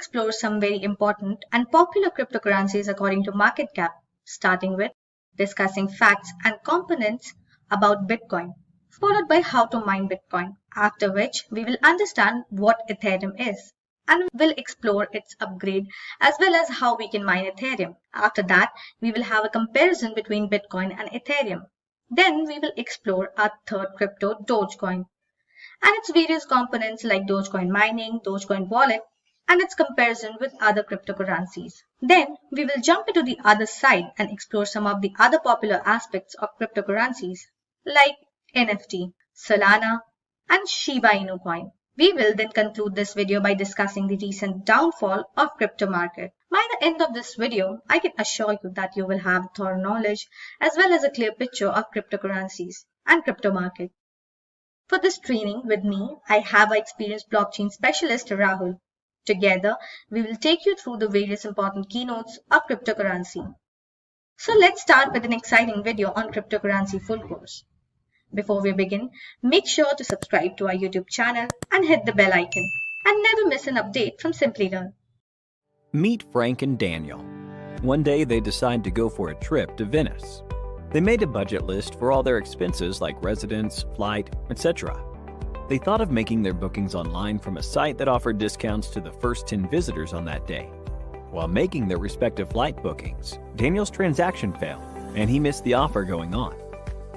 explore some very important and popular cryptocurrencies according to market cap, starting with discussing facts and components about Bitcoin, followed by how to mine Bitcoin, after which we will understand what Ethereum is, and we'll explore its upgrade as well as how we can mine Ethereum. After that, we will have a comparison between Bitcoin and Ethereum. Then we will explore our third crypto, Dogecoin, and its various components like Dogecoin mining, Dogecoin wallet, and its comparison with other cryptocurrencies. Then we will jump into the other side and explore some of the other popular aspects of cryptocurrencies like NFT, Solana, and Shiba Inu coin. We will then conclude this video by discussing the recent downfall of crypto market. By the end of this video, I can assure you that you will have thorough knowledge as well as a clear picture of cryptocurrencies and crypto market. For this training with me, I have our experienced blockchain specialist Rahul. Together, we will take you through the various important keynotes of cryptocurrency. So let's start with an exciting video on cryptocurrency full course. Before we begin, make sure to subscribe to our YouTube channel and hit the bell icon and never miss an update from Simply Learn. Meet Frank and Daniel. One day they decide to go for a trip to Venice. They made a budget list for all their expenses like residence, flight, etc. They thought of making their bookings online from a site that offered discounts to the first 10 visitors on that day. While making their respective flight bookings, Daniel's transaction failed and he missed the offer going on.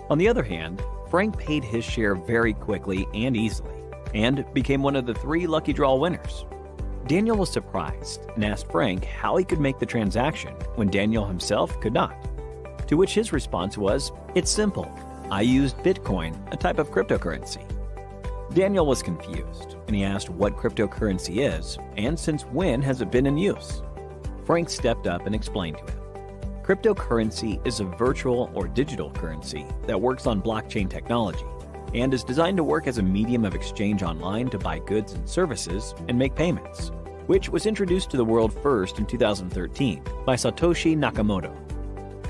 On the other hand, Frank paid his share very quickly and easily and became one of the 3 lucky draw winners. Daniel was surprised and asked Frank how he could make the transaction when Daniel himself could not. To which his response was, "It's simple. I used Bitcoin, a type of cryptocurrency." Daniel was confused and he asked what cryptocurrency is and since when has it been in use. Frank stepped up and explained to him. Cryptocurrency is a virtual or digital currency that works on blockchain technology and is designed to work as a medium of exchange online to buy goods and services and make payments, which was introduced to the world first in 2013 by Satoshi Nakamoto.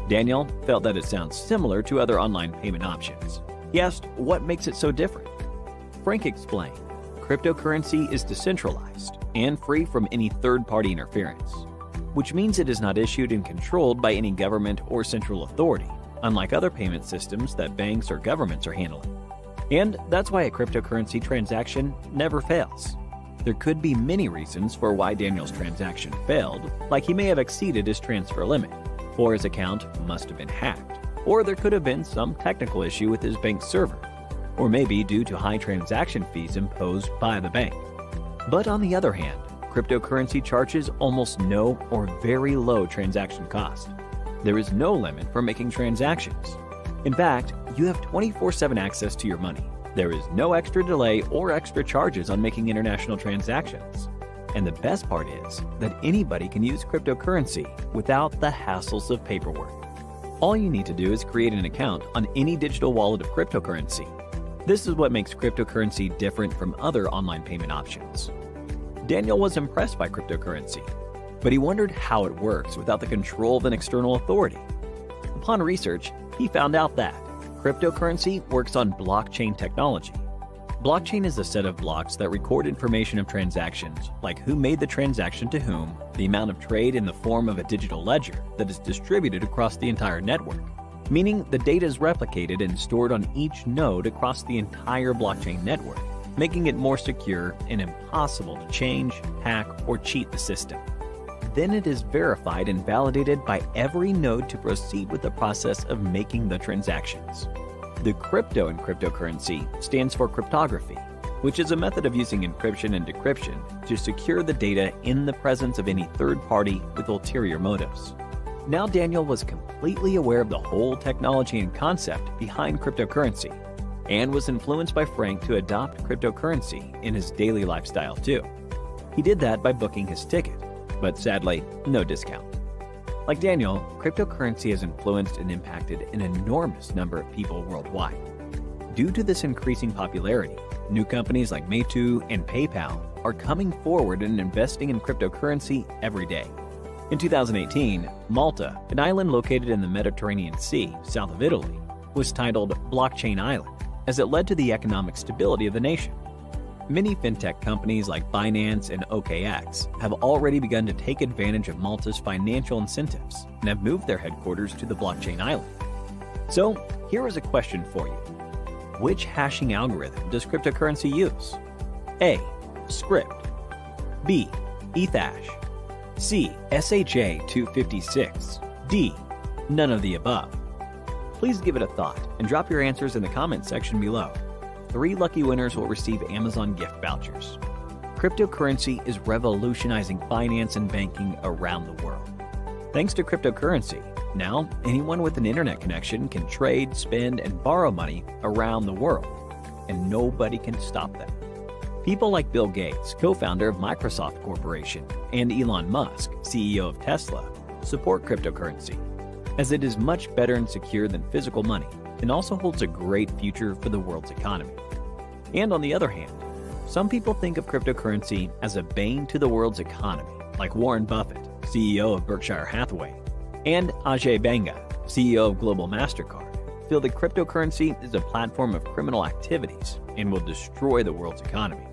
Daniel felt that it sounds similar to other online payment options. He asked what makes it so different. Frank explained, cryptocurrency is decentralized and free from any third-party interference, which means it is not issued and controlled by any government or central authority, unlike other payment systems that banks or governments are handling. And that's why a cryptocurrency transaction never fails. There could be many reasons for why Daniel's transaction failed, like he may have exceeded his transfer limit, or his account must have been hacked, or there could have been some technical issue with his bank server, or maybe due to high transaction fees imposed by the bank. But on the other hand, cryptocurrency charges almost no or very low transaction cost. There is no limit for making transactions. In fact, you have 24/7 access to your money. There is no extra delay or extra charges on making international transactions. And the best part is that anybody can use cryptocurrency without the hassles of paperwork. All you need to do is create an account on any digital wallet of cryptocurrency. This is what makes cryptocurrency different from other online payment options. Daniel was impressed by cryptocurrency, but he wondered how it works without the control of an external authority. Upon research, he found out that cryptocurrency works on blockchain technology. Blockchain is a set of blocks that record information of transactions, like who made the transaction to whom, the amount of trade in the form of a digital ledger that is distributed across the entire network, meaning the data is replicated and stored on each node across the entire blockchain network, making it more secure and impossible to change, hack, or cheat the system. Then it is verified and validated by every node to proceed with the process of making the transactions. The crypto in cryptocurrency stands for cryptography, which is a method of using encryption and decryption to secure the data in the presence of any third party with ulterior motives. Now Daniel was completely aware of the whole technology and concept behind cryptocurrency, and was influenced by Frank to adopt cryptocurrency in his daily lifestyle too. He did that by booking his ticket, but sadly, no discount. Like Daniel, cryptocurrency has influenced and impacted an enormous number of people worldwide. Due to this increasing popularity, new companies like Meitu and PayPal are coming forward and investing in cryptocurrency every day. In 2018, Malta, an island located in the Mediterranean Sea, south of Italy, was titled Blockchain Island, as it led to the economic stability of the nation. Many fintech companies like Binance and OKX have already begun to take advantage of Malta's financial incentives and have moved their headquarters to the blockchain island. So, here is a question for you. Which hashing algorithm does cryptocurrency use? A. Script. B. Ethash. C. SHA-256. D. None of the above. Please give it a thought and drop your answers in the comments section below. 3 lucky winners will receive Amazon gift vouchers. Cryptocurrency is revolutionizing finance and banking around the world. Thanks to cryptocurrency, now anyone with an internet connection can trade, spend, and borrow money around the world, and nobody can stop them. People like Bill Gates, co-founder of Microsoft Corporation, and Elon Musk, CEO of Tesla, support cryptocurrency, as it is much better and secure than physical money and also holds a great future for the world's economy. And on the other hand, some people think of cryptocurrency as a bane to the world's economy, like Warren Buffett, CEO of Berkshire Hathaway, and Ajay Banga, CEO of Global MasterCard, feel that cryptocurrency is a platform of criminal activities and will destroy the world's economy.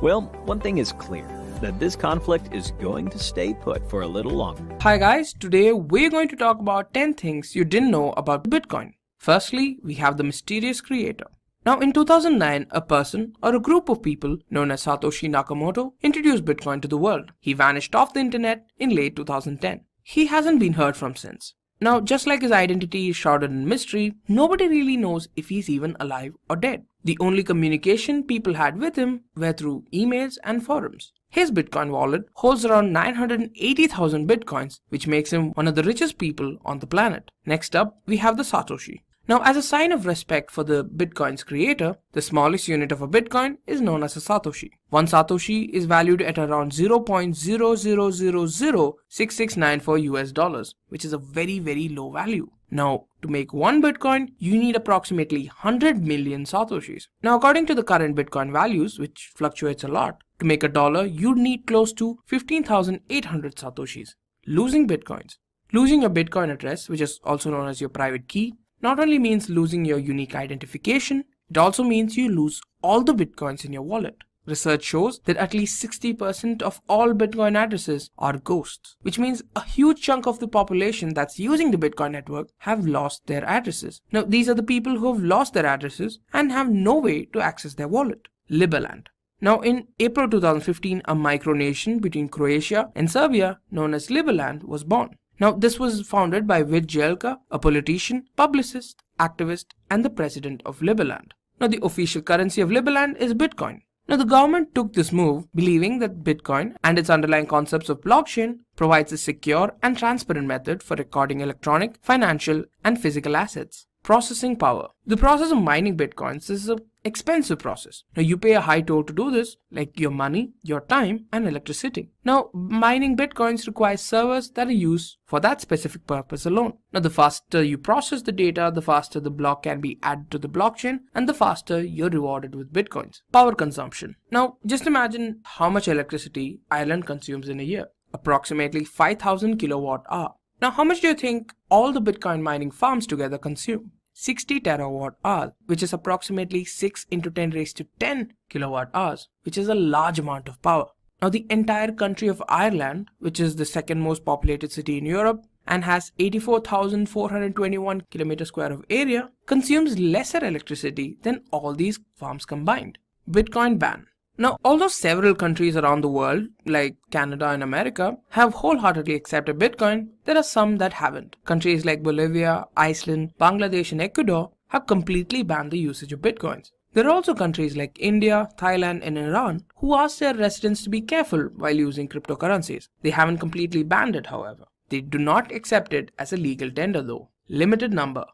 Well, one thing is clear, that this conflict is going to stay put for a little longer. Hi guys, today we're going to talk about 10 things you didn't know about Bitcoin. Firstly, we have the mysterious creator. Now in 2009, a person or a group of people known as Satoshi Nakamoto introduced Bitcoin to the world. He vanished off the internet in late 2010. He hasn't been heard from since. Now, just like his identity is shrouded in mystery, nobody really knows if he's even alive or dead. The only communication people had with him were through emails and forums. His Bitcoin wallet holds around 980,000 Bitcoins, which makes him one of the richest people on the planet. Next up, we have the Satoshi. Now, as a sign of respect for the Bitcoin's creator, the smallest unit of a Bitcoin is known as a Satoshi. One Satoshi is valued at around 0.00006694 US dollars, which is a very low value. Now, to make one Bitcoin, you need approximately 100 million Satoshis. Now, according to the current Bitcoin values, which fluctuates a lot, to make $1, you'd need close to 15,800 Satoshis. Losing Bitcoins. Losing your Bitcoin address, which is also known as your private key, not only means losing your unique identification, it also means you lose all the Bitcoins in your wallet. Research shows that at least 60% of all Bitcoin addresses are ghosts, which means a huge chunk of the population that's using the Bitcoin network have lost their addresses. Now, these are the people who have lost their addresses and have no way to access their wallet. Liberland. Now, in April 2015, a micronation between Croatia and Serbia known as Liberland was born. Now, this was founded by Vid Jelka, a politician, publicist, activist, and the president of Liberland. Now, the official currency of Liberland is Bitcoin. Now, the government took this move believing that Bitcoin and its underlying concepts of blockchain provides a secure and transparent method for recording electronic, financial, and physical assets. Processing power. The process of mining Bitcoins is an expensive process. Now, you pay a high toll to do this, like your money, your time, and electricity. Now, mining Bitcoins requires servers that are used for that specific purpose alone. Now, the faster you process the data, the faster the block can be added to the blockchain, and the faster you're rewarded with Bitcoins. Power consumption. Now, just imagine how much electricity Ireland consumes in a year. Approximately 5,000 kilowatt hour. Now, how much do you think all the Bitcoin mining farms together consume? 60 terawatt hours, which is approximately 6 into 10 raised to 10 kilowatt hours, which is a large amount of power. Now, the entire country of Ireland, which is the second most populated city in Europe and has 84,421 kilometers square of area, consumes lesser electricity than all these farms combined. Bitcoin ban. Now, although several countries around the world, like Canada and America, have wholeheartedly accepted Bitcoin, there are some that haven't. Countries like Bolivia, Iceland, Bangladesh, and Ecuador have completely banned the usage of Bitcoins. There are also countries like India, Thailand, and Iran who ask their residents to be careful while using cryptocurrencies. They haven't completely banned it, however. They do not accept it as a legal tender though. Limited number.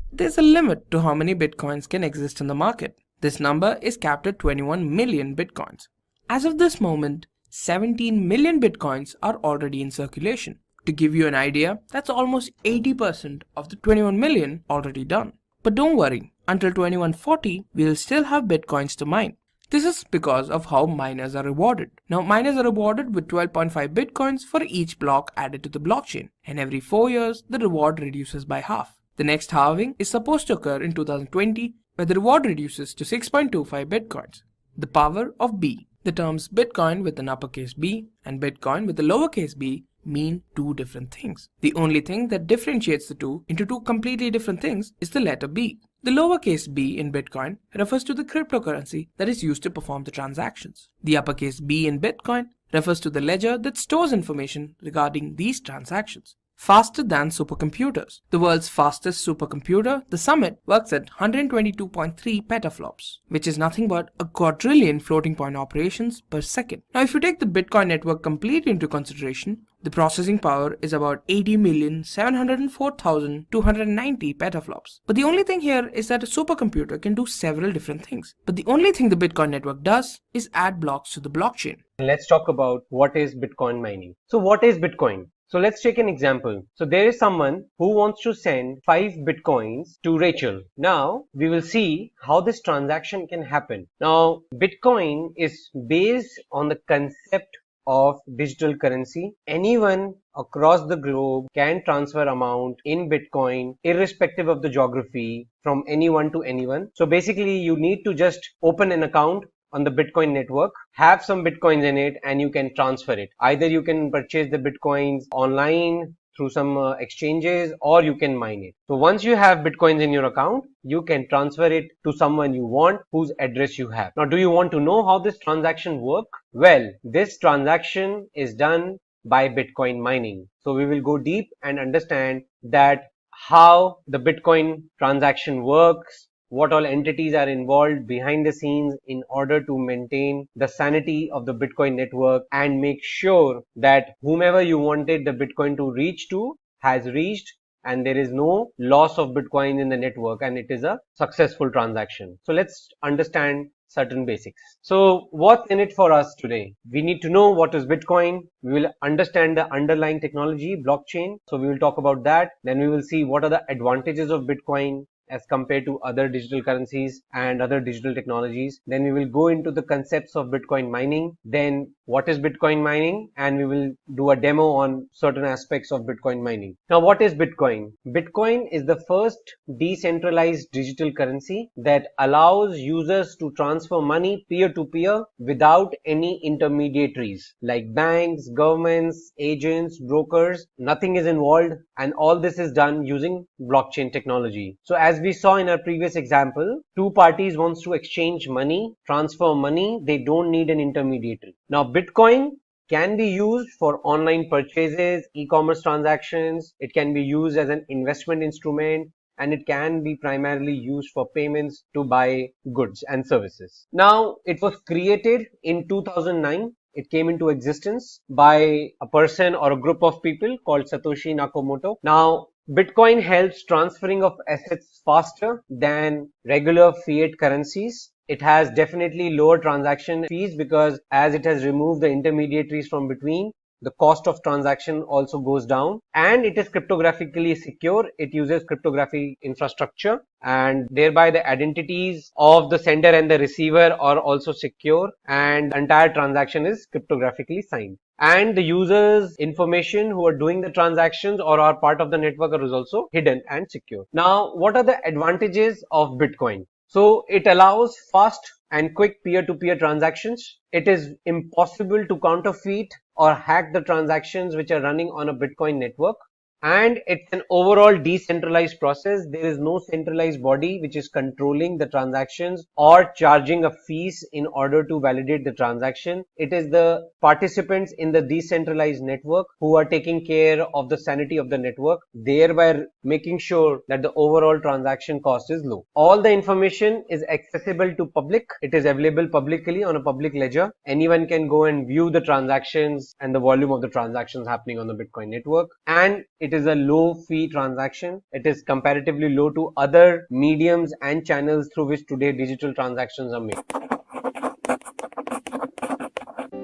There's a limit to how many Bitcoins can exist in the market. This number is capped at 21 million Bitcoins. As of this moment, 17 million Bitcoins are already in circulation. To give you an idea, that's almost 80% of the 21 million already done. But don't worry, until 2140, we'll still have Bitcoins to mine. This is because of how miners are rewarded. Now, miners are rewarded with 12.5 Bitcoins for each block added to the blockchain, and every 4 years, the reward reduces by half. The next halving is supposed to occur in 2020, where the reward reduces to 6.25 Bitcoins. the power of B. The terms Bitcoin with an uppercase B and Bitcoin with a lowercase b mean two different things. The only thing that differentiates the two into two completely different things is the letter B. The lowercase b in Bitcoin refers to the cryptocurrency that is used to perform the transactions. The uppercase B in Bitcoin refers to the ledger that stores information regarding these transactions. Faster than supercomputers. The world's fastest supercomputer, the Summit, works at 122.3 petaflops, which is nothing but a quadrillion floating point operations per second. Now, if you take the Bitcoin network completely into consideration, the processing power is about 80,704,290 petaflops. But the only thing here is that a supercomputer can do several different things. But the only thing the Bitcoin network does is add blocks to the blockchain. Let's talk about what is Bitcoin mining. So what is Bitcoin? So let's take an example. So there is someone who wants to send 5 Bitcoins to Rachel. Now we will see how this transaction can happen. Now Bitcoin is based on the concept of digital currency. Anyone across the globe can transfer amount in Bitcoin irrespective of the geography from anyone to anyone. So basically you need to just open an account on the Bitcoin network, have some Bitcoins in it, and you can transfer it. Either you can purchase the Bitcoins online through some exchanges, or you can mine it. So once you have Bitcoins in your account, you can transfer it to someone you want, whose address you have. Now, do you want to know how this transaction works? Well, this transaction is done by Bitcoin mining. So we will go deep and understand that how the Bitcoin transaction works, what all entities are involved behind the scenes in order to maintain the sanity of the Bitcoin network and make sure that whomever you wanted the Bitcoin to reach to has reached, and there is no loss of Bitcoin in the network, and it is a successful transaction. So let's understand certain basics. So what's in it for us today? We need to know what is Bitcoin. We will understand the underlying technology, blockchain. So we will talk about that. Then we will see what are the advantages of Bitcoin as compared to other digital currencies and other digital technologies. Then we will go into the concepts of Bitcoin mining. Then what is Bitcoin mining? And we will do a demo on certain aspects of Bitcoin mining. Now, what is Bitcoin? Bitcoin is the first decentralized digital currency that allows users to transfer money peer-to-peer without any intermediaries like banks, governments, agents, brokers. Nothing is involved, and all this is done using blockchain technology. So as we saw in our previous example, two parties wants to exchange money, transfer money, they don't need an intermediary. Now Bitcoin can be used for online purchases, e-commerce transactions, it can be used as an investment instrument, and it can be primarily used for payments to buy goods and services. Now it was created in 2009. It came into existence by a person or a group of people called Satoshi Nakamoto. Now Bitcoin helps transferring of assets faster than regular fiat currencies. It has definitely lower transaction fees because as it has removed the intermediaries from between, the cost of transaction also goes down, and it is cryptographically secure. It uses cryptography infrastructure, and thereby the identities of the sender and the receiver are also secure, and the entire transaction is cryptographically signed. And the users' information who are doing the transactions or are part of the network is also hidden and secure. Now, what are the advantages of Bitcoin? So it allows fast and quick peer-to-peer transactions. It is impossible to counterfeit or hack the transactions which are running on a Bitcoin network. And it's an overall decentralized process. There is no centralized body which is controlling the transactions or charging a fees in order to validate the transaction. It is the participants in the decentralized network who are taking care of the sanity of the network, thereby making sure that the overall transaction cost is low. All the information is accessible to public. It is available publicly on a public ledger. Anyone can go and view the transactions and the volume of the transactions happening on the Bitcoin network. And it is a low fee transaction. It is comparatively low to other mediums and channels through which today digital transactions are made.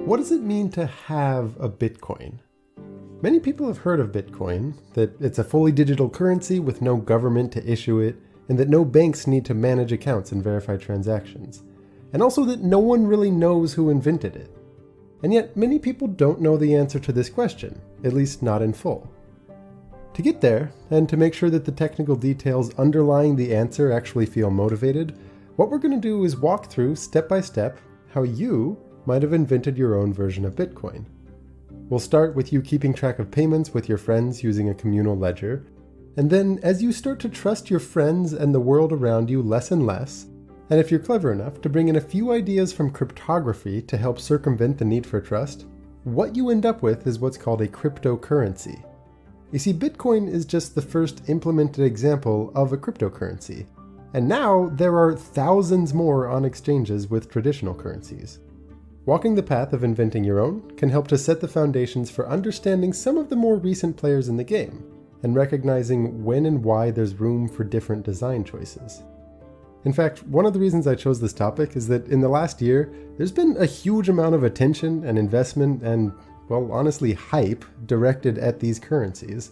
What does it mean to have a Bitcoin? Many people have heard of Bitcoin, that it's a fully digital currency with no government to issue it, and that no banks need to manage accounts and verify transactions. And also that no one really knows who invented it. And yet many people don't know the answer to this question, at least not in full. To get there, and to make sure that the technical details underlying the answer actually feel motivated, what we're going to do is walk through, step by step, how you might have invented your own version of Bitcoin. We'll start with you keeping track of payments with your friends using a communal ledger, and then as you start to trust your friends and the world around you less and less, and if you're clever enough to bring in a few ideas from cryptography to help circumvent the need for trust, what you end up with is what's called a cryptocurrency. You see, Bitcoin is just the first implemented example of a cryptocurrency, and now there are thousands more on exchanges with traditional currencies. Walking the path of inventing your own can help to set the foundations for understanding some of the more recent players in the game, and recognizing when and why there's room for different design choices. In fact, one of the reasons I chose this topic is that in the last year, there's been a huge amount of attention and investment and, well, honestly, hype directed at these currencies.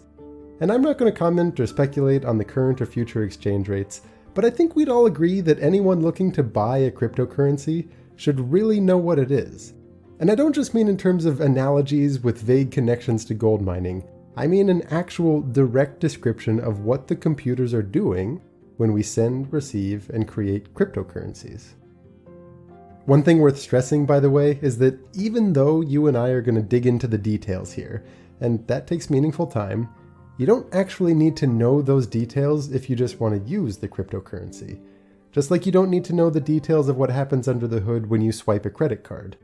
And I'm not going to comment or speculate on the current or future exchange rates, but I think we'd all agree that anyone looking to buy a cryptocurrency should really know what it is. And I don't just mean in terms of analogies with vague connections to gold mining. I mean an actual direct description of what the computers are doing when we send, receive, and create cryptocurrencies. One thing worth stressing, by the way, is that even though you and I are going to dig into the details here, and that takes meaningful time, you don't actually need to know those details if you just want to use the cryptocurrency. Just like you don't need to know the details of what happens under the hood when you swipe a credit card.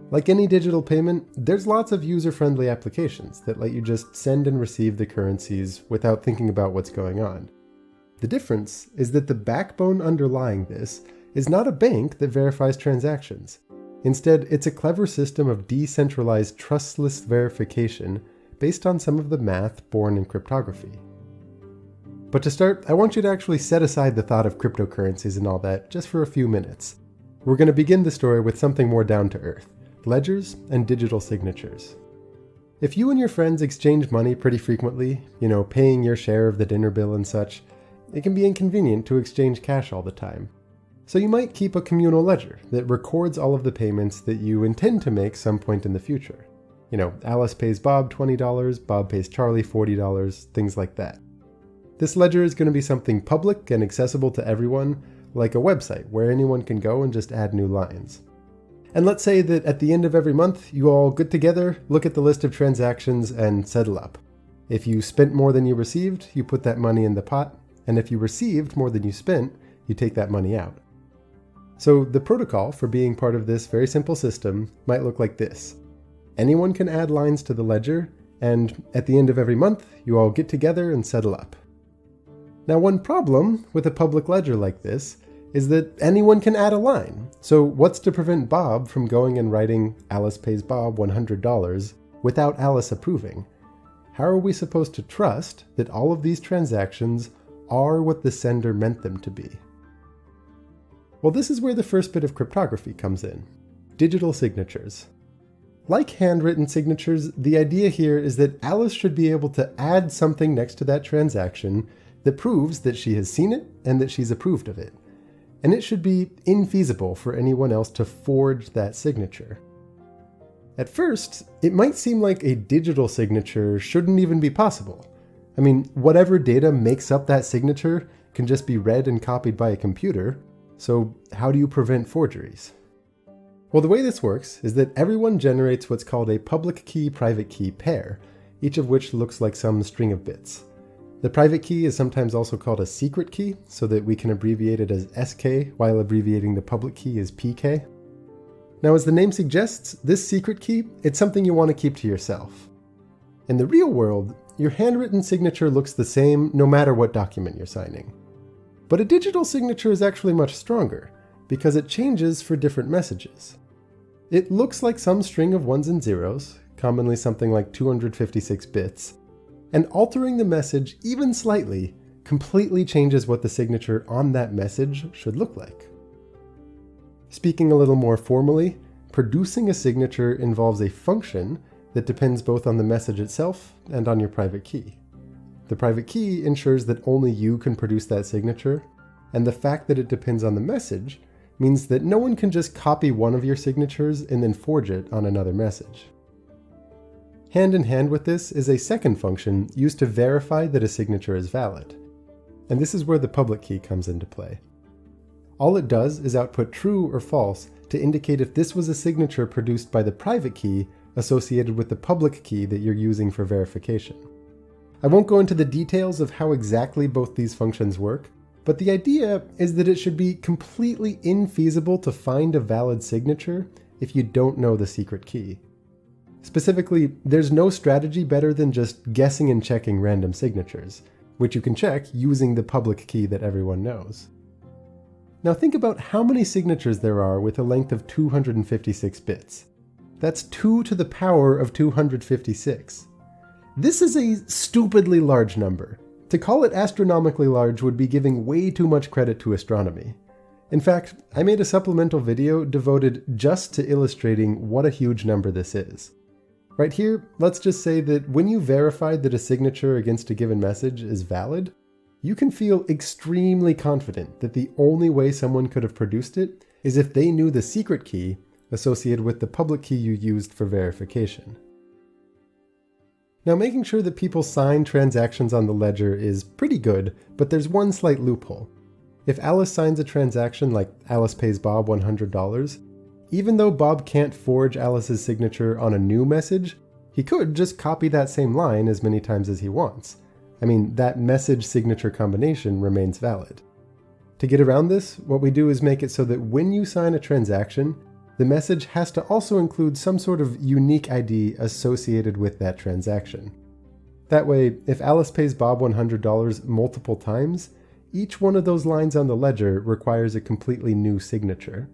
Like any digital payment, there's lots of user-friendly applications that let you just send and receive the currencies without thinking about what's going on. The difference is that the backbone underlying this is not a bank that verifies transactions. Instead, it's a clever system of decentralized trustless verification based on some of the math born in cryptography. But to start, I want you to actually set aside the thought of cryptocurrencies and all that just for a few minutes. We're going to begin the story with something more down to earth: ledgers and digital signatures. If you and your friends exchange money pretty frequently, paying your share of the dinner bill and such, it can be inconvenient to exchange cash all the time. So you might keep a communal ledger that records all of the payments that you intend to make some point in the future. Alice pays Bob $20, Bob pays Charlie $40, things like that. This ledger is going to be something public and accessible to everyone, like a website where anyone can go and just add new lines. And let's say that at the end of every month, you all get together, look at the list of transactions, and settle up. If you spent more than you received, you put that money in the pot, and if you received more than you spent, you take that money out. So the protocol for being part of this very simple system might look like this. Anyone can add lines to the ledger, and at the end of every month, you all get together and settle up. Now, one problem with a public ledger like this is that anyone can add a line. So what's to prevent Bob from going and writing Alice pays Bob $100 without Alice approving? How are we supposed to trust that all of these transactions are what the sender meant them to be? Well, this is where the first bit of cryptography comes in: digital signatures. Like handwritten signatures, the idea here is that Alice should be able to add something next to that transaction that proves that she has seen it and that she's approved of it. And it should be infeasible for anyone else to forge that signature. At first, it might seem like a digital signature shouldn't even be possible. I mean, whatever data makes up that signature can just be read and copied by a computer, so how do you prevent forgeries? Well, the way this works is that everyone generates what's called a public key-private key pair, each of which looks like some string of bits. The private key is sometimes also called a secret key, so that we can abbreviate it as SK, while abbreviating the public key as PK. Now, as the name suggests, this secret key, it's something you want to keep to yourself. In the real world, your handwritten signature looks the same no matter what document you're signing. But a digital signature is actually much stronger, because it changes for different messages. It looks like some string of ones and zeros, commonly something like 256 bits, and altering the message even slightly completely changes what the signature on that message should look like. Speaking a little more formally, producing a signature involves a function that depends both on the message itself and on your private key. The private key ensures that only you can produce that signature, and the fact that it depends on the message means that no one can just copy one of your signatures and then forge it on another message. Hand in hand with this is a second function used to verify that a signature is valid. And this is where the public key comes into play. All it does is output true or false to indicate if this was a signature produced by the private key associated with the public key that you're using for verification. I won't go into the details of how exactly both these functions work, but the idea is that it should be completely infeasible to find a valid signature if you don't know the secret key. Specifically, there's no strategy better than just guessing and checking random signatures, which you can check using the public key that everyone knows. Now think about how many signatures there are with a length of 256 bits. That's 2 to the power of 256. This is a stupidly large number. To call it astronomically large would be giving way too much credit to astronomy. In fact, I made a supplemental video devoted just to illustrating what a huge number this is. Right here, let's just say that when you verify that a signature against a given message is valid, you can feel extremely confident that the only way someone could have produced it is if they knew the secret key associated with the public key you used for verification. Now, making sure that people sign transactions on the ledger is pretty good, but there's one slight loophole. If Alice signs a transaction like Alice pays Bob $100, even though Bob can't forge Alice's signature on a new message, he could just copy that same line as many times as he wants. I mean, that message-signature combination remains valid. To get around this, what we do is make it so that when you sign a transaction, the message has to also include some sort of unique ID associated with that transaction. That way, if Alice pays Bob $100 multiple times, each one of those lines on the ledger requires a completely new signature.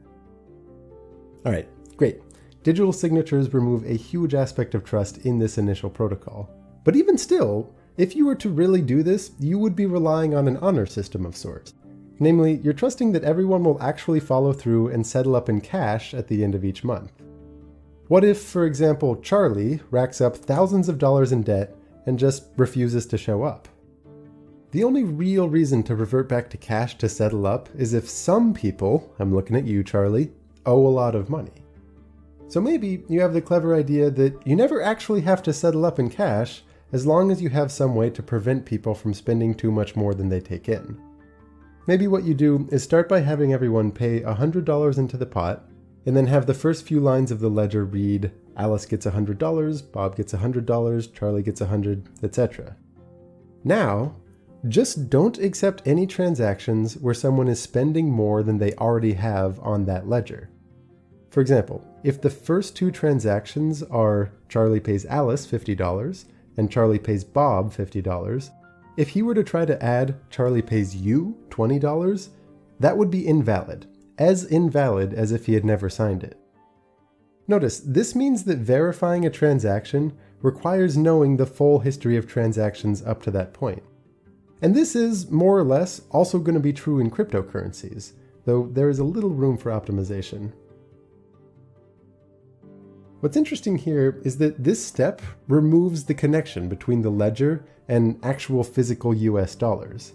Alright, great. Digital signatures remove a huge aspect of trust in this initial protocol. But even still, if you were to really do this, you would be relying on an honor system of sorts. Namely, you're trusting that everyone will actually follow through and settle up in cash at the end of each month. What if, for example, Charlie racks up thousands of dollars in debt and just refuses to show up? The only real reason to revert back to cash to settle up is if some people, I'm looking at you, Charlie, owe a lot of money. So maybe you have the clever idea that you never actually have to settle up in cash as long as you have some way to prevent people from spending too much more than they take in. Maybe what you do is start by having everyone pay $100 into the pot, and then have the first few lines of the ledger read, Alice gets $100, Bob gets $100, Charlie gets $100, etc. Now, just don't accept any transactions where someone is spending more than they already have on that ledger. For example, if the first two transactions are Charlie pays Alice $50 and Charlie pays Bob $50, if he were to try to add Charlie pays you $20, that would be invalid as if he had never signed it. Notice, this means that verifying a transaction requires knowing the full history of transactions up to that point. And this is, more or less, also going to be true in cryptocurrencies, though there is a little room for optimization. What's interesting here is that this step removes the connection between the ledger and actual physical US dollars.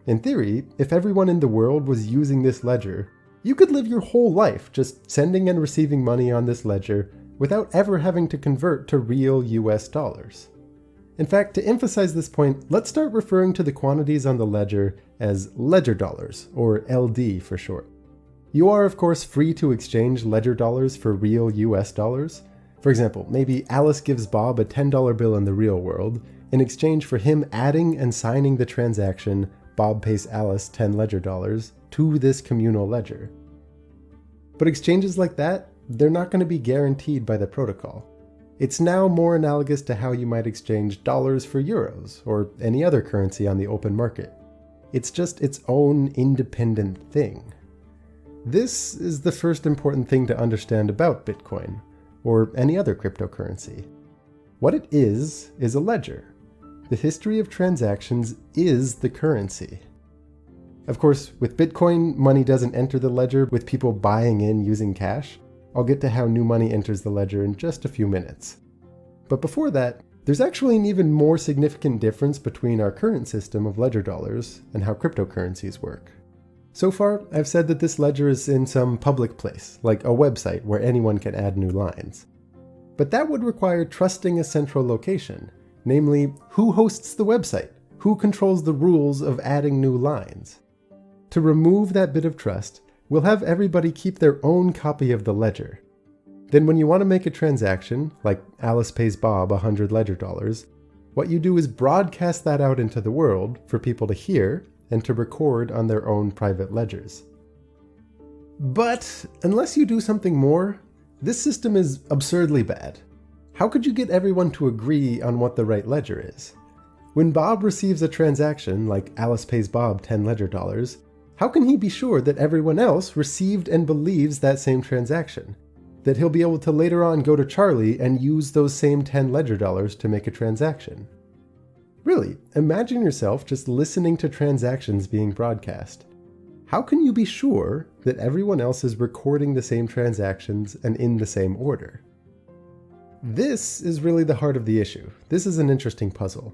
In theory, if everyone in the world was using this ledger, you could live your whole life just sending and receiving money on this ledger without ever having to convert to real US dollars. In fact, to emphasize this point, let's start referring to the quantities on the ledger as ledger dollars, or LD for short. You are, of course, free to exchange ledger dollars for real US dollars. For example, maybe Alice gives Bob a $10 bill in the real world in exchange for him adding and signing the transaction Bob pays Alice 10 ledger dollars to this communal ledger. But exchanges like that, they're not going to be guaranteed by the protocol. It's now more analogous to how you might exchange dollars for euros or any other currency on the open market. It's just its own independent thing. This is the first important thing to understand about Bitcoin, or any other cryptocurrency. What it is a ledger. The history of transactions is the currency. Of course, with Bitcoin, money doesn't enter the ledger with people buying in using cash. I'll get to how new money enters the ledger in just a few minutes. But before that, there's actually an even more significant difference between our current system of ledger dollars and how cryptocurrencies work. So far, I've said that this ledger is in some public place, like a website where anyone can add new lines. But that would require trusting a central location, namely, who hosts the website? Who controls the rules of adding new lines? To remove that bit of trust, we'll have everybody keep their own copy of the ledger. Then when you want to make a transaction, like Alice pays Bob $100 ledger dollars, what you do is broadcast that out into the world for people to hear and to record on their own private ledgers. But unless you do something more, this system is absurdly bad. How could you get everyone to agree on what the right ledger is? When Bob receives a transaction, like Alice pays Bob 10 ledger dollars, how can he be sure that everyone else received and believes that same transaction? That he'll be able to later on go to Charlie and use those same 10 ledger dollars to make a transaction? Really, imagine yourself just listening to transactions being broadcast. How can you be sure that everyone else is recording the same transactions and in the same order? This is really the heart of the issue. This is an interesting puzzle.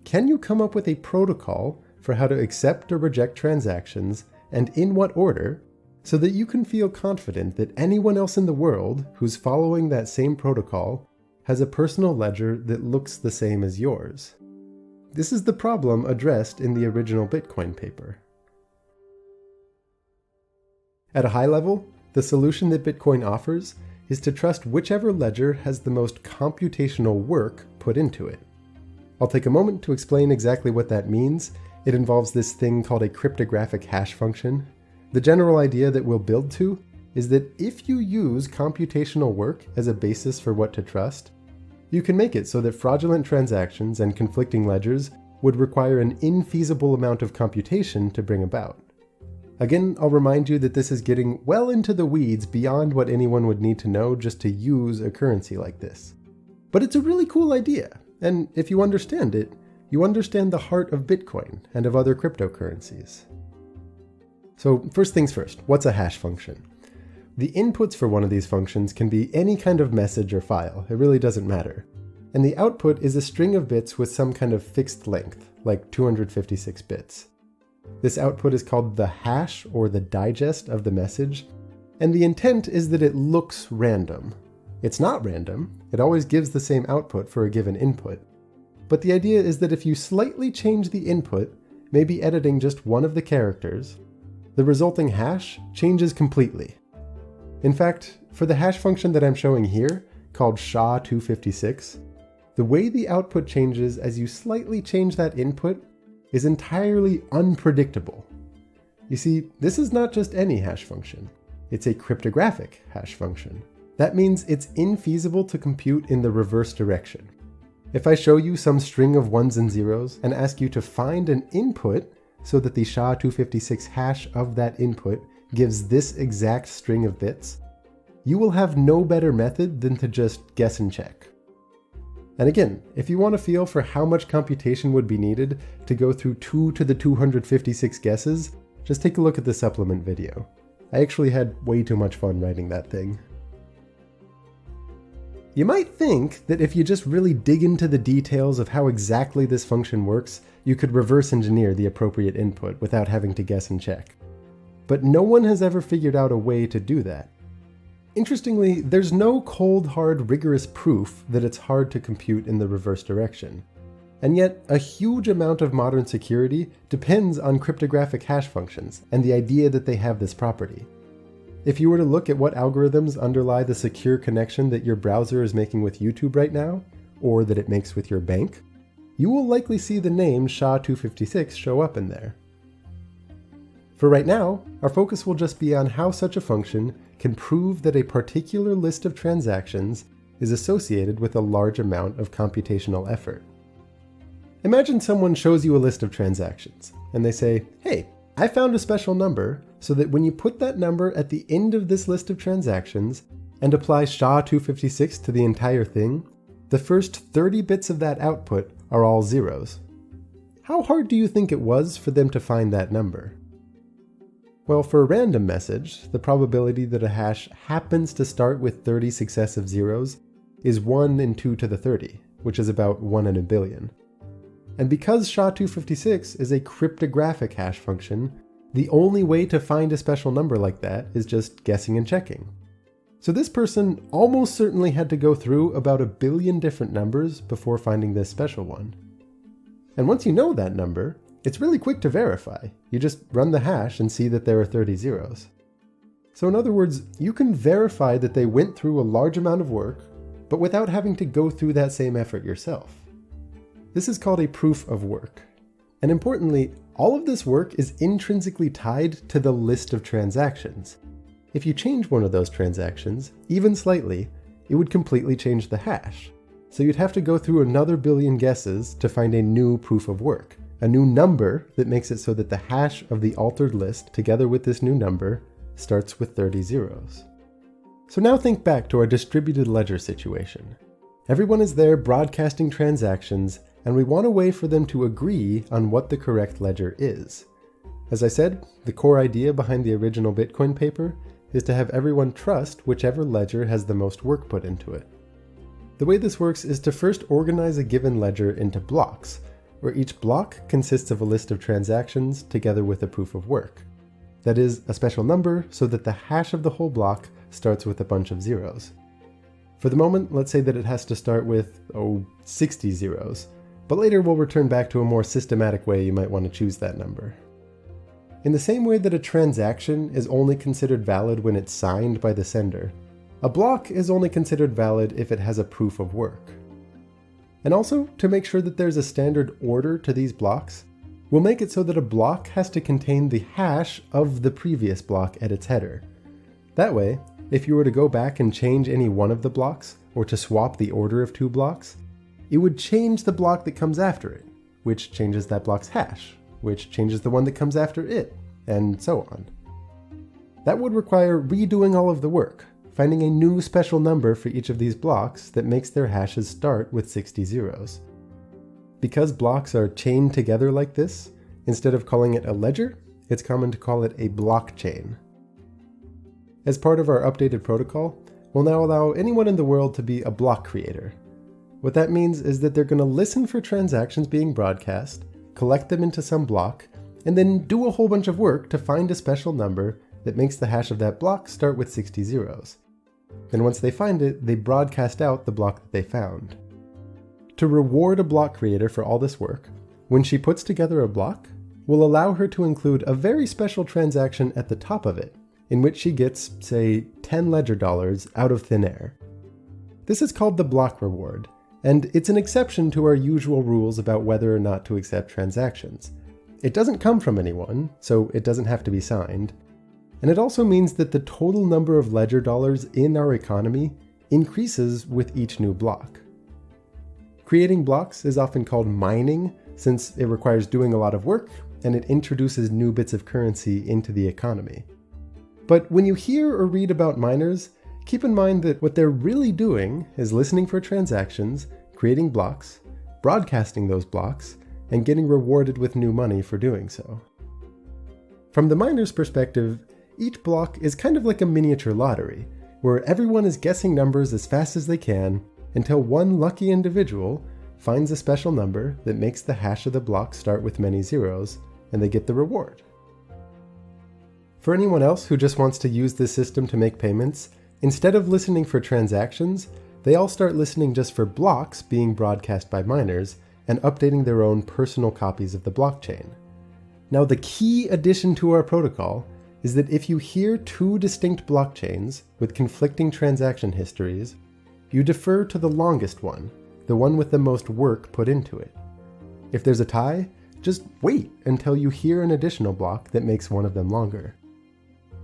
Can you come up with a protocol for how to accept or reject transactions and in what order, so that you can feel confident that anyone else in the world who's following that same protocol has a personal ledger that looks the same as yours? This is the problem addressed in the original Bitcoin paper. At a high level, the solution that Bitcoin offers is to trust whichever ledger has the most computational work put into it. I'll take a moment to explain exactly what that means. It involves this thing called a cryptographic hash function. The general idea that we'll build to is that if you use computational work as a basis for what to trust, you can make it so that fraudulent transactions and conflicting ledgers would require an infeasible amount of computation to bring about. Again, I'll remind you that this is getting well into the weeds beyond what anyone would need to know just to use a currency like this. But it's a really cool idea, and if you understand it, you understand the heart of Bitcoin and of other cryptocurrencies. So first things first, what's a hash function? The inputs for one of these functions can be any kind of message or file, it really doesn't matter. And the output is a string of bits with some kind of fixed length, like 256 bits. This output is called the hash or the digest of the message, and the intent is that it looks random. It's not random, it always gives the same output for a given input. But the idea is that if you slightly change the input, maybe editing just one of the characters, the resulting hash changes completely. In fact, for the hash function that I'm showing here, called SHA-256, the way the output changes as you slightly change that input is entirely unpredictable. You see, this is not just any hash function. It's a cryptographic hash function. That means it's infeasible to compute in the reverse direction. If I show you some string of ones and zeros and ask you to find an input so that the SHA-256 hash of that input gives this exact string of bits, you will have no better method than to just guess and check. And again, if you want to feel for how much computation would be needed to go through 2 to the 256 guesses, just take a look at the supplement video. I actually had way too much fun writing that thing. You might think that if you just really dig into the details of how exactly this function works, you could reverse engineer the appropriate input without having to guess and check. But no one has ever figured out a way to do that. Interestingly, there's no cold, hard, rigorous proof that it's hard to compute in the reverse direction. And yet, a huge amount of modern security depends on cryptographic hash functions and the idea that they have this property. If you were to look at what algorithms underlie the secure connection that your browser is making with YouTube right now, or that it makes with your bank, you will likely see the name SHA-256 show up in there. For right now, our focus will just be on how such a function can prove that a particular list of transactions is associated with a large amount of computational effort. Imagine someone shows you a list of transactions, and they say, hey, I found a special number so that when you put that number at the end of this list of transactions and apply SHA-256 to the entire thing, the first 30 bits of that output are all zeros. How hard do you think it was for them to find that number? Well, for a random message, the probability that a hash happens to start with 30 successive zeros is 1 in 2 to the 30, which is about 1 in a billion. And because SHA-256 is a cryptographic hash function, the only way to find a special number like that is just guessing and checking. So this person almost certainly had to go through about 1 billion different numbers before finding this special one. And once you know that number, It's really quick to verify. You just run the hash and see that there are 30 zeros. So in other words, you can verify that they went through a large amount of work, but without having to go through that same effort yourself. This is called a proof of work. And importantly, all of this work is intrinsically tied to the list of transactions. If you change one of those transactions, even slightly, it would completely change the hash. So you'd have to go through another billion guesses to find a new proof of work, a new number that makes it so that the hash of the altered list, together with this new number, starts with 30 zeros. So now think back to our distributed ledger situation. Everyone is there broadcasting transactions, and we want a way for them to agree on what the correct ledger is. As I said, the core idea behind the original Bitcoin paper is to have everyone trust whichever ledger has the most work put into it. The way this works is to first organize a given ledger into blocks, where each block consists of a list of transactions together with a proof of work. That is, a special number so that the hash of the whole block starts with a bunch of zeros. For the moment, let's say that it has to start with, 60 zeros, but later we'll return back to a more systematic way you might want to choose that number. In the same way that a transaction is only considered valid when it's signed by the sender, a block is only considered valid if it has a proof of work. And also, to make sure that there's a standard order to these blocks, we'll make it so that a block has to contain the hash of the previous block at its header. That way, if you were to go back and change any one of the blocks, or to swap the order of two blocks, it would change the block that comes after it, which changes that block's hash, which changes the one that comes after it, and so on. That would require redoing all of the work, finding a new special number for each of these blocks that makes their hashes start with 60 zeros. Because blocks are chained together like this, instead of calling it a ledger, it's common to call it a blockchain. As part of our updated protocol, we'll now allow anyone in the world to be a block creator. What that means is that they're going to listen for transactions being broadcast, collect them into some block, and then do a whole bunch of work to find a special number that makes the hash of that block start with 60 zeros. Then once they find it, they broadcast out the block that they found. To reward a block creator for all this work, when she puts together a block, we'll allow her to include a very special transaction at the top of it, in which she gets, say, 10 ledger dollars out of thin air. This is called the block reward, and it's an exception to our usual rules about whether or not to accept transactions. It doesn't come from anyone, so it doesn't have to be signed, and it also means that the total number of ledger dollars in our economy increases with each new block. Creating blocks is often called mining, since it requires doing a lot of work, and it introduces new bits of currency into the economy. But when you hear or read about miners, keep in mind that what they're really doing is listening for transactions, creating blocks, broadcasting those blocks, and getting rewarded with new money for doing so. From the miner's perspective, each block is kind of like a miniature lottery, where everyone is guessing numbers as fast as they can until one lucky individual finds a special number that makes the hash of the block start with many zeros, and they get the reward. For anyone else who just wants to use this system to make payments, instead of listening for transactions, they all start listening just for blocks being broadcast by miners and updating their own personal copies of the blockchain. Now, the key addition to our protocol is that if you hear two distinct blockchains with conflicting transaction histories, you defer to the longest one, the one with the most work put into it. If there's a tie, just wait until you hear an additional block that makes one of them longer.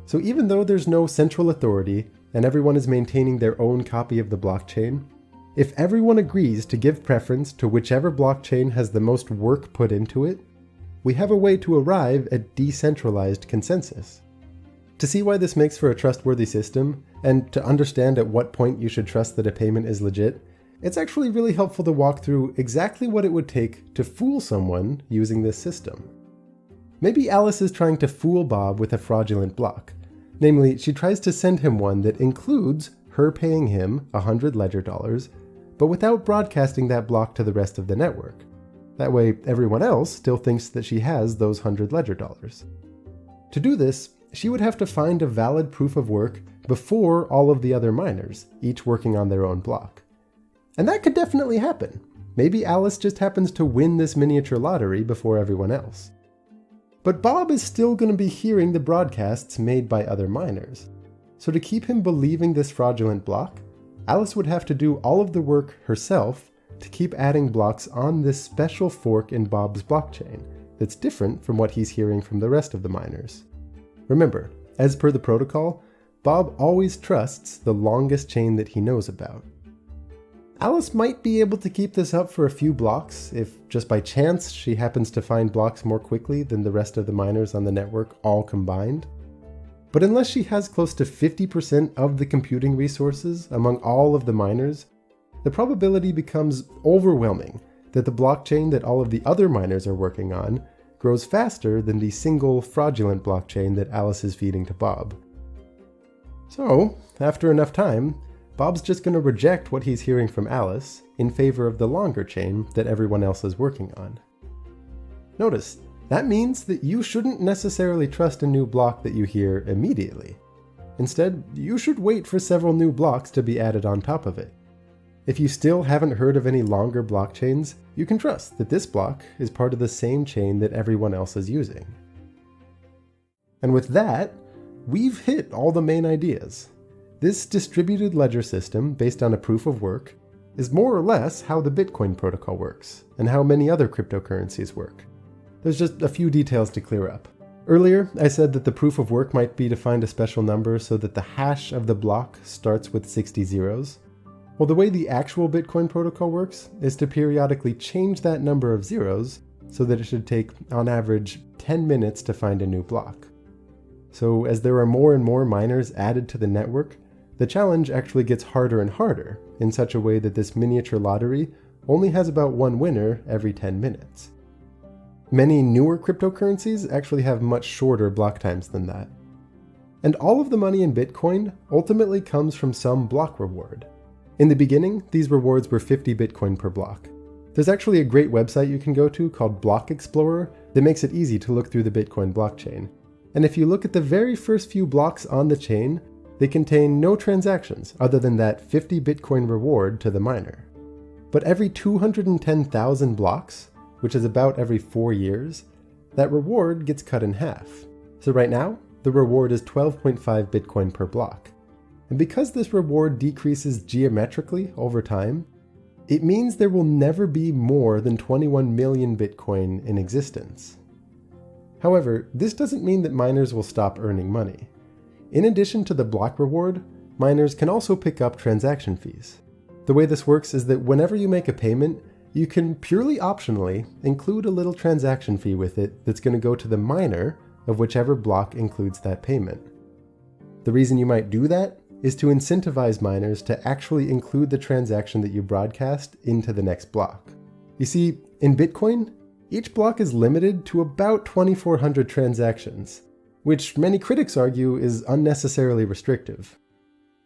So even though there's no central authority and everyone is maintaining their own copy of the blockchain, if everyone agrees to give preference to whichever blockchain has the most work put into it, we have a way to arrive at decentralized consensus. To see why this makes for a trustworthy system, and to understand at what point you should trust that a payment is legit, it's actually really helpful to walk through exactly what it would take to fool someone using this system. Maybe Alice is trying to fool Bob with a fraudulent block. Namely, she tries to send him one that includes her paying him 100 ledger dollars, but without broadcasting that block to the rest of the network. That way, everyone else still thinks that she has those 100 ledger dollars. To do this, she would have to find a valid proof of work before all of the other miners, each working on their own block. And that could definitely happen. Maybe Alice just happens to win this miniature lottery before everyone else. But Bob is still going to be hearing the broadcasts made by other miners. So to keep him believing this fraudulent block, Alice would have to do all of the work herself to keep adding blocks on this special fork in Bob's blockchain that's different from what he's hearing from the rest of the miners. Remember, as per the protocol, Bob always trusts the longest chain that he knows about. Alice might be able to keep this up for a few blocks if just by chance she happens to find blocks more quickly than the rest of the miners on the network all combined. But unless she has close to 50% of the computing resources among all of the miners, the probability becomes overwhelming that the blockchain that all of the other miners are working on grows faster than the single fraudulent blockchain that Alice is feeding to Bob. So, after enough time, Bob's just going to reject what he's hearing from Alice in favor of the longer chain that everyone else is working on. Notice, that means that you shouldn't necessarily trust a new block that you hear immediately. Instead, you should wait for several new blocks to be added on top of it. If you still haven't heard of any longer blockchains, you can trust that this block is part of the same chain that everyone else is using. And with that, we've hit all the main ideas. This distributed ledger system, based on a proof of work, is more or less how the Bitcoin protocol works, and how many other cryptocurrencies work. There's just a few details to clear up. Earlier, I said that the proof of work might be to find a special number so that the hash of the block starts with 60 zeros. Well, the way the actual Bitcoin protocol works is to periodically change that number of zeros so that it should take, on average, 10 minutes to find a new block. So as there are more and more miners added to the network, the challenge actually gets harder and harder in such a way that this miniature lottery only has about one winner every 10 minutes. Many newer cryptocurrencies actually have much shorter block times than that. And all of the money in Bitcoin ultimately comes from some block reward. In the beginning, these rewards were 50 Bitcoin per block. There's actually a great website you can go to called Block Explorer that makes it easy to look through the Bitcoin blockchain. And if you look at the very first few blocks on the chain, they contain no transactions other than that 50 Bitcoin reward to the miner. But every 210,000 blocks, which is about every 4 years, that reward gets cut in half. So right now, the reward is 12.5 Bitcoin per block. And because this reward decreases geometrically over time, it means there will never be more than 21 million Bitcoin in existence. However, this doesn't mean that miners will stop earning money. In addition to the block reward, miners can also pick up transaction fees. The way this works is that whenever you make a payment, you can purely optionally include a little transaction fee with it that's going to go to the miner of whichever block includes that payment. The reason you might do that is to incentivize miners to actually include the transaction that you broadcast into the next block. You see, in Bitcoin, each block is limited to about 2,400 transactions, which many critics argue is unnecessarily restrictive.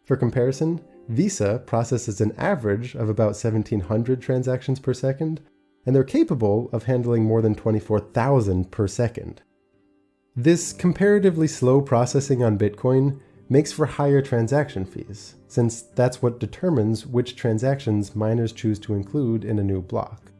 For comparison, Visa processes an average of about 1,700 transactions per second, and they're capable of handling more than 24,000 per second. This comparatively slow processing on Bitcoin makes for higher transaction fees, since that's what determines which transactions miners choose to include in a new block.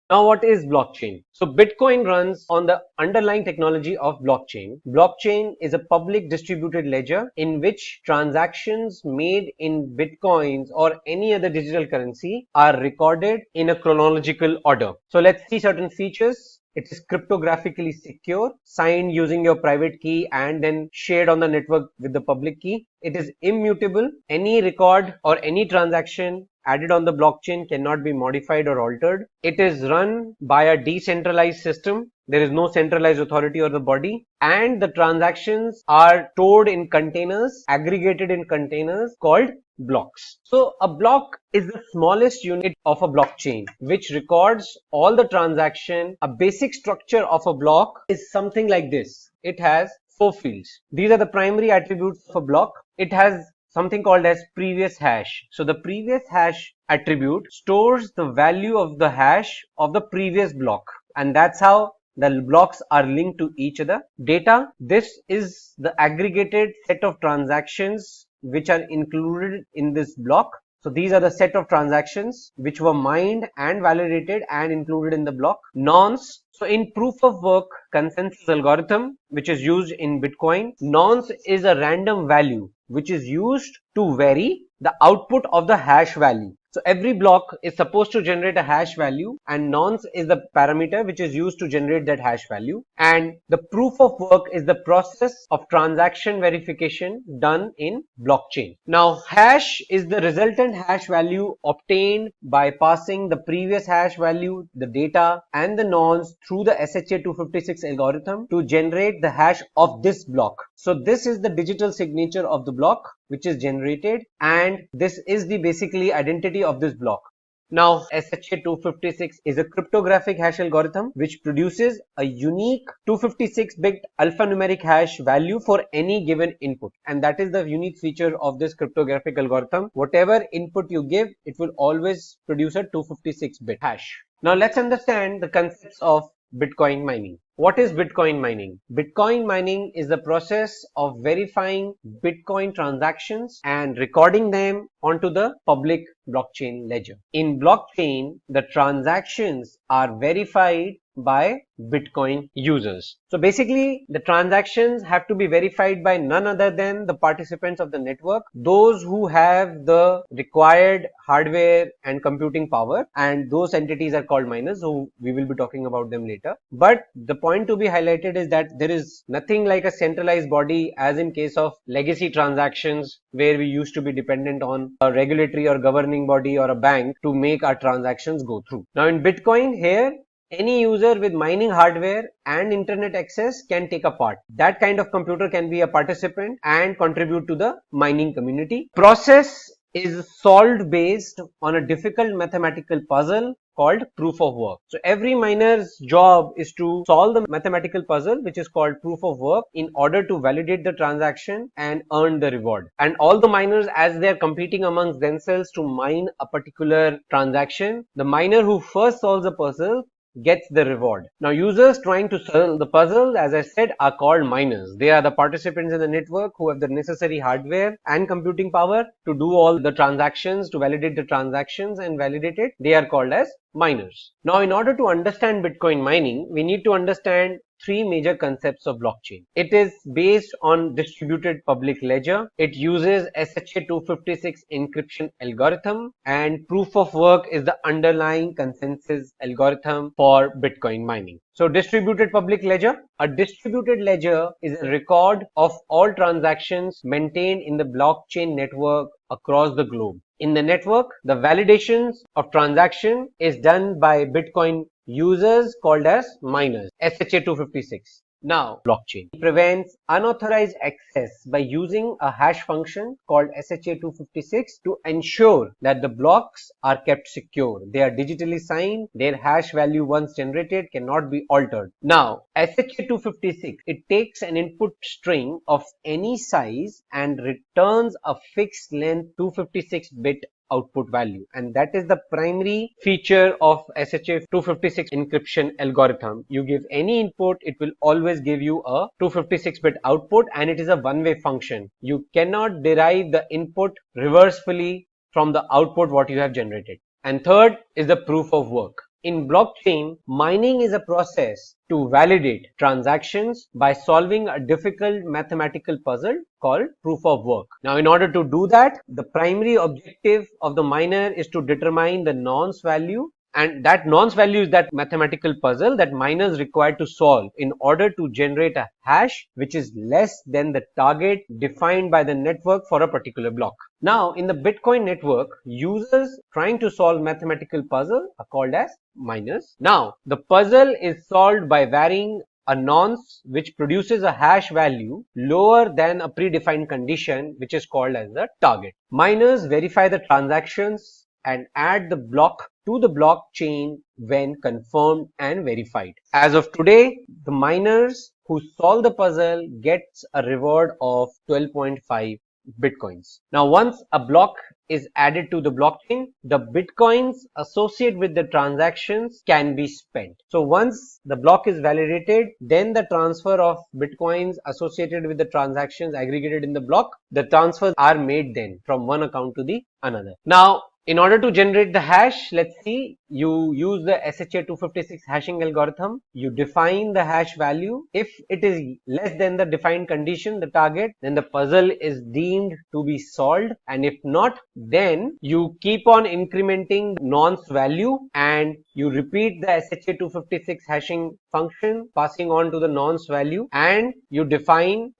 Now, what is blockchain? So Bitcoin runs on the underlying technology of blockchain. Blockchain is a public distributed ledger in which transactions made in Bitcoins or any other digital currency are recorded in a chronological order. So let's see certain features. It is cryptographically secure, signed using your private key and then shared on the network with the public key. It is immutable. Any record or any transaction added on the blockchain cannot be modified or altered. It is run by a decentralized system. There is no centralized authority or the body, and the transactions are stored in containers, aggregated in containers called blocks. So a block is the smallest unit of a blockchain which records all the transaction. A basic structure of a block is something like this. It has 4 fields. These are the primary attributes of a block. It has something called as previous hash. So the previous hash attribute stores the value of the hash of the previous block, and that's how the blocks are linked to each other. Data, this is the aggregated set of transactions which are included in this block. So these are the set of transactions which were mined and validated and included in the block. Nonce, so in proof of work consensus algorithm which is used in Bitcoin, nonce is a random value which is used to vary the output of the hash value. So every block is supposed to generate a hash value, and nonce is the parameter which is used to generate that hash value. And the proof of work is the process of transaction verification done in blockchain. Now hash is the resultant hash value obtained by passing the previous hash value, the data and the nonce through the SHA-256 algorithm to generate the hash of this block. So this is the digital signature of the block which is generated, and this is the basically identity of this block. Now SHA-256 is a cryptographic hash algorithm which produces a unique 256-bit alphanumeric hash value for any given input, and that is the unique feature of this cryptographic algorithm. Whatever input you give, it will always produce a 256-bit hash. Now let's understand the concepts of Bitcoin mining. What is Bitcoin mining? Bitcoin mining is the process of verifying Bitcoin transactions and recording them onto the public blockchain ledger. In blockchain, the transactions are verified by Bitcoin users. So basically, the transactions have to be verified by none other than the participants of the network, those who have the required hardware and computing power, and those entities are called miners, so we will be talking about them later. But the point to be highlighted is that there is nothing like a centralized body as in case of legacy transactions where we used to be dependent on a regulatory or governing body or a bank to make our transactions go through. Now in Bitcoin, here any user with mining hardware and internet access can take a part. That kind of computer can be a participant and contribute to the mining community. Process is solved based on a difficult mathematical puzzle called proof of work. So every miner's job is to solve the mathematical puzzle which is called proof of work in order to validate the transaction and earn the reward. And all the miners, as they are competing amongst themselves to mine a particular transaction, the miner who first solves the puzzle gets the reward. Now users trying to solve the puzzle, as I said, are called miners. They are the participants in the network who have the necessary hardware and computing power to do all the transactions, to validate the transactions and validate it. They are called as miners. Now in order to understand Bitcoin mining, we need to understand three major concepts of blockchain. It is based on distributed public ledger. It uses SHA-256 encryption algorithm, and proof of work is the underlying consensus algorithm for Bitcoin mining. So distributed public ledger. A distributed ledger is a record of all transactions maintained in the blockchain network across the globe. In the network, the validations of transaction is done by Bitcoin users called as miners, SHA-256. Now, blockchain prevents unauthorized access by using a hash function called SHA-256 to ensure that the blocks are kept secure. They are digitally signed. Their hash value once generated cannot be altered. Now, SHA-256, it takes an input string of any size and returns a fixed length 256-bit output value, and that is the primary feature of SHA-256 encryption algorithm. You give any input, it will always give you a 256-bit output, and it is a one-way function. You cannot derive the input reversely from the output what you have generated. And third is the proof of work. In blockchain, mining is a process to validate transactions by solving a difficult mathematical puzzle called proof of work. Now, in order to do that, the primary objective of the miner is to determine the nonce value, and that nonce value is that mathematical puzzle that miners require to solve in order to generate a hash which is less than the target defined by the network for a particular block. Now, in the Bitcoin network, users trying to solve mathematical puzzle are called as miners. Now, the puzzle is solved by varying a nonce which produces a hash value lower than a predefined condition which is called as the target. Miners verify the transactions and add the block to the blockchain when confirmed and verified. As of today, the miners who solve the puzzle gets a reward of 12.5 bitcoins. Now, once a block is added to the blockchain, the bitcoins associated with the transactions can be spent. So once the block is validated, then the transfer of bitcoins associated with the transactions aggregated in the block, the transfers are made then from one account to the another. Now, in order to generate the hash, let's see, you use the SHA-256 hashing algorithm. You define the hash value. If it is less than the defined condition, the target, then the puzzle is deemed to be solved. And if not, then you keep on incrementing nonce value and you repeat the SHA-256 hashing function, passing on to the nonce value, and you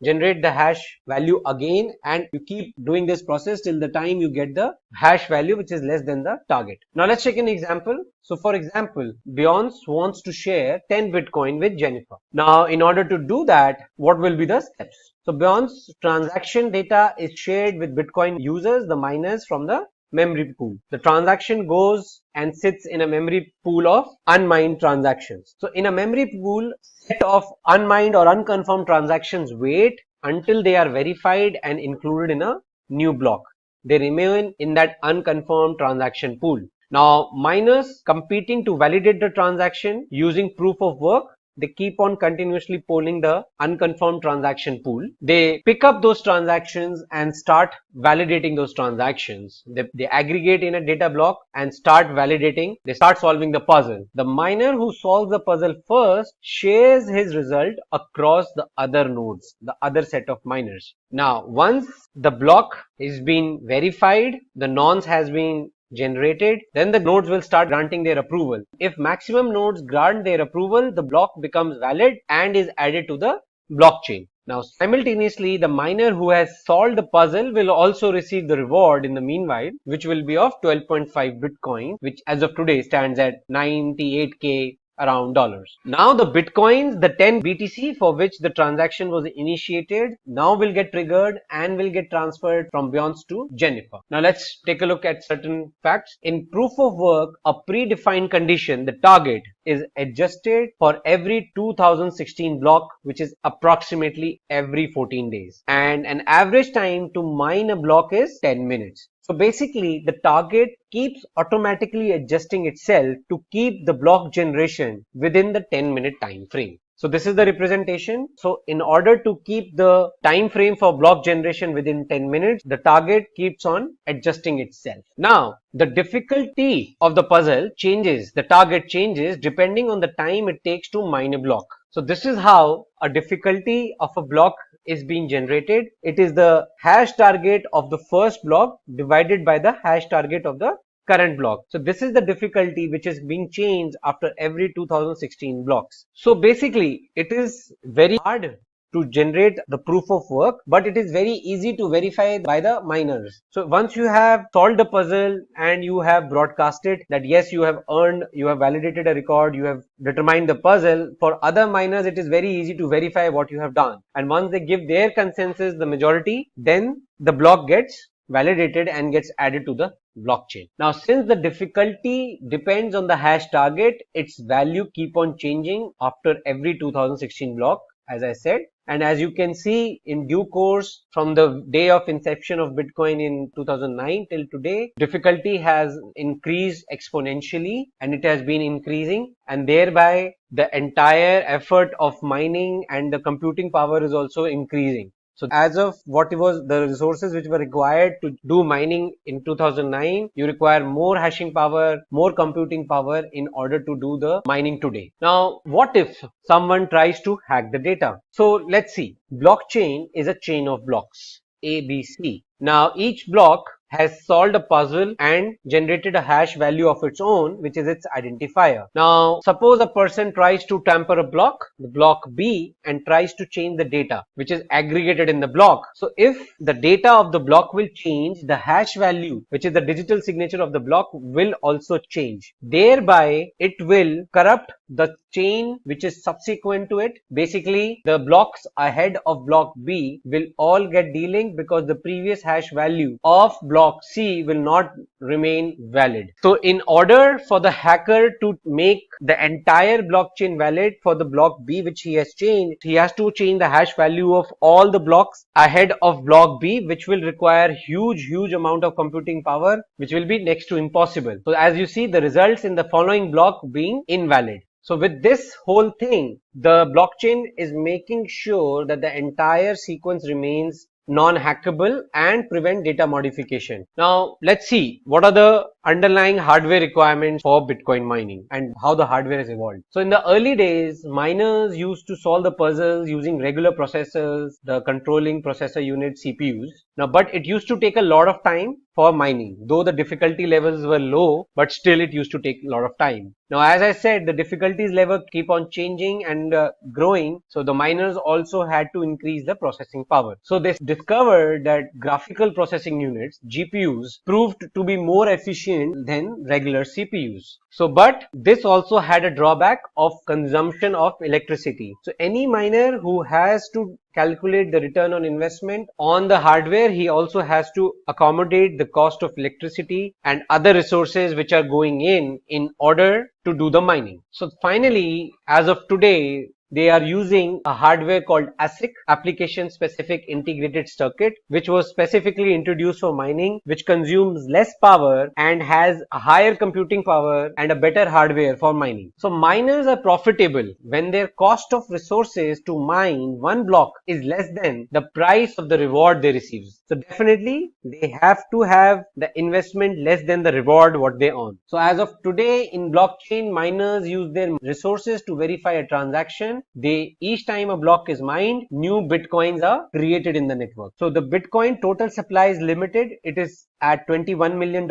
generate the hash value again, and you keep doing this process till the time you get the hash value which is less than the target. Now let's take an example. So for example, Beyonce wants to share 10 Bitcoin with Jennifer. Now in order to do that, what will be the steps? So Beyonce's transaction data is shared with Bitcoin users, the miners from the memory pool. The transaction goes and sits in a memory pool of unmined transactions. So in a memory pool, set of unmined or unconfirmed transactions wait until they are verified and included in a new block. They remain in that unconfirmed transaction pool. Now, miners competing to validate the transaction using proof of work, they keep on continuously polling the unconfirmed transaction pool. They pick up those transactions and start validating those transactions. They aggregate in a data block and start validating. They start solving the puzzle. The miner who solves the puzzle first shares his result across the other nodes, the other set of miners. Now, once the block is being verified, the nonce has been generated, then the nodes will start granting their approval. If maximum nodes grant their approval, the block becomes valid and is added to the blockchain. Now simultaneously, the miner who has solved the puzzle will also receive the reward in the meanwhile, which will be of 12.5 Bitcoin, which as of today stands at 98k around dollars. Now the bitcoins, the 10 BTC for which the transaction was initiated, now will get triggered and will get transferred from Beyonce to Jennifer. Now let's take a look at certain facts. In proof of work, a predefined condition, the target, is adjusted for every 2016 block, which is approximately every 14 days. And an average time to mine a block is 10 minutes. So basically, the target keeps automatically adjusting itself to keep the block generation within the 10-minute time frame. So this is the representation. So in order to keep the time frame for block generation within 10 minutes, the target keeps on adjusting itself. Now, the difficulty of the puzzle changes, the target changes depending on the time it takes to mine a block. So this is how a difficulty of a block is being generated. It is the hash target of the first block divided by the hash target of the current block. So this is the difficulty which is being changed after every 2016 blocks. So basically it is very hard to generate the proof of work, but it is very easy to verify by the miners. So once you have solved the puzzle and you have broadcasted that yes, you have earned, you have validated a record, you have determined the puzzle, for other miners it is very easy to verify what you have done. And once they give their consensus, the majority, then the block gets validated and gets added to the blockchain. Now, since the difficulty depends on the hash target, its value keep on changing after every 2016 block, as I said. And as you can see, in due course, from the day of inception of Bitcoin in 2009 till today, difficulty has increased exponentially and it has been increasing, and thereby the entire effort of mining and the computing power is also increasing. So as of what was the resources which were required to do mining in 2009, you require more hashing power, more computing power in order to do the mining today. Now, what if someone tries to hack the data? So let's see. Blockchain is a chain of blocks, A, B, C. Now, each block has solved a puzzle and generated a hash value of its own, which is its identifier. Now, suppose a person tries to tamper a block, the block B, and tries to change the data, which is aggregated in the block. So if the data of the block will change, the hash value, which is the digital signature of the block, will also change. Thereby, it will corrupt the chain which is subsequent to it, basically the blocks ahead of block B will all get delinked because the previous hash value of block C will not remain valid. So in order for the hacker to make the entire blockchain valid for the block B which he has changed, he has to change the hash value of all the blocks ahead of block B, which will require huge amount of computing power, which will be next to impossible. So as you see, the results in the following block being invalid. So with this whole thing, the blockchain is making sure that the entire sequence remains non-hackable and prevent data modification. Now let's see what are the underlying hardware requirements for Bitcoin mining and how the hardware has evolved. So in the early days, miners used to solve the puzzles using regular processors, the controlling processor unit CPUs. Now, but it used to take a lot of time for mining, though the difficulty levels were low, but still it used to take a lot of time. Now, as I said, the difficulties level keep on changing and growing. So the miners also had to increase the processing power. So they discovered that graphical processing units, GPUs, proved to be more efficient than regular CPUs. So, but this also had a drawback of consumption of electricity. So any miner who has to calculate the return on investment on the hardware, he also has to accommodate the cost of electricity and other resources which are going in order to do the mining. So finally, as of today, they are using a hardware called ASIC, application specific integrated circuit, which was specifically introduced for mining, which consumes less power and has a higher computing power and a better hardware for mining. So miners are profitable when their cost of resources to mine one block is less than the price of the reward they receive. So definitely they have to have the investment less than the reward what they earn. So as of today in blockchain, miners use their resources to verify a transaction. Each time a block is mined, new bitcoins are created in the network. So the Bitcoin total supply is limited. It is at $21 million.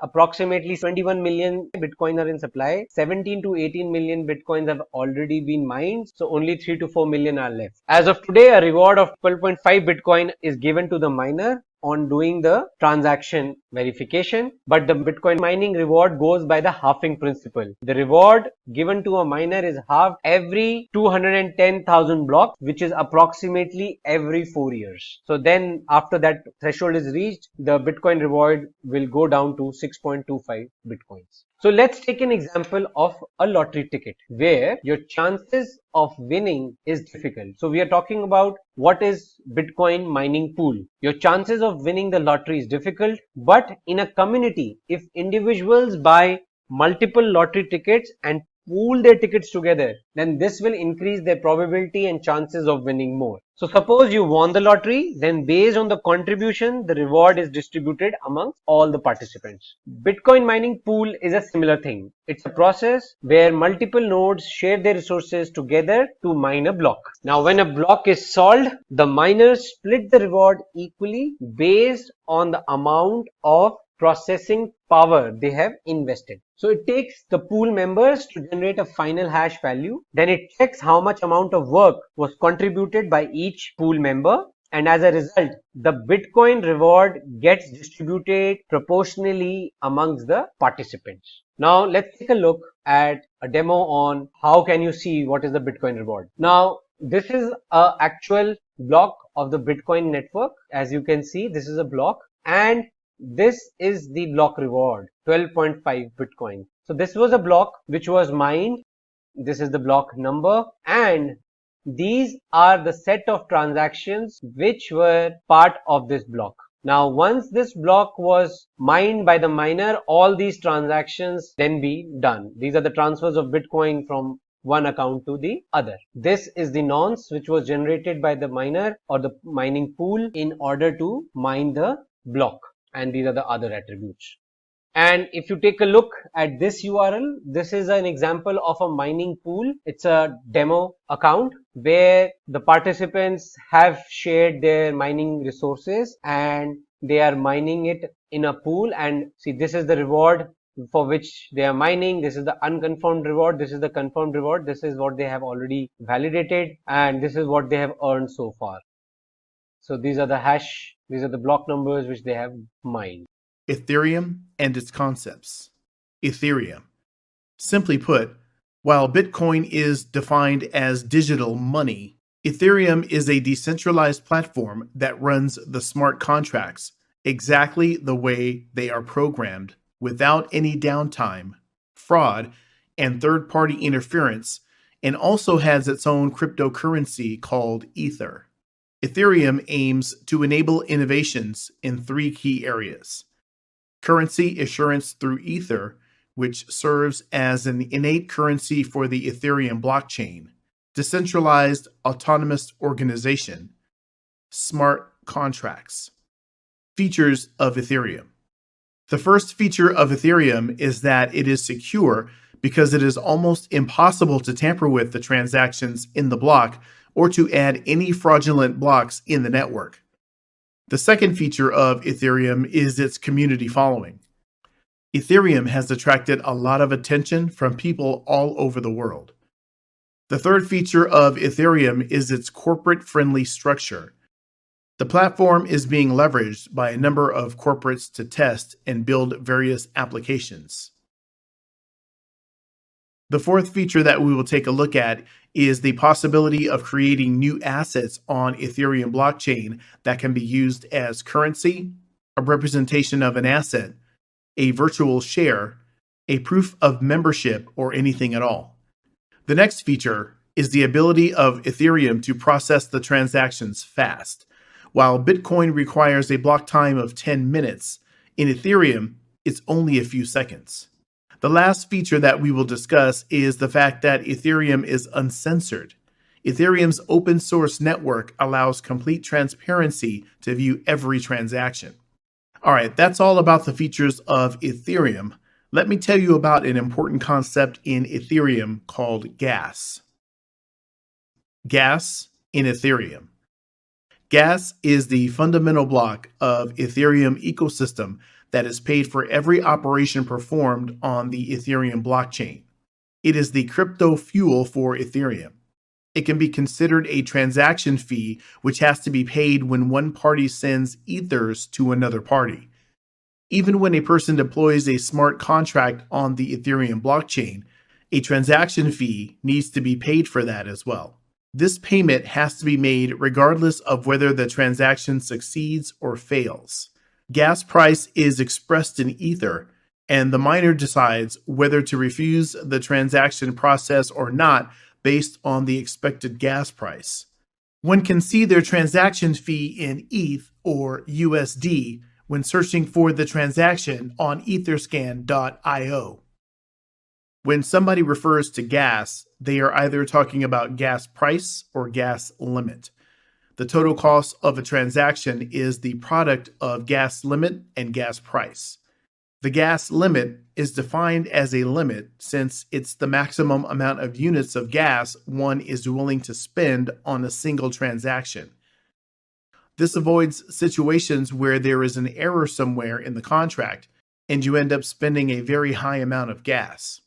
Approximately 21 million Bitcoin are in supply. 17 to 18 million Bitcoins have already been mined. So only 3 to 4 million are left. As of today, a reward of 12.5 Bitcoin is given to the miner on doing the transaction verification, but the Bitcoin mining reward goes by the halving principle. The reward given to a miner is halved every 210,000 blocks, which is approximately every 4 years. So then after that threshold is reached, the Bitcoin reward will go down to 6.25 Bitcoins. So let's take an example of a lottery ticket where your chances of winning is difficult. So we are talking about what is Bitcoin mining pool. Your chances of winning the lottery is difficult, but in a community, if individuals buy multiple lottery tickets and pool their tickets together, then this will increase their probability and chances of winning more. So suppose you won the lottery, then based on the contribution, the reward is distributed amongst all the participants. Bitcoin mining pool is a similar thing. It's a process where multiple nodes share their resources together to mine a block. Now when a block is solved, the miners split the reward equally based on the amount of processing power they have invested. So it takes the pool members to generate a final hash value. Then it checks how much amount of work was contributed by each pool member. And as a result, the Bitcoin reward gets distributed proportionally amongst the participants. Now let's take a look at a demo on how can you see what is the Bitcoin reward. Now this is an actual block of the Bitcoin network. As you can see, this is a block and this is the block reward, 12.5 Bitcoin. So this was a block which was mined. This is the block number and these are the set of transactions which were part of this block. Now once this block was mined by the miner, all these transactions then be done. These are the transfers of Bitcoin from one account to the other. This is the nonce which was generated by the miner or the mining pool in order to mine the block. And these are the other attributes. And if you take a look at this URL, this is an example of a mining pool. It's a demo account where the participants have shared their mining resources and they are mining it in a pool. And see, this is the reward for which they are mining. This is the unconfirmed reward. This is the confirmed reward. This is what they have already validated and this is what they have earned so far. So these are the hash, these are the block numbers which they have mined. Ethereum and its concepts. Ethereum. Simply put, While Bitcoin is defined as digital money, Ethereum is a decentralized platform that runs the smart contracts exactly the way they are programmed, without any downtime, fraud, and third-party interference, and also has its own cryptocurrency called Ether. Ethereum aims to enable innovations in three key areas: currency assurance through Ether, which serves as an innate currency for the Ethereum blockchain; decentralized autonomous organization; smart contracts. Features of Ethereum. The first feature of Ethereum is that it is secure because it is almost impossible to tamper with the transactions in the block or to add any fraudulent blocks in the network. The second feature of Ethereum is its community following. Ethereum has attracted a lot of attention from people all over the world. The third feature of Ethereum is its corporate-friendly structure. The platform is being leveraged by a number of corporates to test and build various applications. The fourth feature that we will take a look at is the possibility of creating new assets on Ethereum blockchain that can be used as currency, a representation of an asset, a virtual share, a proof of membership, or anything at all. The next feature is the ability of Ethereum to process the transactions fast. While Bitcoin requires a block time of 10 minutes, in Ethereum, it's only a few seconds. The last feature that we will discuss is the fact that Ethereum is uncensored. Ethereum's open source network allows complete transparency to view every transaction. All right, that's all about the features of Ethereum. Let me tell you about an important concept in Ethereum called gas. Gas in Ethereum. Gas is the fundamental block of Ethereum ecosystem that is paid for every operation performed on the Ethereum blockchain. It is the crypto fuel for Ethereum. It can be considered a transaction fee, which has to be paid when one party sends ethers to another party. Even when a person deploys a smart contract on the Ethereum blockchain, a transaction fee needs to be paid for that as well. This payment has to be made regardless of whether the transaction succeeds or fails. Gas price is expressed in Ether, and the miner decides whether to refuse the transaction process or not based on the expected gas price. One can see their transaction fee in ETH or USD when searching for the transaction on etherscan.io. When somebody refers to gas, they are either talking about gas price or gas limit. The total cost of a transaction is the product of gas limit and gas price. The gas limit is defined as a limit since it's the maximum amount of units of gas one is willing to spend on a single transaction. This avoids situations where there is an error somewhere in the contract and you end up spending a very high amount of gas.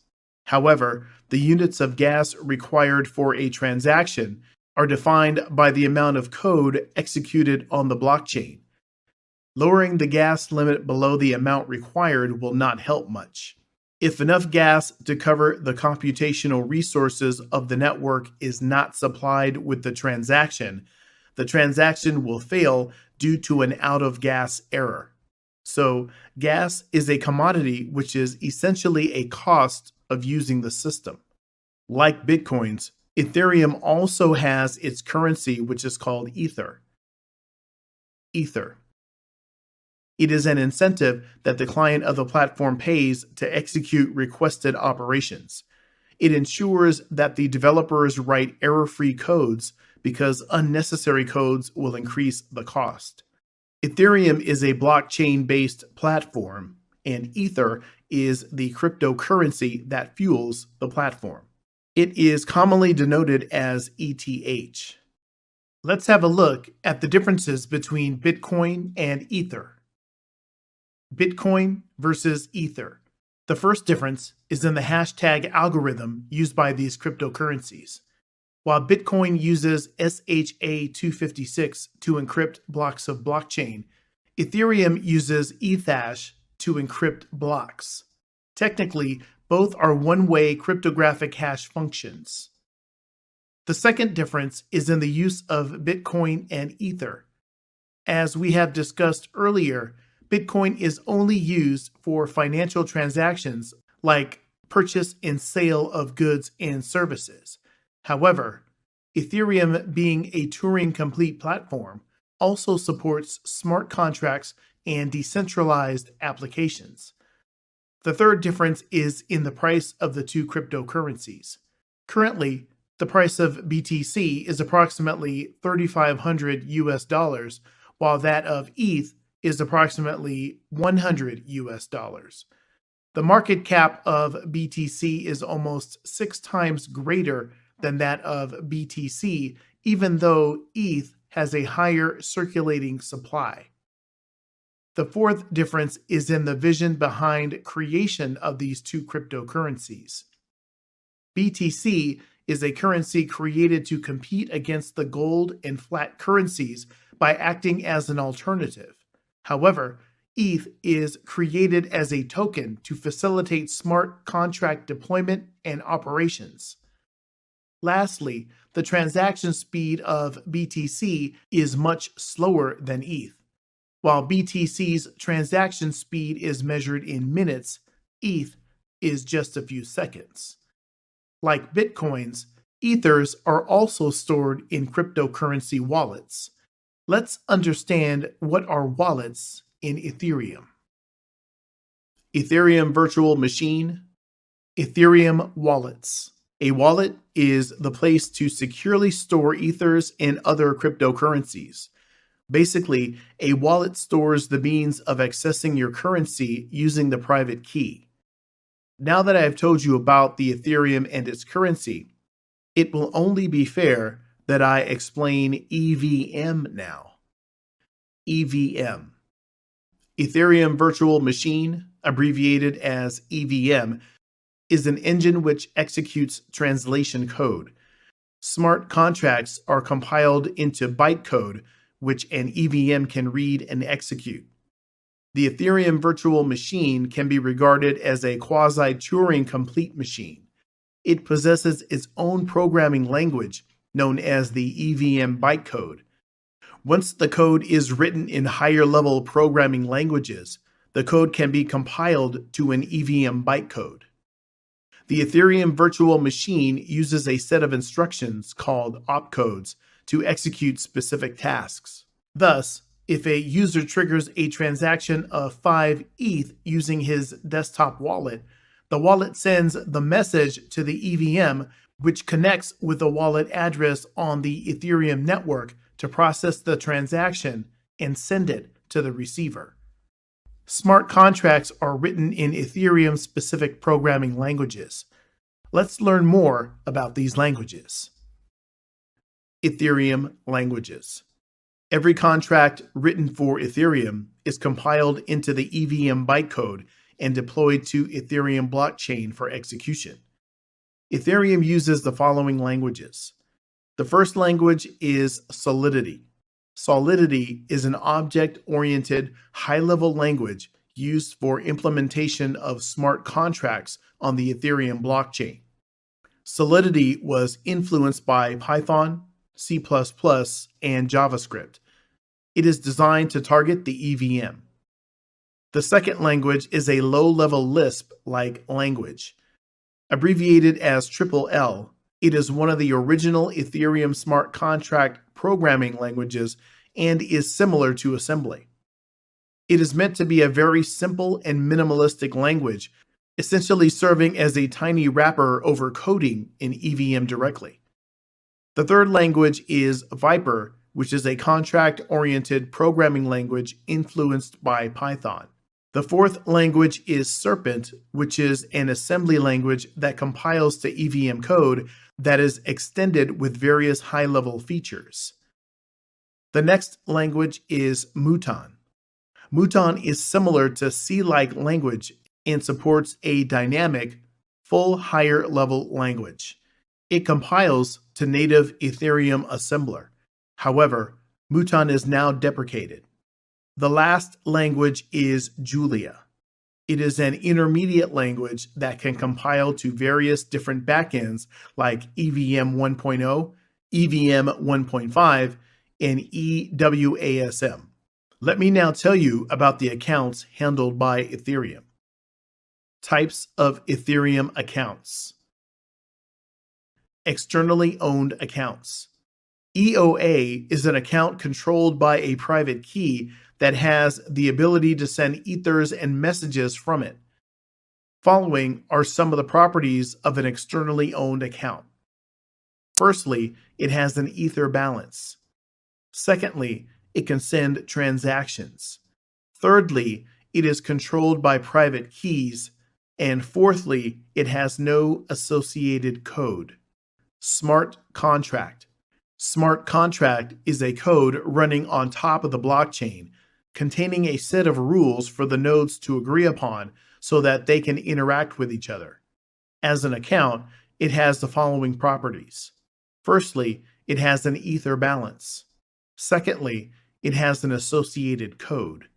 However, the units of gas required for a transaction are defined by the amount of code executed on the blockchain. Lowering the gas limit below the amount required will not help much. If enough gas to cover the computational resources of the network is not supplied with the transaction will fail due to an out-of-gas error. So, gas is a commodity which is essentially a cost of using the system. Like Bitcoins, Ethereum also has its currency, which is called Ether. Ether. It is an incentive that the client of the platform pays to execute requested operations. It ensures that the developers write error-free codes because unnecessary codes will increase the cost. Ethereum is a blockchain-based platform, and Ether is the cryptocurrency that fuels the platform. It is commonly denoted as ETH. Let's have a look at the differences between Bitcoin and Ether. Bitcoin versus Ether. The first difference is in the hashtag algorithm used by these cryptocurrencies. While Bitcoin uses SHA-256 to encrypt blocks of blockchain, Ethereum uses Ethash to encrypt blocks. Technically, Both are one-way cryptographic hash functions. The second difference is in the use of Bitcoin and Ether. As we have discussed earlier, Bitcoin is only used for financial transactions like purchase and sale of goods and services. However, Ethereum, being a Turing-complete platform, also supports smart contracts and decentralized applications. The third difference is in the price of the two cryptocurrencies. Currently, the price of BTC is approximately $3,500 while that of ETH is approximately $100. The market cap of BTC is almost 6 times greater than that of BTC, even though ETH has a higher circulating supply. The fourth difference is in the vision behind creation of these two cryptocurrencies. BTC is a currency created to compete against the gold and fiat currencies by acting as an alternative. However, ETH is created as a token to facilitate smart contract deployment and operations. Lastly, the transaction speed of BTC is much slower than ETH. While BTC's transaction speed is measured in minutes, ETH is just a few seconds. Like Bitcoins, Ethers are also stored in cryptocurrency wallets. Let's understand what are wallets in Ethereum. Ethereum Virtual Machine, Ethereum Wallets. A wallet is the place to securely store Ethers and other cryptocurrencies. Basically, a wallet stores the means of accessing your currency using the private key. Now that I have told you about the Ethereum and its currency, it will only be fair that I explain EVM now. EVM. Ethereum Virtual Machine, abbreviated as EVM, is an engine which executes translation code. Smart contracts are compiled into bytecode, which an EVM can read and execute. The Ethereum Virtual Machine can be regarded as a quasi-Turing complete machine. It possesses its own programming language, known as the EVM bytecode. Once the code is written in higher-level programming languages, the code can be compiled to an EVM bytecode. The Ethereum Virtual Machine uses a set of instructions called opcodes to execute specific tasks. Thus, if a user triggers a transaction of 5 ETH using his desktop wallet, the wallet sends the message to the EVM, which connects with the wallet address on the Ethereum network to process the transaction and send it to the receiver. Smart contracts are written in Ethereum-specific programming languages. Let's learn more about these languages. Ethereum languages. Every contract written for Ethereum is compiled into the EVM bytecode and deployed to Ethereum blockchain for execution. Ethereum uses the following languages. The first language is Solidity. Solidity is an object-oriented, high-level language used for implementation of smart contracts on the Ethereum blockchain. Solidity was influenced by Python, C++, and JavaScript. It is designed to target the EVM. The second language is a low-level Lisp-like language. Abbreviated as LLL, it is one of the original Ethereum smart contract programming languages and is similar to assembly. It is meant to be a very simple and minimalistic language, essentially serving as a tiny wrapper over coding in EVM directly. The third language is Viper, which is a contract-oriented programming language influenced by Python. The fourth language is Serpent, which is an assembly language that compiles to EVM code that is extended with various high-level features. The next language is Muton. Muton is similar to C-like language and supports a dynamic, full higher-level language. It compiles to native Ethereum assembler. However, Muton is now deprecated. The last language is Julia. It is an intermediate language that can compile to various different backends like EVM 1.0, EVM 1.5, and EWASM. Let me now tell you about the accounts handled by Ethereum. Types of Ethereum accounts. Externally owned accounts. EOA is an account controlled by a private key that has the ability to send ethers and messages from it. Following are some of the properties of an externally owned account. Firstly, it has an ether balance. Secondly, it can send transactions. Thirdly, it is controlled by private keys. And fourthly, it has no associated code. Smart contract. Smart contract is a code running on top of the blockchain, containing a set of rules for the nodes to agree upon so that they can interact with each other. As an account, it has the following properties. Firstly, it has an ether balance. Secondly, it has an associated code.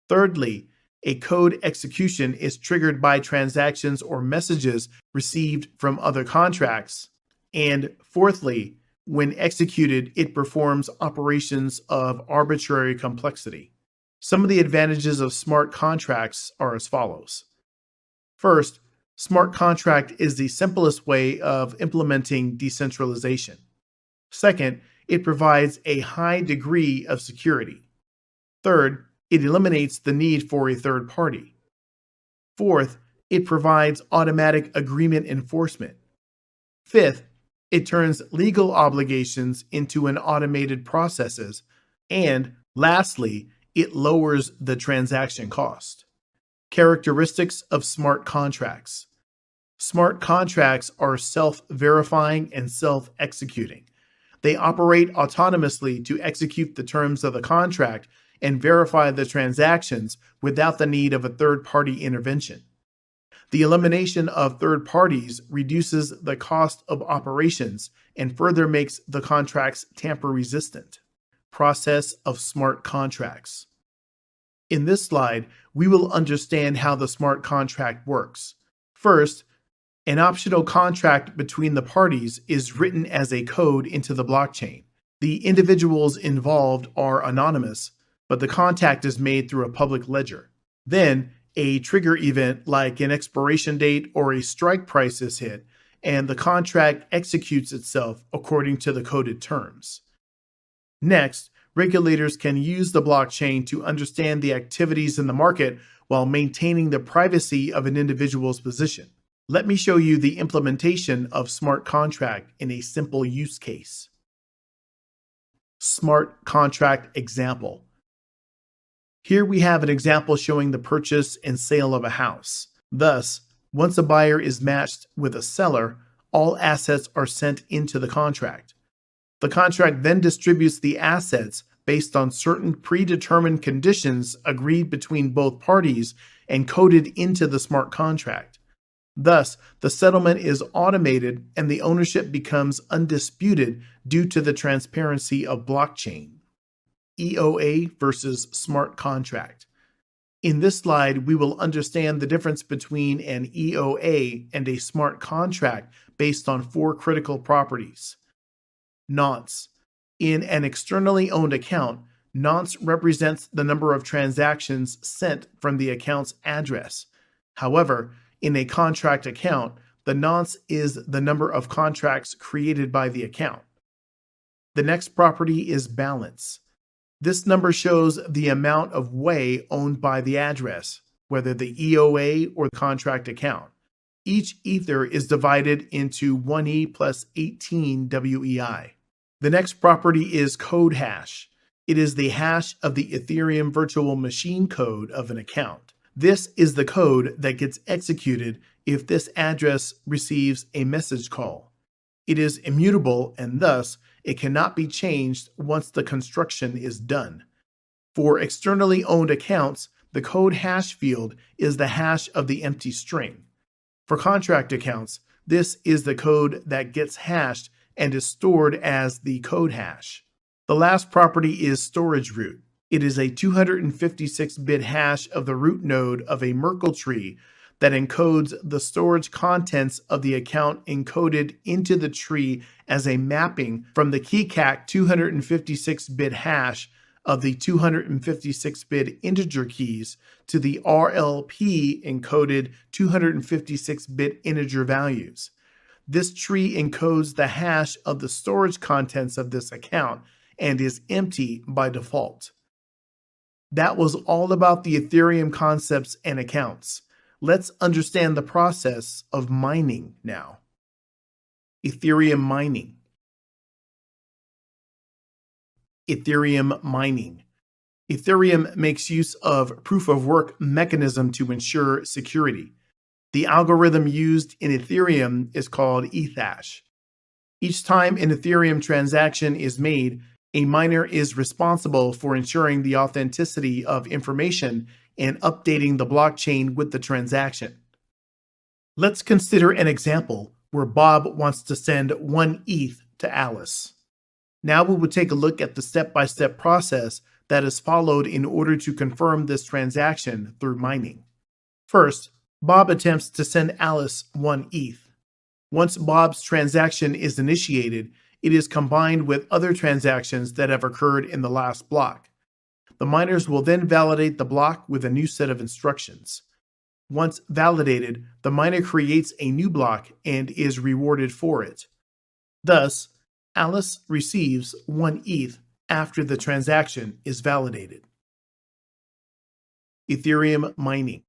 Thirdly, a code execution is triggered by transactions or messages received from other contracts. And fourthly, when executed, it performs operations of arbitrary complexity. Some of the advantages of smart contracts are as follows. First, smart contract is the simplest way of implementing decentralization. Second, it provides a high degree of security. Third, it eliminates the need for a third party. Fourth, it provides automatic agreement enforcement. Fifth, it turns legal obligations into an automated processes. And lastly, it lowers the transaction cost. Characteristics of smart contracts. Smart contracts are self-verifying and self-executing. They operate autonomously to execute the terms of the contract and verify the transactions without the need of a third-party intervention. The elimination of third parties reduces the cost of operations and further makes the contracts tamper-resistant. Process of smart contracts. In this slide, we will understand how the smart contract works. First, an optional contract between the parties is written as a code into the blockchain. The individuals involved are anonymous, but the contact is made through a public ledger. Then, a trigger event like an expiration date or a strike price is hit, and the contract executes itself according to the coded terms. Next, regulators can use the blockchain to understand the activities in the market while maintaining the privacy of an individual's position. Let me show you the implementation of smart contract in a simple use case. Smart contract example. Here we have an example showing the purchase and sale of a house. Thus, once a buyer is matched with a seller, all assets are sent into the contract. The contract then distributes the assets based on certain predetermined conditions agreed between both parties and coded into the smart contract. Thus, the settlement is automated and the ownership becomes undisputed due to the transparency of blockchain. EOA versus smart contract. In this slide, we will understand the difference between an EOA and a smart contract based on 4 critical properties. Nonce. In an externally owned account, nonce represents the number of transactions sent from the account's address. However, in a contract account, the nonce is the number of contracts created by the account. The next property is balance. This number shows the amount of WEI owned by the address, whether the EOA or the contract account. Each ether is divided into 1E plus 18 WEI. The next property is code hash. It is the hash of the Ethereum virtual machine code of an account. This is the code that gets executed if this address receives a message call. It is immutable and thus it cannot be changed once the construction is done. For externally owned accounts, the code hash field is the hash of the empty string. For contract accounts, this is the code that gets hashed and is stored as the code hash. The last property is storage root. It is a 256-bit hash of the root node of a Merkle tree that encodes the storage contents of the account encoded into the tree as a mapping from the keycache 256-bit hash of the 256-bit integer keys to the RLP encoded 256-bit integer values. This tree encodes the hash of the storage contents of this account and is empty by default. That was all about the Ethereum concepts and accounts. Let's understand the process of mining now. Ethereum mining. Ethereum mining. Ethereum makes use of proof-of-work mechanism to ensure security. The algorithm used in Ethereum is called Ethash. Each time an Ethereum transaction is made, a miner is responsible for ensuring the authenticity of information and updating the blockchain with the transaction. Let's consider an example where Bob wants to send 1 ETH to Alice. Now we will take a look at the step-by-step process that is followed in order to confirm this transaction through mining. First, Bob attempts to send Alice 1 ETH. Once Bob's transaction is initiated, it is combined with other transactions that have occurred in the last block. The miners will then validate the block with a new set of instructions. Once validated, the miner creates a new block and is rewarded for it. Thus, Alice receives 1 ETH after the transaction is validated. Ethereum mining.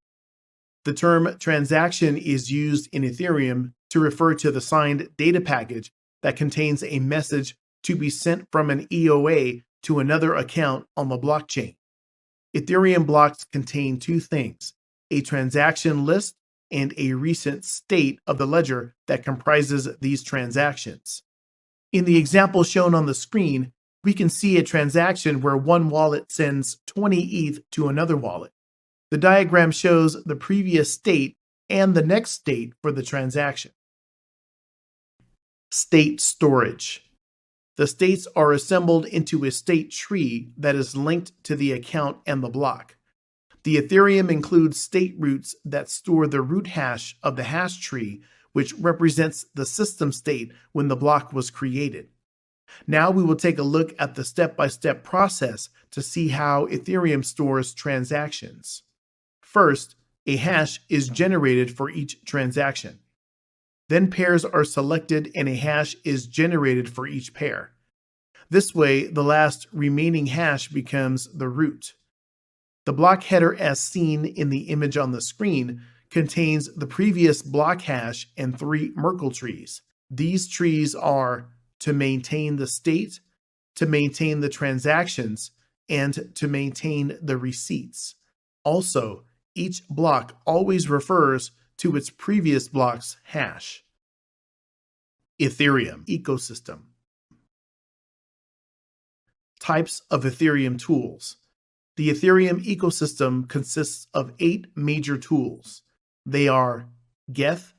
The term transaction is used in Ethereum to refer to the signed data package that contains a message to be sent from an EOA to another account on the blockchain. Ethereum blocks contain 2 things: a transaction list and a recent state of the ledger that comprises these transactions. In the example shown on the screen, we can see a transaction where one wallet sends 20 ETH to another wallet. The diagram shows the previous state and the next state for the transaction. State storage. The states are assembled into a state tree that is linked to the account and the block. The Ethereum includes state roots that store the root hash of the hash tree, which represents the system state when the block was created. Now we will take a look at the step-by-step process to see how Ethereum stores transactions. First, a hash is generated for each transaction. Then pairs are selected and a hash is generated for each pair. This way, the last remaining hash becomes the root. The block header, as seen in the image on the screen, contains the previous block hash and 3 Merkle trees. These trees are to maintain the state, to maintain the transactions, and to maintain the receipts. Also, each block always refers to its previous block's hash. Ethereum ecosystem. Types of Ethereum tools. The Ethereum ecosystem consists of 8 major tools. They are Geth,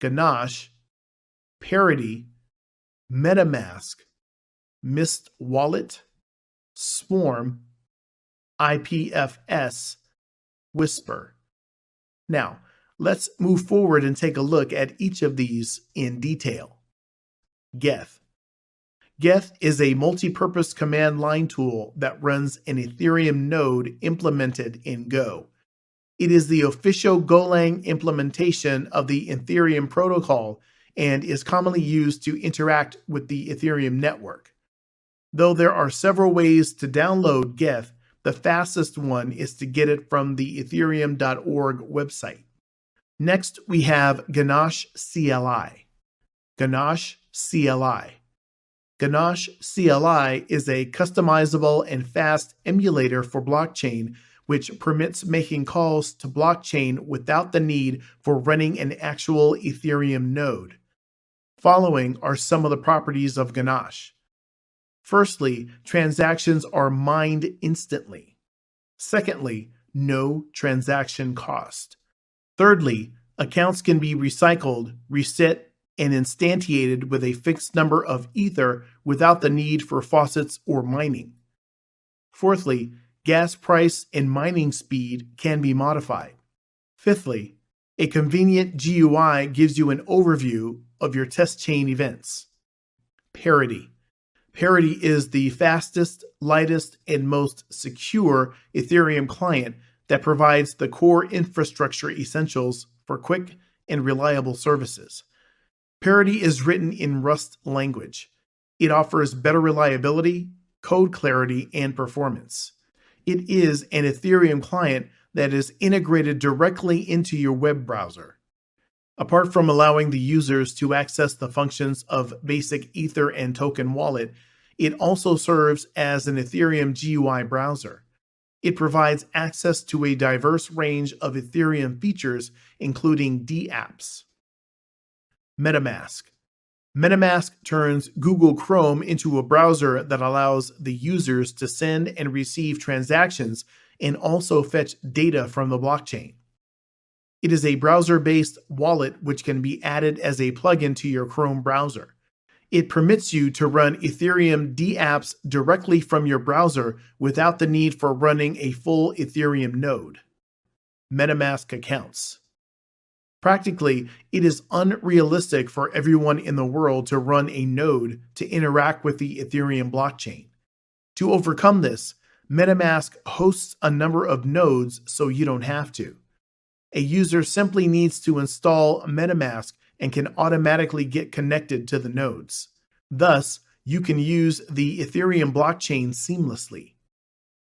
Ganache, Parity, MetaMask, Mist Wallet, Swarm, IPFS, Whisper. Now, let's move forward and take a look at each of these in detail. Geth. Geth is a multi-purpose command line tool that runs an Ethereum node implemented in Go. It is the official Golang implementation of the Ethereum protocol and is commonly used to interact with the Ethereum network. Though there are several ways to download Geth, the fastest one is to get it from the ethereum.org website. Next, we have Ganache CLI. Ganache CLI. Ganache CLI is a customizable and fast emulator for blockchain, which permits making calls to blockchain without the need for running an actual Ethereum node. Following are some of the properties of Ganache. Firstly, transactions are mined instantly. Secondly, no transaction cost. Thirdly, accounts can be recycled, reset, and instantiated with a fixed number of Ether without the need for faucets or mining. Fourthly, gas price and mining speed can be modified. Fifthly, a convenient GUI gives you an overview of your test chain events. Parity. Parity is the fastest, lightest, and most secure Ethereum client that provides the core infrastructure essentials for quick and reliable services. Parity is written in Rust language. It offers better reliability, code clarity, and performance. It is an Ethereum client that is integrated directly into your web browser. Apart from allowing the users to access the functions of basic Ether and token wallet, it also serves as an Ethereum GUI browser. It provides access to a diverse range of Ethereum features, including dApps. MetaMask. MetaMask turns Google Chrome into a browser that allows the users to send and receive transactions and also fetch data from the blockchain. It is a browser-based wallet which can be added as a plugin to your Chrome browser. It permits you to run Ethereum dApps directly from your browser without the need for running a full Ethereum node. MetaMask accounts. Practically, it is unrealistic for everyone in the world to run a node to interact with the Ethereum blockchain. To overcome this, MetaMask hosts a number of nodes so you don't have to. A user simply needs to install MetaMask and can automatically get connected to the nodes. Thus, you can use the Ethereum blockchain seamlessly.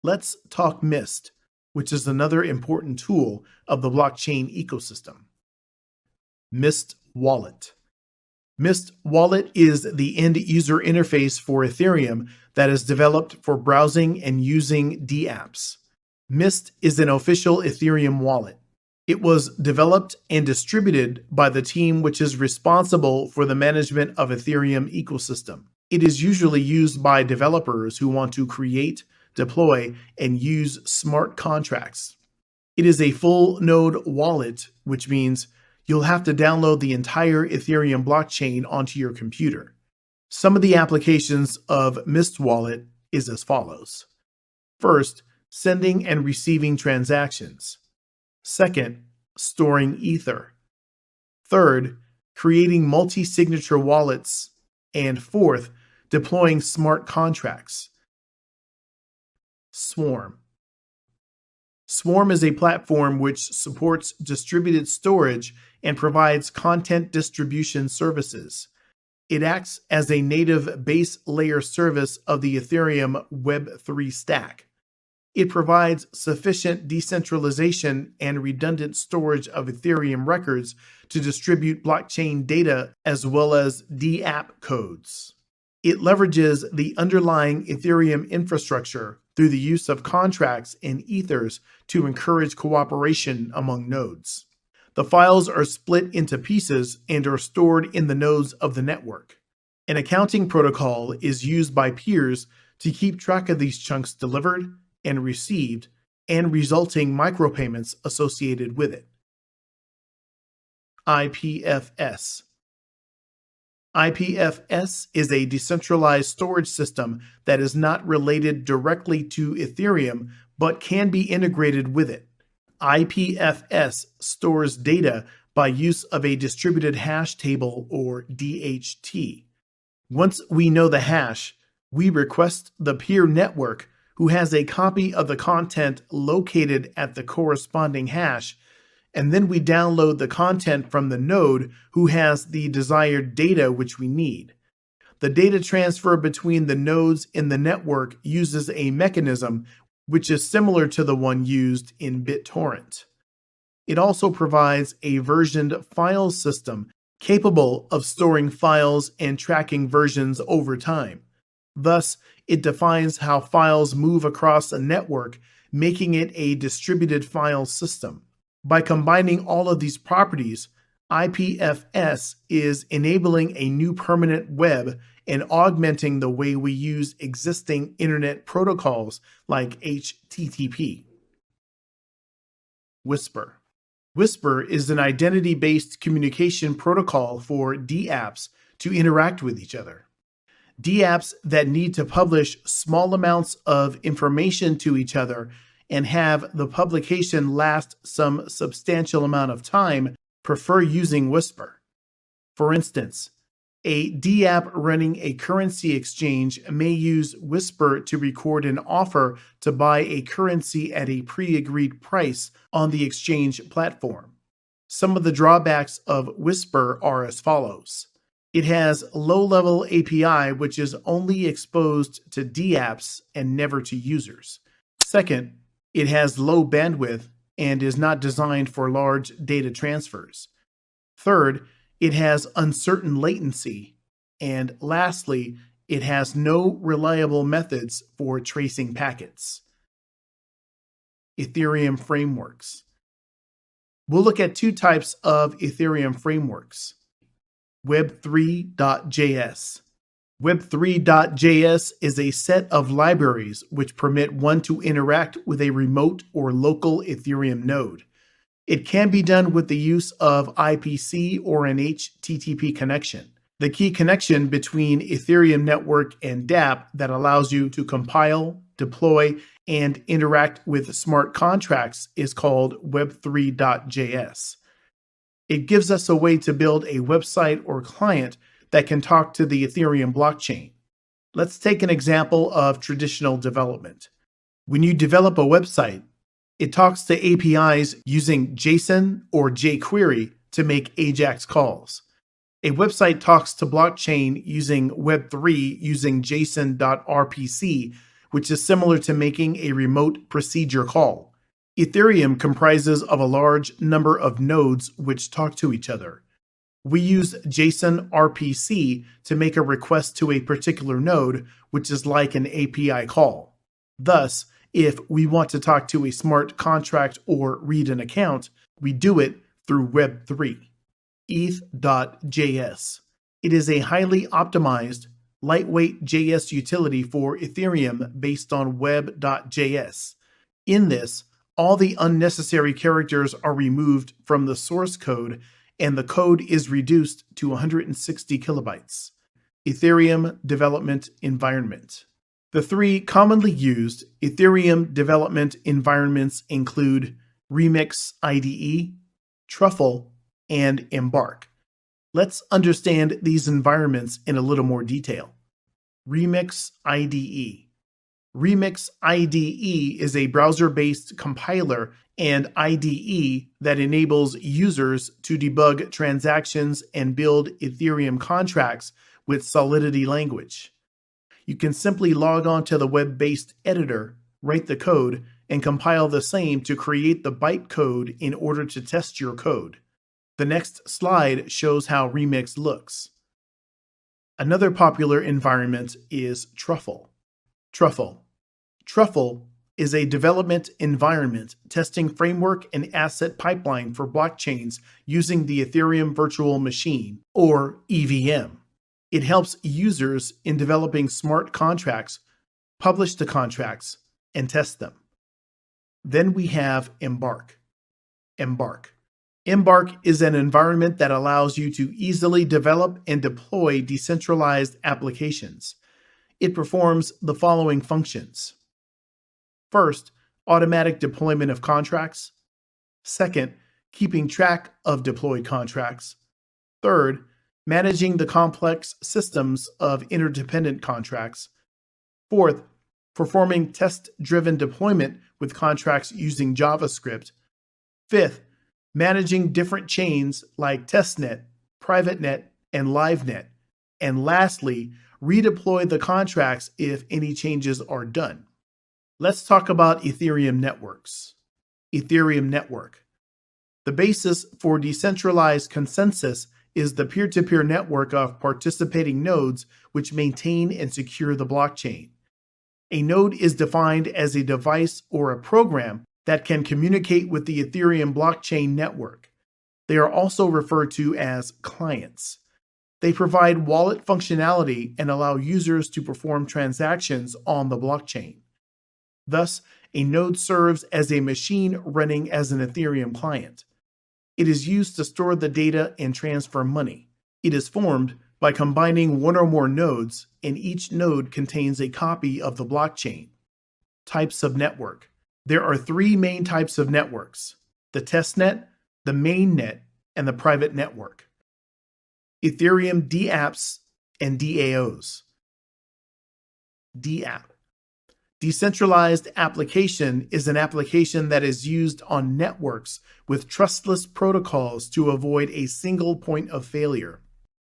Let's talk Mist, which is another important tool of the blockchain ecosystem. Mist Wallet. Mist Wallet is the end user interface for Ethereum that is developed for browsing and using dApps. Mist is an official Ethereum wallet. It was developed and distributed by the team which is responsible for the management of Ethereum ecosystem. It is usually used by developers who want to create, deploy, and use smart contracts. It is a full node wallet, which means you'll have to download the entire Ethereum blockchain onto your computer. Some of the applications of Mist Wallet is as follows. First, sending and receiving transactions. Second, storing Ether. Third, creating multi-signature wallets. And fourth, deploying smart contracts. Swarm. Swarm is a platform which supports distributed storage and provides content distribution services. It acts as a native base layer service of the Ethereum Web3 stack. It provides sufficient decentralization and redundant storage of Ethereum records to distribute blockchain data as well as dApp codes. It leverages the underlying Ethereum infrastructure through the use of contracts and ethers to encourage cooperation among nodes. The files are split into pieces and are stored in the nodes of the network. An accounting protocol is used by peers to keep track of these chunks delivered and received, and resulting micropayments associated with it. IPFS. IPFS is a decentralized storage system that is not related directly to Ethereum, but can be integrated with it. IPFS stores data by use of a distributed hash table or DHT. Once we know the hash, we request the peer network who has a copy of the content located at the corresponding hash, and then we download the content from the node who has the desired data which we need. The data transfer between the nodes in the network uses a mechanism which is similar to the one used in BitTorrent. It also provides a versioned file system capable of storing files and tracking versions over time. Thus, it defines how files move across a network, making it a distributed file system. By combining all of these properties, IPFS is enabling a new permanent web and augmenting the way we use existing internet protocols like HTTP. Whisper. Whisper is an identity-based communication protocol for dApps to interact with each other. dApps that need to publish small amounts of information to each other and have the publication last some substantial amount of time prefer using Whisper. For instance, a dApp running a currency exchange may use Whisper to record an offer to buy a currency at a pre-agreed price on the exchange platform. Some of the drawbacks of Whisper are as follows. It has low-level API, which is only exposed to dApps and never to users. Second, it has low bandwidth and is not designed for large data transfers. Third, it has uncertain latency. And lastly, it has no reliable methods for tracing packets. Ethereum frameworks. We'll look at two types of Ethereum frameworks. Web3.js. Web3.js is a set of libraries which permit one to interact with a remote or local Ethereum node. It can be done with the use of IPC or an HTTP connection. The key connection between Ethereum network and dApp that allows you to compile, deploy, and interact with smart contracts is called Web3.js. It gives us a way to build a website or client that can talk to the Ethereum blockchain. Let's take an example of traditional development. When you develop a website, it talks to APIs using JSON or jQuery to make AJAX calls. A website talks to blockchain using Web3 using JSON.RPC, which is similar to making a remote procedure call. Ethereum comprises of a large number of nodes which talk to each other. We use JSON RPC to make a request to a particular node, which is like an API call. Thus, if we want to talk to a smart contract or read an account, we do it through Web3. ETH.js. It is a highly optimized, lightweight JS utility for Ethereum based on web.js. In this, all the unnecessary characters are removed from the source code and the code is reduced to 160 kilobytes. Ethereum Development Environment. The three commonly used Ethereum development environments include Remix IDE, Truffle, and Embark. Let's understand these environments in a little more detail. Remix IDE. Remix IDE is a browser-based compiler and IDE that enables users to debug transactions and build Ethereum contracts with Solidity language. You can simply log on to the web-based editor, write the code, and compile the same to create the bytecode in order to test your code. The next slide shows how Remix looks. Another popular environment is Truffle. Truffle is a development environment testing framework and asset pipeline for blockchains using the Ethereum Virtual Machine, or EVM. It helps users in developing smart contracts, publish the contracts, and test them. Then we have Embark. Embark is an environment that allows you to easily develop and deploy decentralized applications. It performs the following functions. First, automatic deployment of contracts. Second, keeping track of deployed contracts. Third, managing the complex systems of interdependent contracts. Fourth, performing test-driven deployment with contracts using JavaScript. Fifth, managing different chains like testnet, privatenet, and livenet. And lastly, redeploy the contracts if any changes are done. Let's talk about Ethereum networks. Ethereum network. The basis for decentralized consensus is the peer-to-peer network of participating nodes which maintain and secure the blockchain. A node is defined as a device or a program that can communicate with the Ethereum blockchain network. They are also referred to as clients. They provide wallet functionality and allow users to perform transactions on the blockchain. Thus, a node serves as a machine running as an Ethereum client. It is used to store the data and transfer money. It is formed by combining one or more nodes, and each node contains a copy of the blockchain. Types of network. There are three main types of networks: the testnet, the mainnet, and the private network. Ethereum dApps and DAOs. DApp. Decentralized application is an application that is used on networks with trustless protocols to avoid a single point of failure.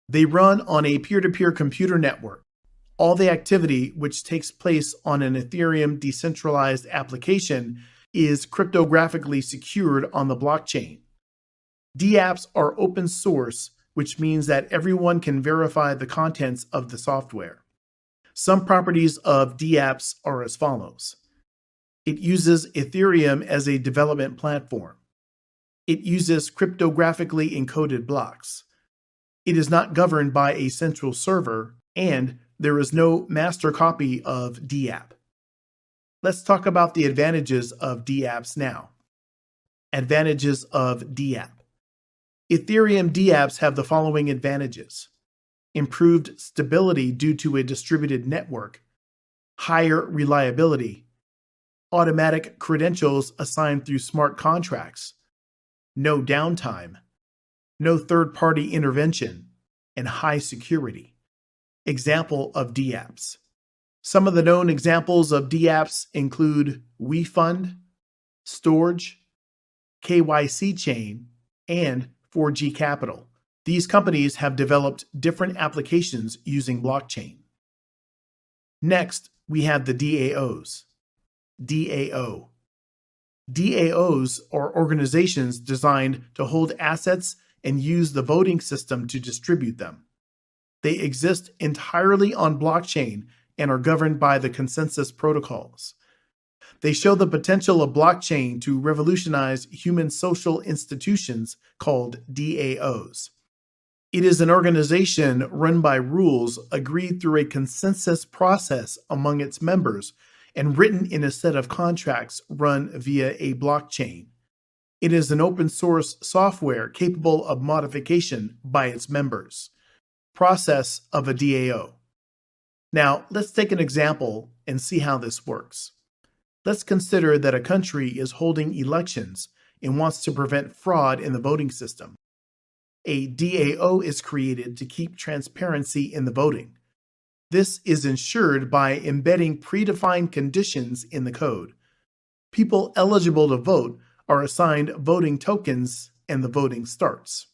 They run on a peer-to-peer computer network. All the activity which takes place on an Ethereum decentralized application is cryptographically secured on the blockchain. DApps are open source, which means that everyone can verify the contents of the software. Some properties of DApps are as follows. It uses Ethereum as a development platform. It uses cryptographically encoded blocks. It is not governed by a central server, and there is no master copy of DApp. Let's talk about the advantages of DApps now. Advantages of DApp. Ethereum dApps have the following advantages: improved stability due to a distributed network, higher reliability, automatic credentials assigned through smart contracts, no downtime, no third-party intervention, and high security. Example of dApps. Some of the known examples of dApps include WeFund, Storage, KYC Chain, and 4G Capital. These companies have developed different applications using blockchain. Next, we have the DAOs. DAO. DAOs are organizations designed to hold assets and use the voting system to distribute them. They exist entirely on blockchain and are governed by the consensus protocols. They show the potential of blockchain to revolutionize human social institutions called DAOs. It is an organization run by rules agreed through a consensus process among its members and written in a set of contracts run via a blockchain. It is an open source software capable of modification by its members. Process of a DAO. Now, let's take an example and see how this works. Let's consider that a country is holding elections and wants to prevent fraud in the voting system. A DAO is created to keep transparency in the voting. This is ensured by embedding predefined conditions in the code. People eligible to vote are assigned voting tokens and the voting starts.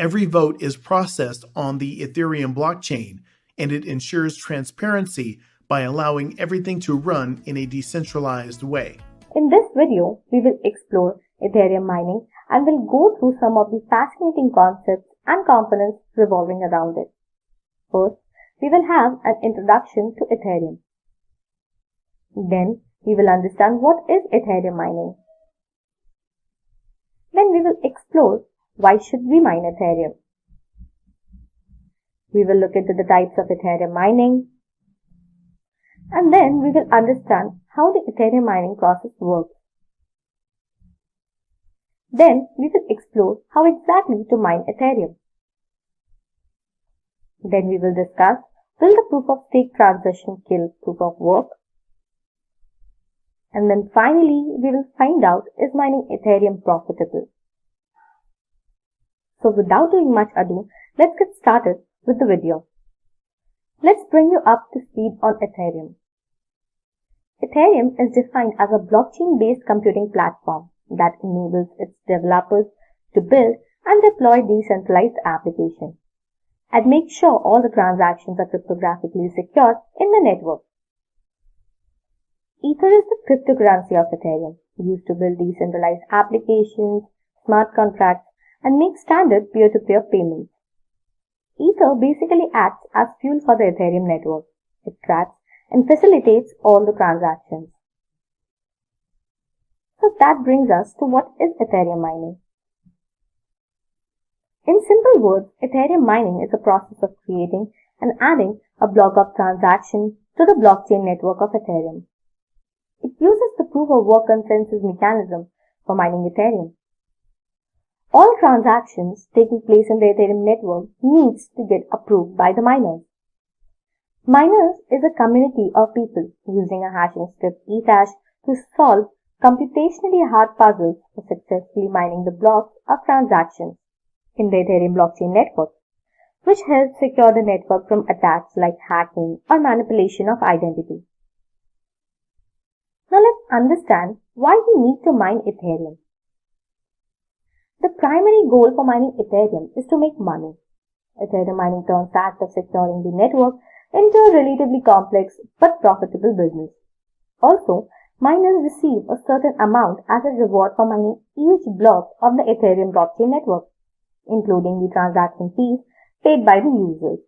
Every vote is processed on the Ethereum blockchain, and it ensures transparency by allowing everything to run in a decentralized way. In this video, we will explore Ethereum mining and will go through some of the fascinating concepts and components revolving around it. First, we will have an introduction to Ethereum. Then, we will understand what is Ethereum mining. Then we will explore why should we mine Ethereum. We will look into the types of Ethereum mining. And then we will understand how the Ethereum mining process works. Then we will explore how exactly to mine Ethereum. Then we will discuss, will the proof of stake transaction kill proof of work? And then finally we will find out, is mining Ethereum profitable? So without doing much ado, let's get started with the video. Let's bring you up to speed on Ethereum. Ethereum is defined as a blockchain-based computing platform that enables its developers to build and deploy decentralized applications and make sure all the transactions are cryptographically secure in the network. Ether is the cryptocurrency of Ethereum, used to build decentralized applications, smart contracts, and make standard peer-to-peer payments. Ether basically acts as fuel for the Ethereum network. It tracks and facilitates all the transactions. So that brings us to what is Ethereum mining. In simple words, Ethereum mining is a process of creating and adding a block of transaction to the blockchain network of Ethereum. It uses the proof of work consensus mechanism for mining Ethereum. All transactions taking place in the Ethereum network needs to get approved by the miners. Miners is a community of people using a hashing script Ethash to solve computationally hard puzzles for successfully mining the blocks of transactions in the Ethereum blockchain network, which helps secure the network from attacks like hacking or manipulation of identity. Now let's understand why we need to mine Ethereum. The primary goal for mining Ethereum is to make money. Ethereum mining turns the act of securing the network into a relatively complex but profitable business. Also, miners receive a certain amount as a reward for mining each block of the Ethereum blockchain network, including the transaction fees paid by the users.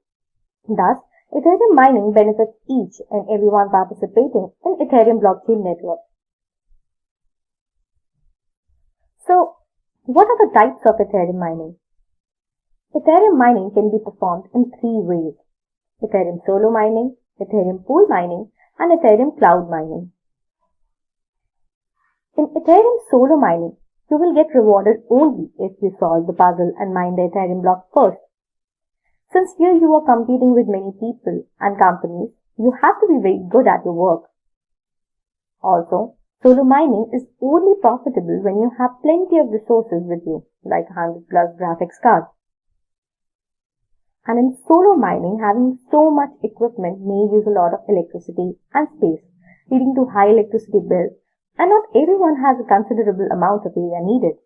Thus, Ethereum mining benefits each and everyone participating in Ethereum blockchain network. So, what are the types of Ethereum mining? Ethereum mining can be performed in three ways: Ethereum solo mining, Ethereum pool mining, and Ethereum cloud mining. In Ethereum solo mining, you will get rewarded only if you solve the puzzle and mine the Ethereum block first. Since here you are competing with many people and companies, you have to be very good at your work. Also, solo mining is only profitable when you have plenty of resources with you, like 100 plus graphics cards. And in solo mining, having so much equipment may use a lot of electricity and space, leading to high electricity bills, and not everyone has a considerable amount of area needed.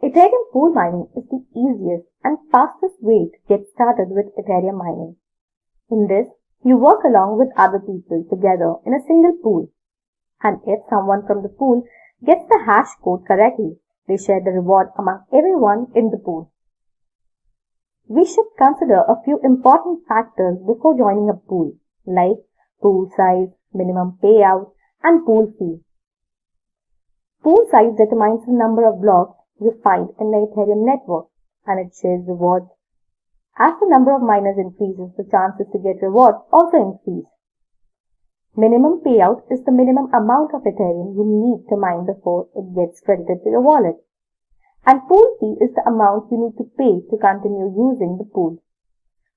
Ethereum pool mining is the easiest and fastest way to get started with Ethereum mining. In this, you work along with other people together in a single pool, and if someone from the pool gets the hash code correctly, they share the reward among everyone in the pool. We should consider a few important factors before joining a pool, like pool size, minimum payout, and pool fee. Pool size determines the number of blocks you find in the Ethereum network, and it shares rewards. As the number of miners increases, the chances to get rewards also increase. Minimum payout is the minimum amount of Ethereum you need to mine before it gets credited to your wallet. And pool fee is the amount you need to pay to continue using the pool.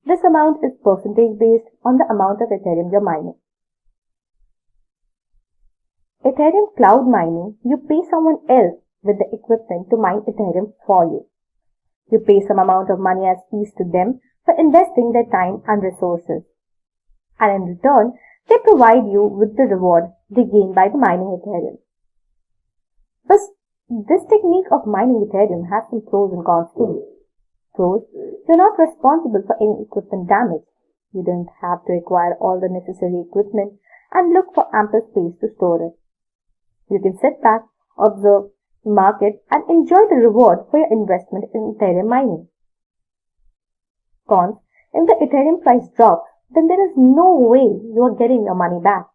This amount is percentage based on the amount of Ethereum you're mining. Ethereum cloud mining, you pay someone else with the equipment to mine Ethereum for you. You pay some amount of money as fees to them for investing their time and resources. And in return, they provide you with the reward they gain by the mining Ethereum. But this technique of mining Ethereum has some pros and cons too. Pros, you're not responsible for any equipment damage. You don't have to acquire all the necessary equipment and look for ample space to store it. You can sit back, observe the market, and enjoy the reward for your investment in Ethereum mining. Cons, if the Ethereum price drops, then there is no way you are getting your money back.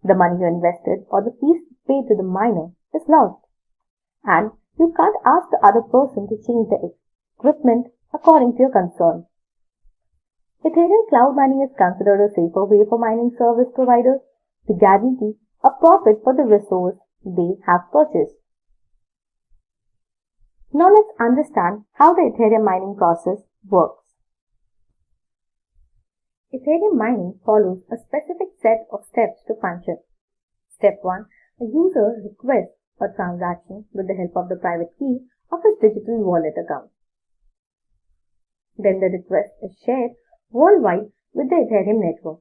The money you invested or the fees paid to the miner is lost. And you can't ask the other person to change the equipment according to your concern. Ethereum cloud mining is considered a safer way for mining service providers to guarantee a profit for the resource they have purchased. Now let's understand how the Ethereum mining process works. Ethereum mining follows a specific set of steps to function. Step 1. A user requests a transaction with the help of the private key of his digital wallet account. Then the request is shared worldwide with the Ethereum network.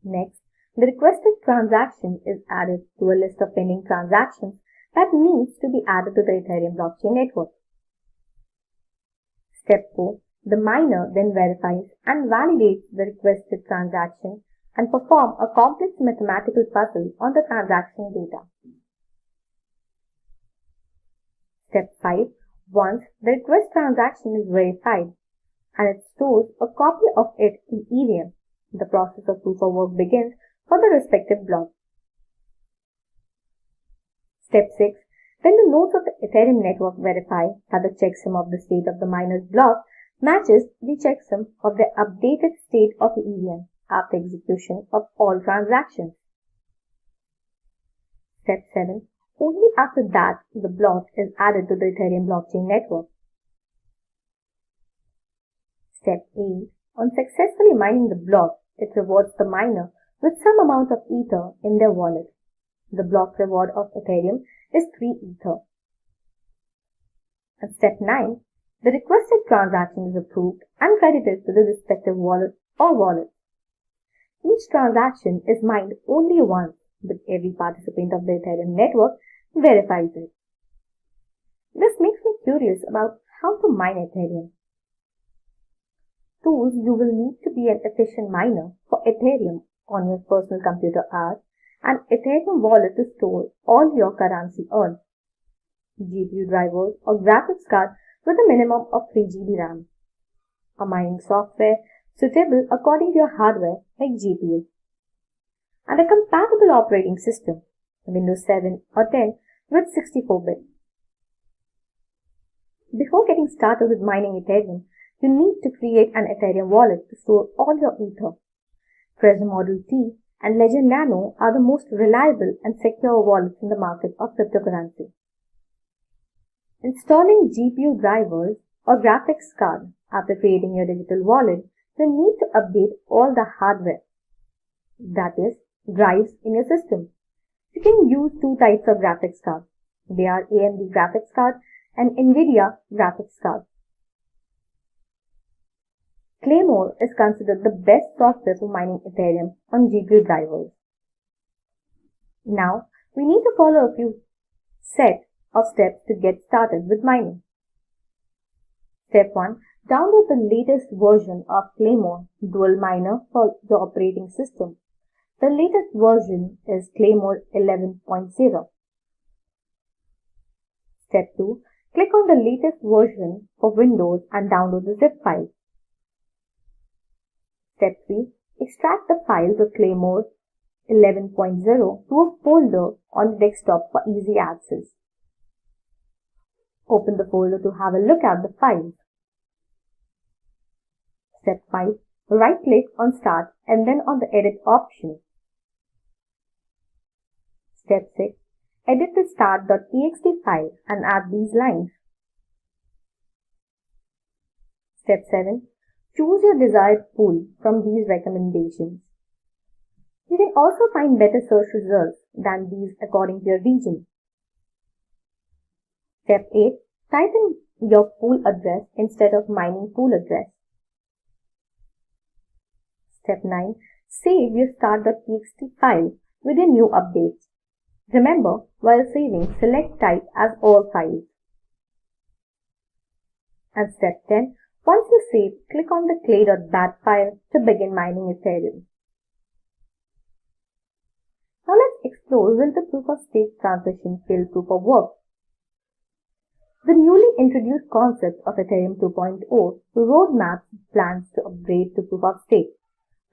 Next, the requested transaction is added to a list of pending transactions that needs to be added to the Ethereum blockchain network. Step 4. The miner then verifies and validates the requested transaction and perform a complex mathematical puzzle on the transaction data. Step 5. Once the request transaction is verified and it stores a copy of it in Ethereum, the process of proof of work begins for the respective block. Step 6. Then the nodes of the Ethereum network verify that the checksum of the state of the miner's block matches the checksum of the updated state of the Ethereum after execution of all transactions. Step 7. Only after that the block is added to the Ethereum blockchain network. Step 8. On successfully mining the block, it rewards the miner with some amount of Ether in their wallet. The block reward of Ethereum is 3 Ether. And step 9. The requested transaction is approved and credited to the respective wallet or wallets. Each transaction is mined only once, but every participant of the Ethereum network verifies it. This makes me curious about how to mine Ethereum. Tools you will need to be an efficient miner for Ethereum on your personal computer are an Ethereum wallet to store all your currency earned, GPU drivers or graphics card with a minimum of 3 GB RAM, a mining software suitable according to your hardware like GPU, and a compatible operating system, Windows 7 or 10 with 64-bit. Before getting started with mining Ethereum, you need to create an Ethereum wallet to store all your Ether. Trezor Model T and Ledger Nano are the most reliable and secure wallets in the market of cryptocurrency. Installing GPU drivers or graphics card after creating your digital wallet, you need to update all the hardware, that is, drives in your system. You can use two types of graphics cards. They are AMD graphics card and NVIDIA graphics card. Claymore is considered the best software for mining Ethereum on GPU drivers. Now, we need to follow a few set of steps to get started with mining. Step 1. Download the latest version of Claymore Dual Miner for your operating system. The latest version is Claymore 11.0. Step 2. Click on the latest version for Windows and download the zip file. Step 3. Extract the files of Claymore 11.0 to a folder on the desktop for easy access. Open the folder to have a look at the files. Step 5. Right-click on Start and then on the Edit option. Step 6. Edit the start.txt file and add these lines. Step 7. Choose your desired pool from these recommendations. You can also find better search results than these according to your region. Step 8. Type in your pool address instead of mining pool address. Step 9. Save your start.txt file with your new updates. Remember, while saving, select Type as all files. And step 10. Once you save, click on the clay.bat file to begin mining Ethereum. Now let's explore, will the proof of stake transition fail proof of work? The newly introduced concept of Ethereum 2.0 roadmaps plans to upgrade to proof of stake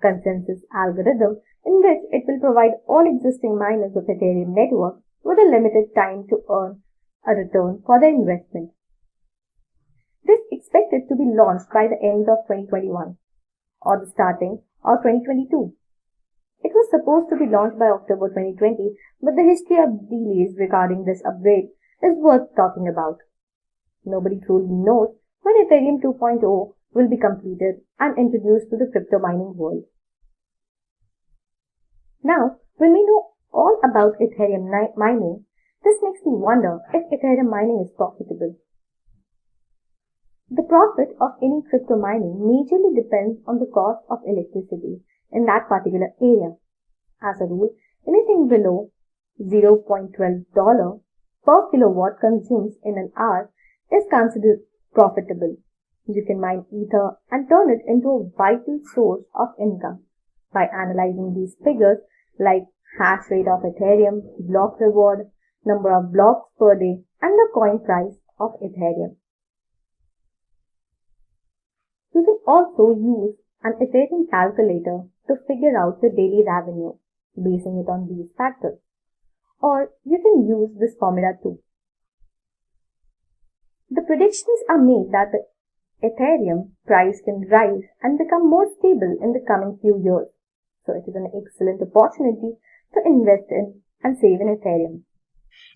consensus algorithm in which it will provide all existing miners of Ethereum network with a limited time to earn a return for their investment. This is expected to be launched by the end of 2021 or the starting of 2022. It was supposed to be launched by October 2020, but the history of delays regarding this upgrade is worth talking about. Nobody truly knows when Ethereum 2.0 will be completed and introduced to the crypto mining world. Now, when we know all about Ethereum mining, this makes me wonder if Ethereum mining is profitable. The profit of any crypto mining majorly depends on the cost of electricity in that particular area. As a rule, anything below $0.12 per kilowatt consumed in an hour is considered profitable. You can mine Ether and turn it into a vital source of income by analyzing these figures like hash rate of Ethereum, block reward, number of blocks per day, and the coin price of Ethereum. You can also use an Ethereum calculator to figure out your daily revenue, basing it on these factors. Or you can use this formula too. The predictions are made that the Ethereum price can rise and become more stable in the coming few years. So it is an excellent opportunity to invest in and save in Ethereum.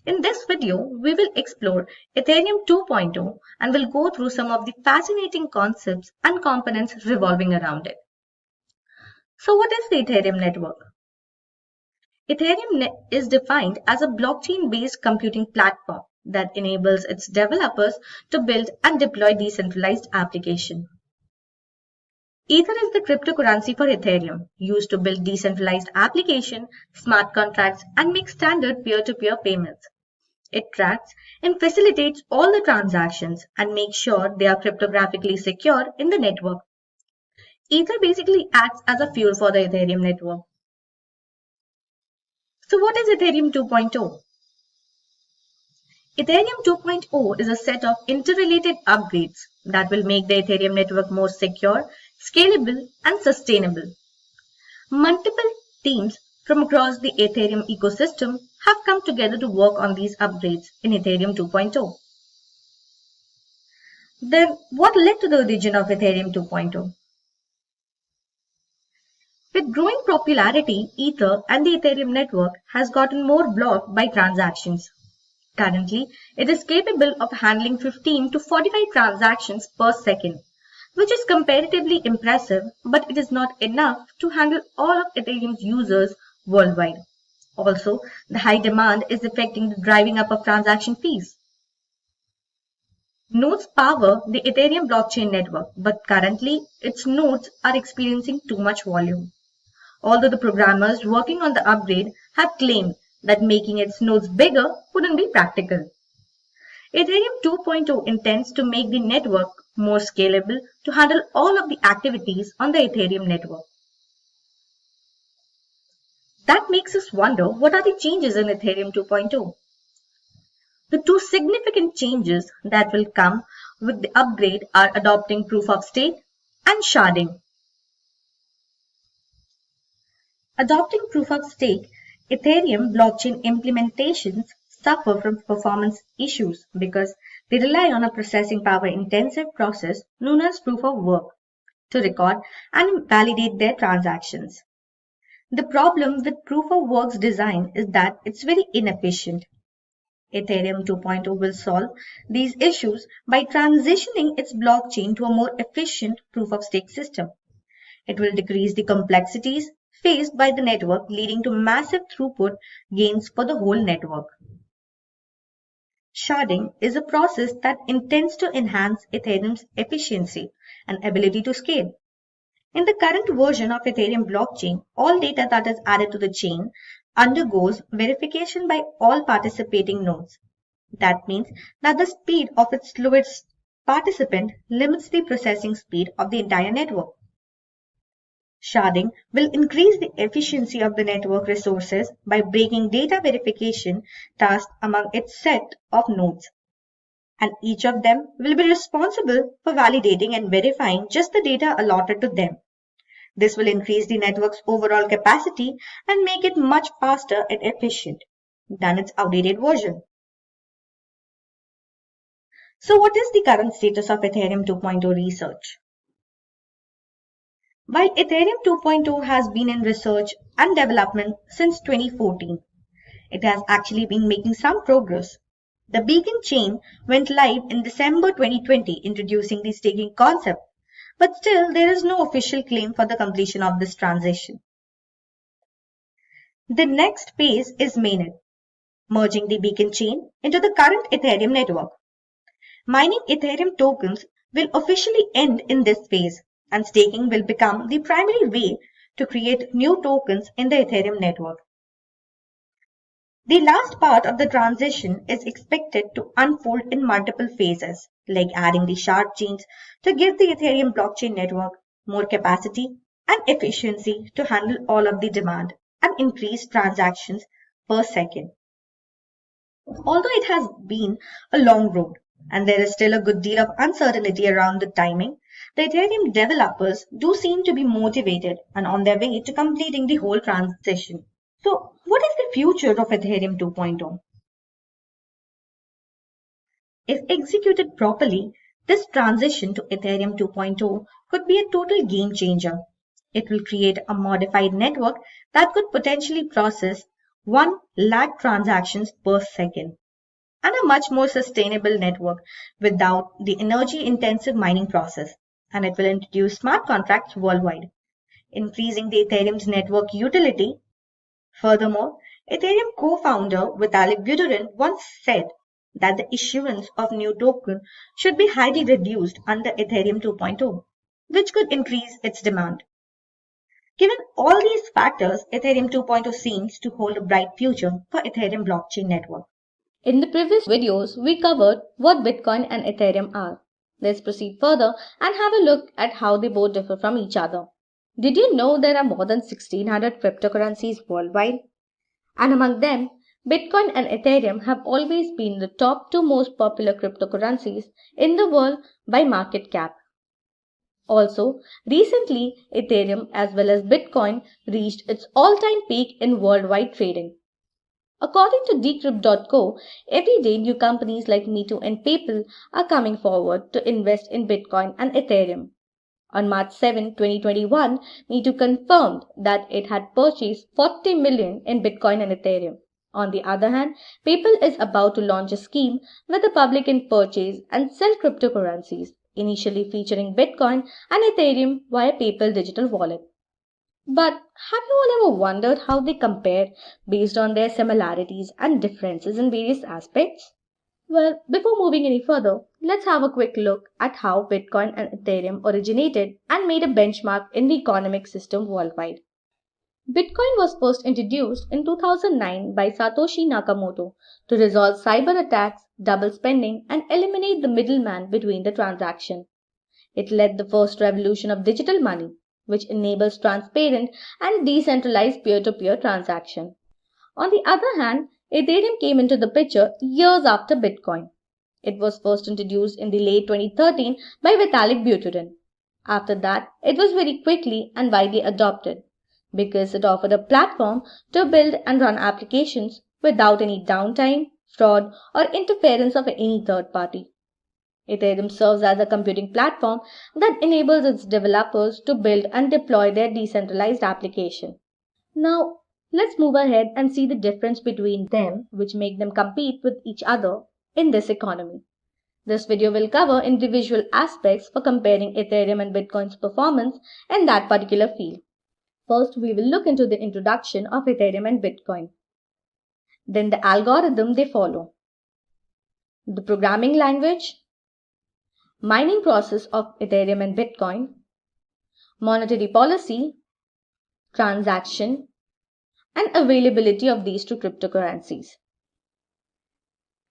In this video, we will explore Ethereum 2.0 and will go through some of the fascinating concepts and components revolving around it. So what is the Ethereum network? Ethereum is defined as a blockchain-based computing platform that enables its developers to build and deploy decentralized applications. Ether is the cryptocurrency for Ethereum, used to build decentralized applications, smart contracts, and make standard peer-to-peer payments. It tracks and facilitates all the transactions and makes sure they are cryptographically secure in the network. Ether basically acts as a fuel for the Ethereum network. So what is Ethereum 2.0? Ethereum 2.0 is a set of interrelated upgrades that will make the Ethereum network more secure, scalable, and sustainable. Multiple teams from across the Ethereum ecosystem have come together to work on these upgrades in Ethereum 2.0. Then, what led to the origin of Ethereum 2.0? With growing popularity, Ether and the Ethereum network has gotten more blocked by transactions. Currently, it is capable of handling 15 to 45 transactions per second, which is comparatively impressive, but it is not enough to handle all of Ethereum's users worldwide. Also, the high demand is affecting the driving up of transaction fees. Nodes power the Ethereum blockchain network, but currently its nodes are experiencing too much volume. Although the programmers working on the upgrade have claimed that making its nodes bigger wouldn't be practical. Ethereum 2.0 intends to make the network more scalable to handle all of the activities on the Ethereum network. That makes us wonder, what are the changes in Ethereum 2.0? The two significant changes that will come with the upgrade are adopting proof of stake and sharding. Adopting proof of stake, Ethereum blockchain implementations suffer from performance issues because they rely on a processing power intensive process known as proof of work to record and validate their transactions. The problem with proof of work's design is that it's very inefficient. Ethereum 2.0 will solve these issues by transitioning its blockchain to a more efficient proof of stake system. It will decrease the complexities faced by the network, leading to massive throughput gains for the whole network. Sharding is a process that intends to enhance Ethereum's efficiency and ability to scale. In the current version of Ethereum blockchain, all data that is added to the chain undergoes verification by all participating nodes. That means that the speed of its slowest participant limits the processing speed of the entire network. Sharding will increase the efficiency of the network resources by breaking data verification tasks among its set of nodes. And each of them will be responsible for validating and verifying just the data allotted to them. This will increase the network's overall capacity and make it much faster and efficient than its outdated version. So what is the current status of Ethereum 2.0 research? While Ethereum 2.0 has been in research and development since 2014, it has actually been making some progress. The Beacon chain went live in December 2020, introducing the staking concept, but still there is no official claim for the completion of this transition. The next phase is mainnet, merging the Beacon chain into the current Ethereum network. Mining Ethereum tokens will officially end in this phase, and staking will become the primary way to create new tokens in the Ethereum network. The last part of the transition is expected to unfold in multiple phases, like adding the shard chains to give the Ethereum blockchain network more capacity and efficiency to handle all of the demand and increase transactions per second. Although it has been a long road and there is still a good deal of uncertainty around the timing, the Ethereum developers do seem to be motivated and on their way to completing the whole transition. So, what is the future of Ethereum 2.0? If executed properly, this transition to Ethereum 2.0 could be a total game changer. It will create a modified network that could potentially process 1 lakh transactions per second, and a much more sustainable network without the energy-intensive mining process. And it will introduce smart contracts worldwide, increasing the Ethereum's network utility. Furthermore, Ethereum co-founder Vitalik Buterin once said that the issuance of new token should be highly reduced under Ethereum 2.0, which could increase its demand. Given all these factors, Ethereum 2.0 seems to hold a bright future for Ethereum blockchain network. In the previous videos, we covered what Bitcoin and Ethereum are. Let's proceed further and have a look at how they both differ from each other. Did you know there are more than 1600 cryptocurrencies worldwide? And among them, Bitcoin and Ethereum have always been the top two most popular cryptocurrencies in the world by market cap. Also, recently, Ethereum as well as Bitcoin reached its all-time peak in worldwide trading. According to Decrypt.co, every day new companies like Me2 and PayPal are coming forward to invest in Bitcoin and Ethereum. On March 7, 2021, Me2 confirmed that it had purchased 40 million in Bitcoin and Ethereum. On the other hand, PayPal is about to launch a scheme where the public can purchase and sell cryptocurrencies, initially featuring Bitcoin and Ethereum via PayPal digital wallet. But have you all ever wondered how they compare based on their similarities and differences in various aspects? Well, before moving any further, let's have a quick look at how Bitcoin and Ethereum originated and made a benchmark in the economic system worldwide. Bitcoin was first introduced in 2009 by Satoshi Nakamoto to resolve cyber attacks, double spending, and eliminate the middleman between the transaction. It led the first revolution of digital money, which enables transparent and decentralized peer-to-peer transaction. On the other hand, Ethereum came into the picture years after Bitcoin. It was first introduced in the late 2013 by Vitalik Buterin. After that, it was very quickly and widely adopted because it offered a platform to build and run applications without any downtime, fraud, or interference of any third party. Ethereum serves as a computing platform that enables its developers to build and deploy their decentralized application. Now, let's move ahead and see the difference between them which make them compete with each other in this economy. This video will cover individual aspects for comparing Ethereum and Bitcoin's performance in that particular field. First, we will look into the introduction of Ethereum and Bitcoin. Then the algorithm they follow, the programming language, mining process of Ethereum and Bitcoin, monetary policy, transaction, and availability of these two cryptocurrencies.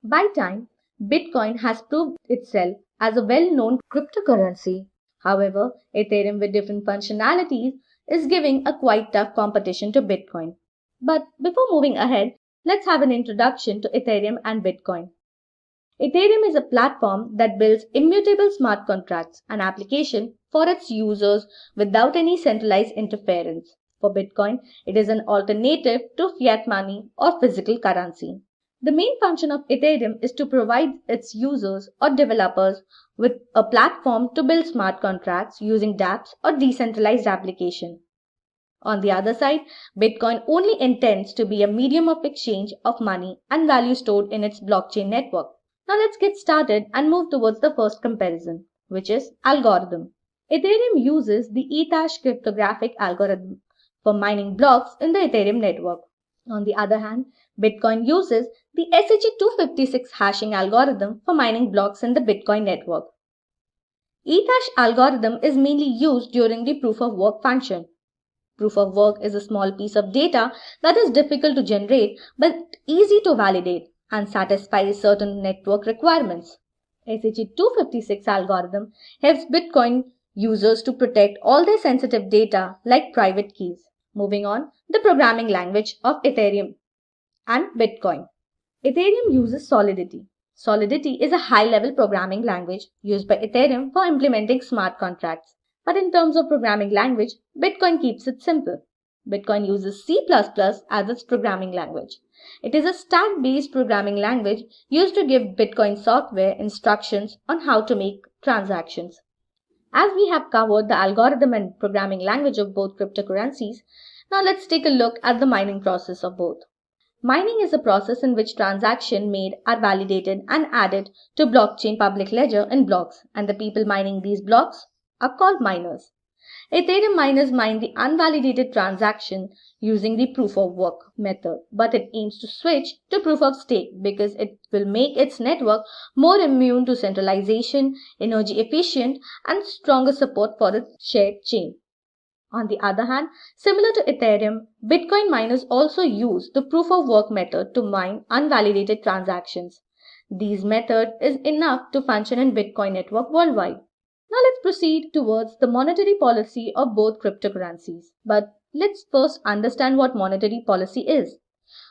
By time, Bitcoin has proved itself as a well-known cryptocurrency. However, Ethereum with different functionalities is giving a quite tough competition to Bitcoin. But before moving ahead, let's have an introduction to Ethereum and Bitcoin. Ethereum is a platform that builds immutable smart contracts, an application for its users without any centralized interference. For Bitcoin, it is an alternative to fiat money or physical currency. The main function of Ethereum is to provide its users or developers with a platform to build smart contracts using dApps or decentralized application. On the other side, Bitcoin only intends to be a medium of exchange of money and value stored in its blockchain network. Now let's get started and move towards the first comparison, which is algorithm. Ethereum uses the Ethash cryptographic algorithm for mining blocks in the Ethereum network. On the other hand, Bitcoin uses the SHA-256 hashing algorithm for mining blocks in the Bitcoin network. Ethash algorithm is mainly used during the proof of work function. Proof of work is a small piece of data that is difficult to generate but easy to validate and satisfies certain network requirements. SHA-256 algorithm helps Bitcoin users to protect all their sensitive data like private keys. Moving on, the programming language of Ethereum and Bitcoin. Ethereum uses Solidity. Solidity is a high-level programming language used by Ethereum for implementing smart contracts. But in terms of programming language, Bitcoin keeps it simple. Bitcoin uses C++ as its programming language. It is a stack-based programming language used to give Bitcoin software instructions on how to make transactions. As we have covered the algorithm and programming language of both cryptocurrencies, now let's take a look at the mining process of both. Mining is a process in which transactions made are validated and added to blockchain public ledger in blocks, and the people mining these blocks are called miners. Ethereum miners mine the unvalidated transaction using the proof of work method, but it aims to switch to proof of stake because it will make its network more immune to centralization, energy efficient, and stronger support for its shared chain. On the other hand, similar to Ethereum, Bitcoin miners also use the proof of work method to mine unvalidated transactions. This method is enough to function in Bitcoin network worldwide. Now let's proceed towards the monetary policy of both cryptocurrencies. But let's first understand what monetary policy is.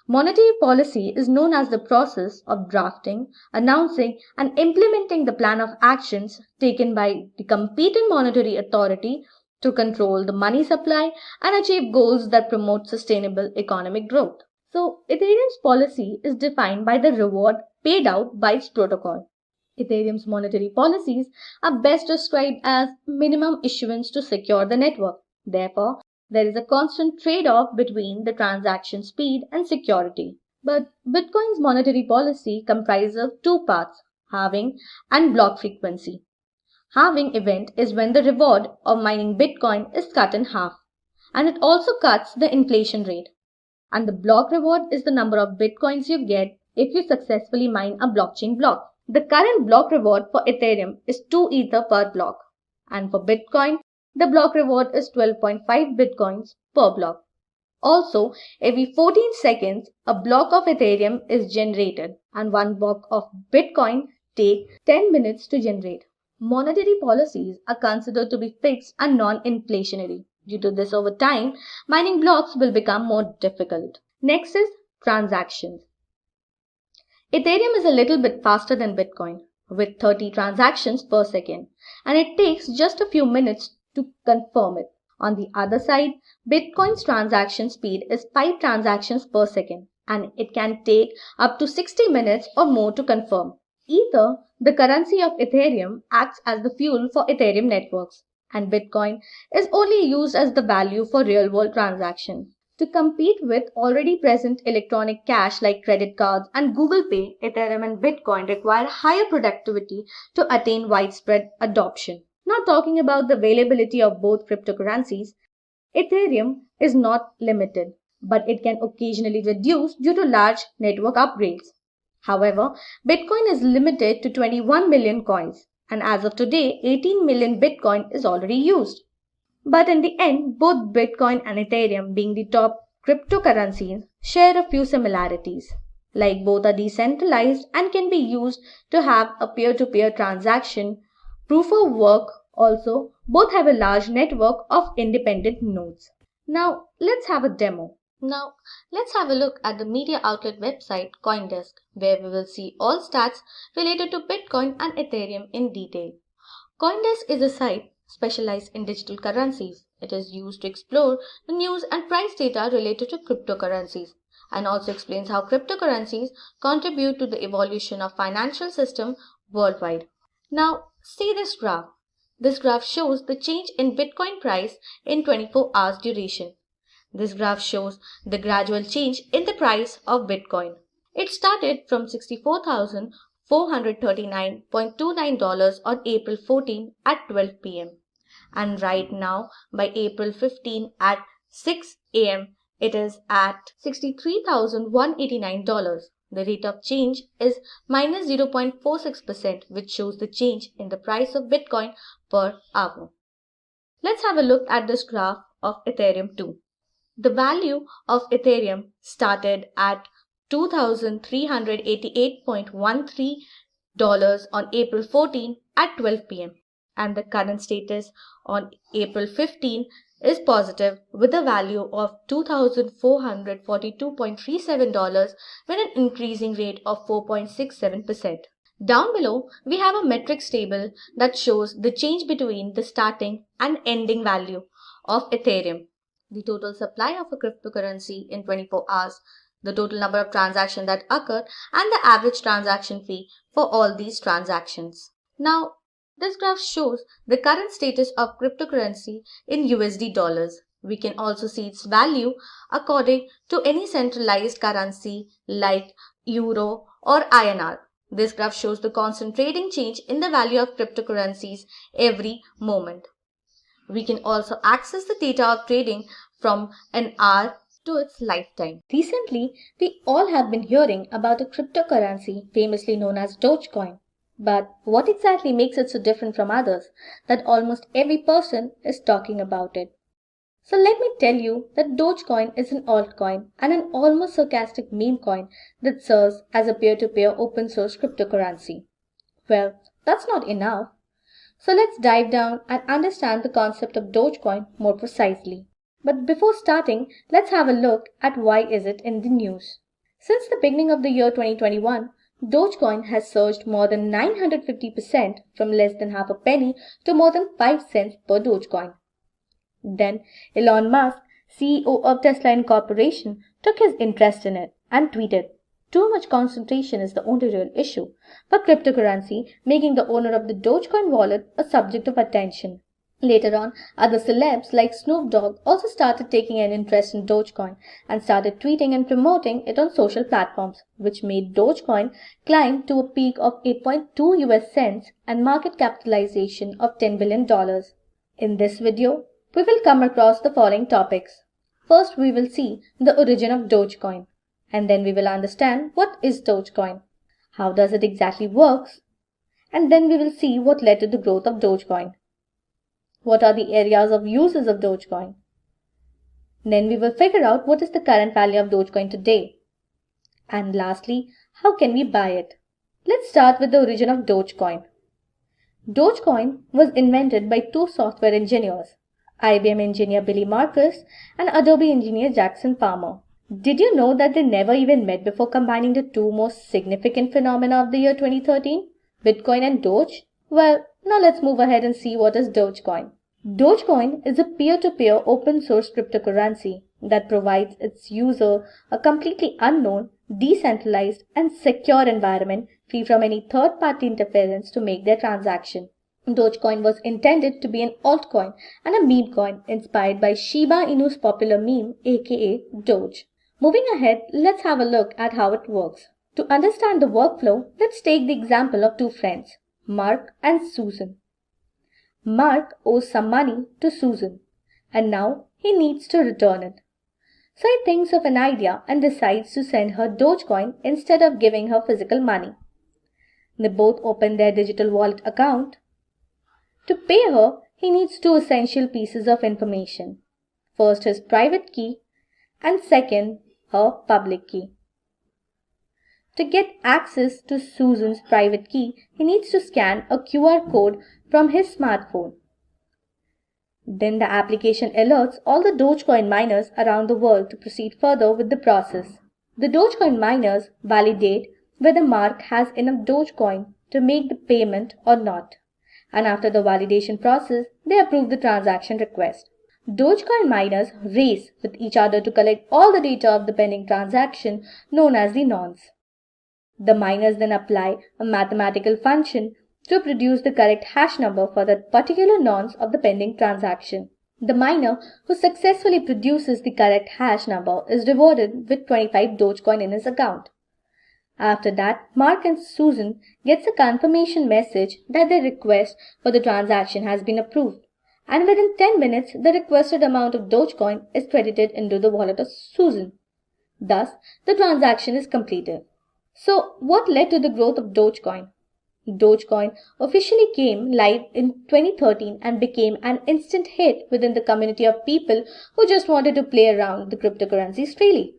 Monetary policy is known as the process of drafting, announcing, and implementing the plan of actions taken by the competent monetary authority to control the money supply and achieve goals that promote sustainable economic growth. So, Ethereum's policy is defined by the reward paid out by its protocol. Ethereum's monetary policies are best described as minimum issuance to secure the network. Therefore, there is a constant trade-off between the transaction speed and security. But Bitcoin's monetary policy comprises of two parts, halving and block frequency. Halving event is when the reward of mining Bitcoin is cut in half, and it also cuts the inflation rate. And the block reward is the number of Bitcoins you get if you successfully mine a blockchain block. The current block reward for Ethereum is 2 Ether per block, and for Bitcoin, the block reward is 12.5 Bitcoins per block. Also, every 14 seconds, a block of Ethereum is generated, and one block of Bitcoin takes 10 minutes to generate. Monetary policies are considered to be fixed and non-inflationary. Due to this, over time, mining blocks will become more difficult. Next is transactions. Ethereum is a little bit faster than Bitcoin, with 30 transactions per second, and it takes just a few minutes to confirm it. On the other side, Bitcoin's transaction speed is 5 transactions per second, and it can take up to 60 minutes or more to confirm. Ether, the currency of Ethereum, acts as the fuel for Ethereum networks, and Bitcoin is only used as the value for real-world transactions. To compete with already present electronic cash like credit cards and Google Pay, Ethereum and Bitcoin require higher productivity to attain widespread adoption. Not talking about the availability of both cryptocurrencies, Ethereum is not limited, but it can occasionally reduce due to large network upgrades. However, Bitcoin is limited to 21 million coins, and as of today, 18 million Bitcoin is already used. But in the end, both Bitcoin and Ethereum, being the top cryptocurrencies, share a few similarities. Like both are decentralized and can be used to have a peer-to-peer transaction, proof of work also, both have a large network of independent nodes. Now, let's have a demo. Now, let's have a look at the media outlet website CoinDesk, where we will see all stats related to Bitcoin and Ethereum in detail. CoinDesk is a site specialized in digital currencies. It is used to explore the news and price data related to cryptocurrencies, and also explains how cryptocurrencies contribute to the evolution of financial system worldwide. Now, see this graph. This graph shows the change in Bitcoin price in 24 hours duration. This graph shows the gradual change in the price of Bitcoin. It started from $64,439.29 on April 14 at 12 p.m. And right now, by April 15 at 6 a.m., it is at $63,189. The rate of change is minus 0.46%, which shows the change in the price of Bitcoin per hour. Let's have a look at this graph of Ethereum too. The value of Ethereum started at $2,388.13 on April 14 at 12 p.m. and the current status on April 15 is positive with a value of $2,442.37 with an increasing rate of 4.67%. Down below, we have a metrics table that shows the change between the starting and ending value of Ethereum, the total supply of a cryptocurrency in 24 hours, the total number of transactions that occurred, and the average transaction fee for all these transactions. Now, this graph shows the current status of cryptocurrency in USD dollars. We can also see its value according to any centralized currency like Euro or INR. This graph shows the constant trading change in the value of cryptocurrencies every moment. We can also access the data of trading from an hour to its lifetime. Recently, we all have been hearing about a cryptocurrency famously known as Dogecoin. But what exactly makes it so different from others that almost every person is talking about it? So let me tell you that Dogecoin is an altcoin and an almost sarcastic meme coin that serves as a peer-to-peer open source cryptocurrency. Well, that's not enough. So let's dive down and understand the concept of Dogecoin more precisely. But before starting, let's have a look at why is it in the news. Since the beginning of the year 2021, Dogecoin has surged more than 950% from less than half a penny to more than 5 cents per Dogecoin. Then Elon Musk, CEO of Tesla Incorporation, took his interest in it and tweeted, "Too much concentration is the only real issue for cryptocurrency, making the owner of the Dogecoin wallet a subject of attention." Later on, other celebs like Snoop Dogg also started taking an interest in Dogecoin and started tweeting and promoting it on social platforms, which made Dogecoin climb to a peak of 8.2 US cents and market capitalization of $10 billion. In this video, we will come across the following topics. First, we will see the origin of Dogecoin, and then we will understand what is Dogecoin, how does it exactly works, and then we will see what led to the growth of Dogecoin. What are the areas of uses of Dogecoin? Then we will figure out what is the current value of Dogecoin today. And lastly, how can we buy it? Let's start with the origin of Dogecoin. Dogecoin was invented by two software engineers, IBM engineer Billy Marcus and Adobe engineer Jackson Palmer. Did you know that they never even met before combining the two most significant phenomena of the year 2013, Bitcoin and Doge? Well, now let's move ahead and see what is Dogecoin. Dogecoin is a peer-to-peer open source cryptocurrency that provides its user a completely unknown, decentralized, and secure environment free from any third-party interference to make their transaction. Dogecoin was intended to be an altcoin and a meme coin inspired by Shiba Inu's popular meme, aka Doge. Moving ahead, let's have a look at how it works. To understand the workflow, let's take the example of two friends, Mark and Susan. Mark owes some money to Susan, and now he needs to return it. So he thinks of an idea and decides to send her Dogecoin instead of giving her physical money. They both open their digital wallet account. To pay her, he needs two essential pieces of information. First, his private key, and second, her public key. To get access to Susan's private key, he needs to scan a QR code from his smartphone. Then the application alerts all the Dogecoin miners around the world to proceed further with the process. The Dogecoin miners validate whether Mark has enough Dogecoin to make the payment or not. And after the validation process, they approve the transaction request. Dogecoin miners race with each other to collect all the data of the pending transaction known as the nonce. The miners then apply a mathematical function to produce the correct hash number for that particular nonce of the pending transaction. The miner who successfully produces the correct hash number is rewarded with 25 Dogecoin in his account. After that, Mark and Susan gets a confirmation message that their request for the transaction has been approved, and within 10 minutes the requested amount of Dogecoin is credited into the wallet of Susan. Thus, the transaction is completed. So, what led to the growth of Dogecoin? Dogecoin officially came live in 2013 and became an instant hit within the community of people who just wanted to play around the cryptocurrencies freely.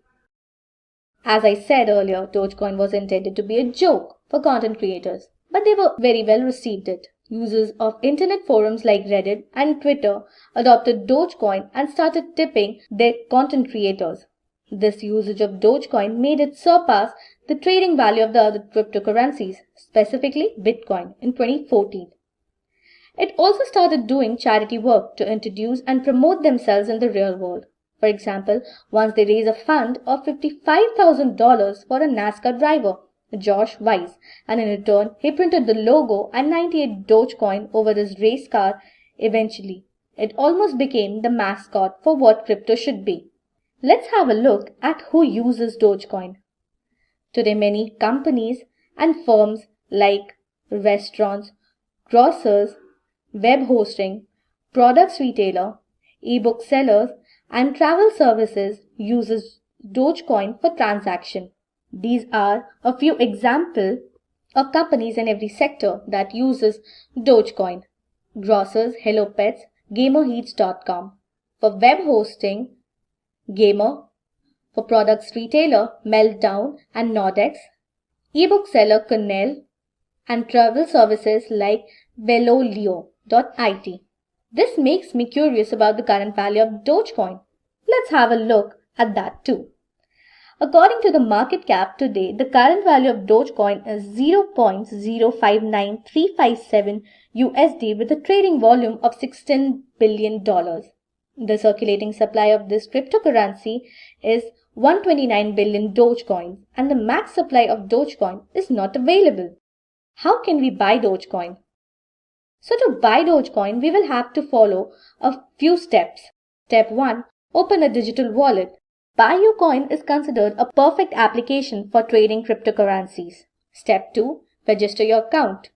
As I said earlier, Dogecoin was intended to be a joke for content creators, but they were very well received it. Users of internet forums like Reddit and Twitter adopted Dogecoin and started tipping their content creators. This usage of Dogecoin made it surpass the trading value of the other cryptocurrencies, specifically Bitcoin, in 2014. It also started doing charity work to introduce and promote themselves in the real world. For example, once they raised a fund of $55,000 for a NASCAR driver, Josh Weiss, and in return, he printed the logo and 98 Dogecoin over his race car eventually. It almost became the mascot for what crypto should be. Let's have a look at who uses Dogecoin. Today, many companies and firms like restaurants, grocers, web hosting, products retailer, ebook sellers, and travel services uses Dogecoin for transaction. These are a few examples of companies in every sector that uses Dogecoin. Grocers, Hello Pets, GamerHeats.com. For web hosting, Gamer. For products retailer, Meltdown and Nordex. Ebook seller, Cornell. And travel services like Velolio.it. This makes me curious about the current value of Dogecoin. Let's have a look at that too. According to the market cap today, the current value of Dogecoin is 0.059357 USD with a trading volume of $16 billion. The circulating supply of this cryptocurrency is 129 billion Dogecoins and the max supply of Dogecoin is not available. How can we buy Dogecoin? So to buy Dogecoin, we will have to follow a few steps. Step 1. Open a digital wallet. Buy Your Coin is considered a perfect application for trading cryptocurrencies. Step 2. Register your account.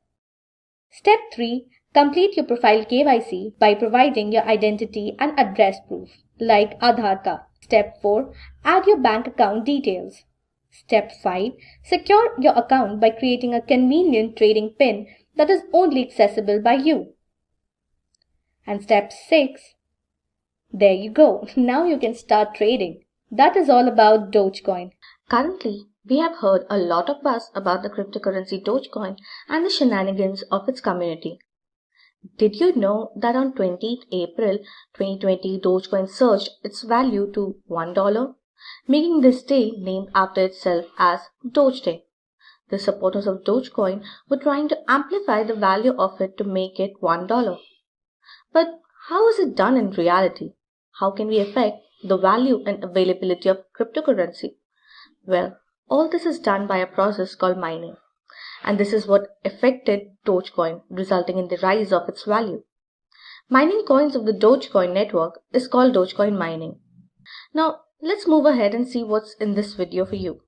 Step 3. Complete your profile KYC by providing your identity and address proof like Aadhaar card. Step 4. Add your bank account details. Step 5. Secure your account by creating a convenient trading PIN that is only accessible by you. And step 6. There you go. Now you can start trading. That is all about Dogecoin. Currently, we have heard a lot of buzz about the cryptocurrency Dogecoin and the shenanigans of its community. Did you know that on 20th April 2020, Dogecoin surged its value to $1, making this day named after itself as Doge Day? The supporters of Dogecoin were trying to amplify the value of it to make it $1. But how is it done in reality? How can we affect the value and availability of cryptocurrency? Well, all this is done by a process called mining. And this is what affected Dogecoin, resulting in the rise of its value. Mining coins of the Dogecoin network is called Dogecoin mining. Now, let's move ahead and see what's in this video for you.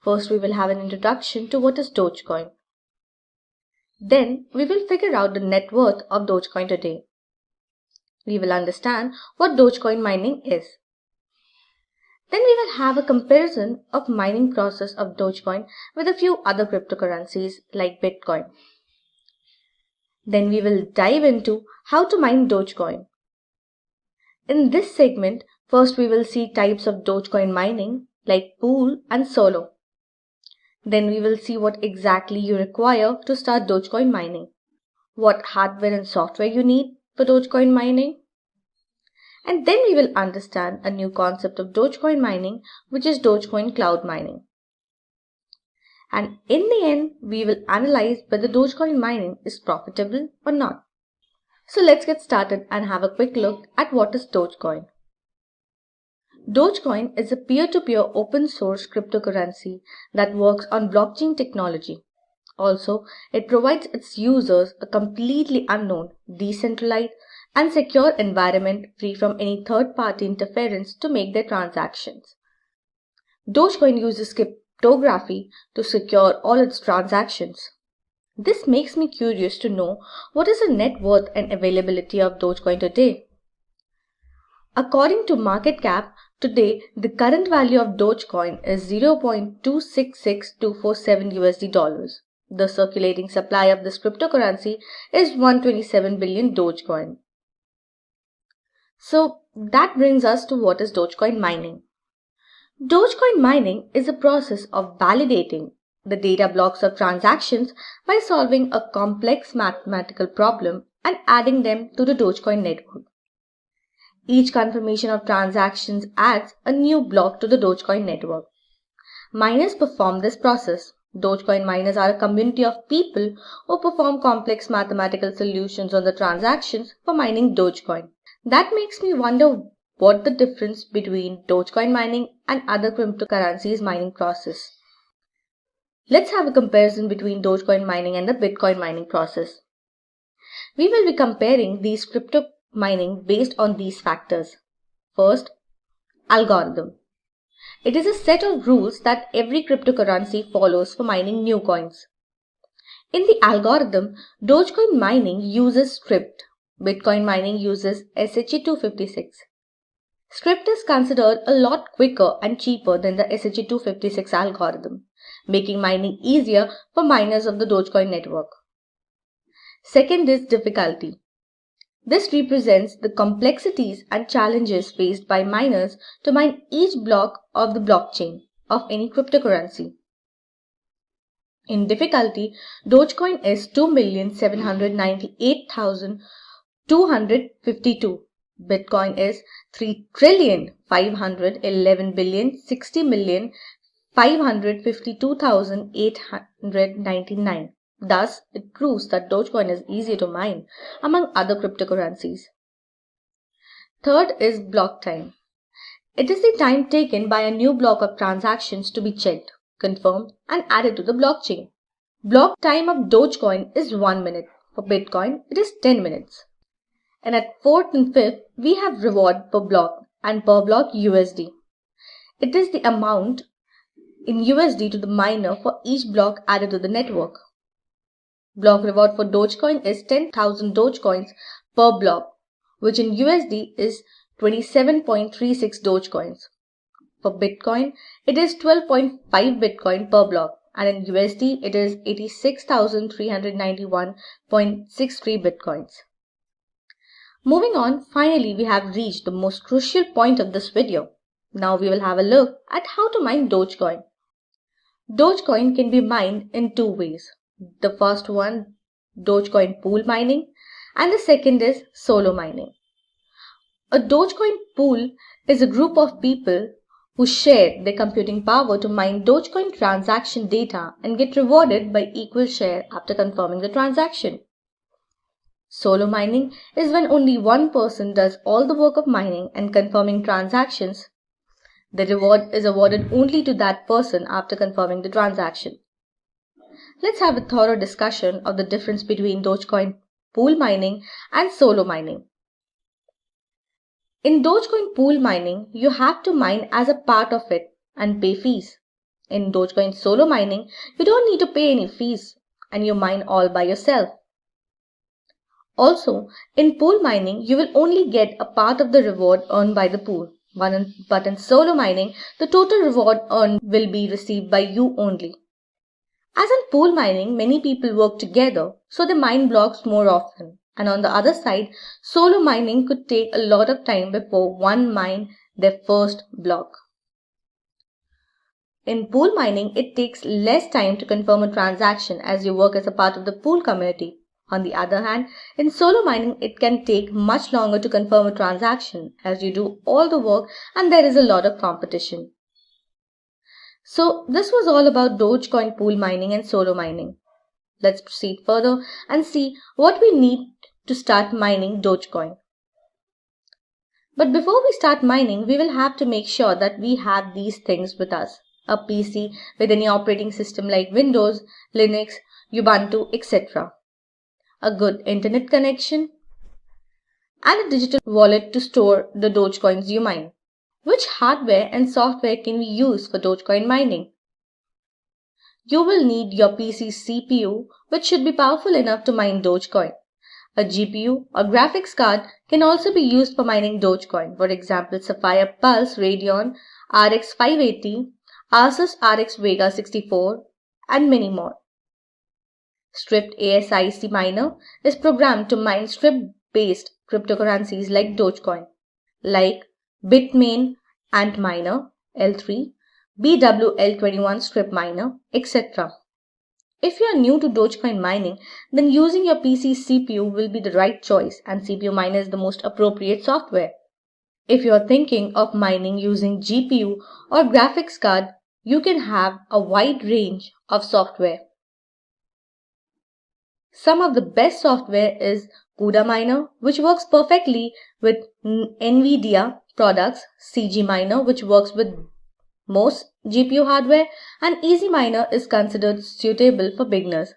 First, we will have an introduction to what is Dogecoin. Then, we will figure out the net worth of Dogecoin today. We will understand what Dogecoin mining is. Then we will have a comparison of mining process of Dogecoin with a few other cryptocurrencies like Bitcoin. Then we will dive into how to mine Dogecoin. In this segment, first we will see types of Dogecoin mining like pool and solo. Then we will see what exactly you require to start Dogecoin mining, what hardware and software you need for Dogecoin mining. And then we will understand a new concept of Dogecoin mining, which is Dogecoin cloud mining. And in the end, we will analyze whether Dogecoin mining is profitable or not. So let's get started and have a quick look at what is Dogecoin. Dogecoin is a peer-to-peer open source cryptocurrency that works on blockchain technology. Also, it provides its users a completely unknown, decentralized, and secure environment free from any third-party interference to make their transactions. Dogecoin uses cryptography to secure all its transactions. This makes me curious to know what is the net worth and availability of Dogecoin today. According to market cap, today the current value of Dogecoin is 0.266247 USD dollars. The circulating supply of this cryptocurrency is 127 billion Dogecoin. So that brings us to what is Dogecoin mining. Dogecoin mining is a process of validating the data blocks of transactions by solving a complex mathematical problem and adding them to the Dogecoin network. Each confirmation of transactions adds a new block to the Dogecoin network. Miners perform this process. Dogecoin miners are a community of people who perform complex mathematical solutions on the transactions for mining Dogecoin. That makes me wonder what the difference between Dogecoin mining and other cryptocurrencies mining process. Let's have a comparison between Dogecoin mining and the Bitcoin mining process. We will be comparing these crypto mining based on these factors. First, algorithm. It is a set of rules that every cryptocurrency follows for mining new coins. In the algorithm, Dogecoin mining uses Script. Bitcoin mining uses SHA-256. Script is considered a lot quicker and cheaper than the SHA-256 algorithm, making mining easier for miners of the Dogecoin network. Second is difficulty. This represents the complexities and challenges faced by miners to mine each block of the blockchain of any cryptocurrency. In difficulty, Dogecoin is 2,798,252. Bitcoin is 3,511,60,552,899. Thus, it proves that Dogecoin is easier to mine among other cryptocurrencies. Third is block time. It is the time taken by a new block of transactions to be checked, confirmed, and added to the blockchain. Block time of Dogecoin is 1 minute. For Bitcoin, it is 10 minutes. And at fourth and fifth, we have reward per block and per block USD. It is the amount in USD to the miner for each block added to the network. Block reward for Dogecoin is 10,000 Dogecoins per block, which in USD is 27.36 Dogecoins. For Bitcoin, it is 12.5 Bitcoin per block, and in USD, it is 86,391.63 Bitcoins. Moving on, finally, we have reached the most crucial point of this video. Now we will have a look at how to mine Dogecoin. Dogecoin can be mined in two ways. The first one, Dogecoin pool mining, and the second is solo mining. A Dogecoin pool is a group of people who share their computing power to mine Dogecoin transaction data and get rewarded by equal share after confirming the transaction. Solo mining is when only one person does all the work of mining and confirming transactions. The reward is awarded only to that person after confirming the transaction. Let's have a thorough discussion of the difference between Dogecoin pool mining and solo mining. In Dogecoin pool mining, you have to mine as a part of it and pay fees. In Dogecoin solo mining, you don't need to pay any fees and you mine all by yourself. Also, in pool mining, you will only get a part of the reward earned by the pool. But in solo mining, the total reward earned will be received by you only. As in pool mining, many people work together, so they mine blocks more often. And on the other side, solo mining could take a lot of time before one mine their first block. In pool mining, it takes less time to confirm a transaction as you work as a part of the pool community. On the other hand, in solo mining, it can take much longer to confirm a transaction as you do all the work and there is a lot of competition. So this was all about Dogecoin pool mining and solo mining. Let's proceed further and see what we need to start mining Dogecoin. But before we start mining, we will have to make sure that we have these things with us. A PC with any operating system like Windows, Linux, Ubuntu, etc. A good internet connection, and a digital wallet to store the Dogecoins you mine. Which hardware and software can we use for Dogecoin mining? You will need your PC's CPU, which should be powerful enough to mine Dogecoin. A GPU or graphics card can also be used for mining Dogecoin. For example, Sapphire Pulse Radeon RX 580, Asus RX Vega 64, and many more. Stripped ASIC miner is programmed to mine Script-based cryptocurrencies like Dogecoin, like Bitmain Antminer L3, BWL21 Script Miner, etc. If you are new to Dogecoin mining, then using your PC's CPU will be the right choice and CPU Miner is the most appropriate software. If you are thinking of mining using GPU or graphics card, you can have a wide range of software. Some of the best software is CUDA Miner, which works perfectly with NVIDIA products, CG Miner, which works with most GPU hardware, and Easy Miner is considered suitable for beginners.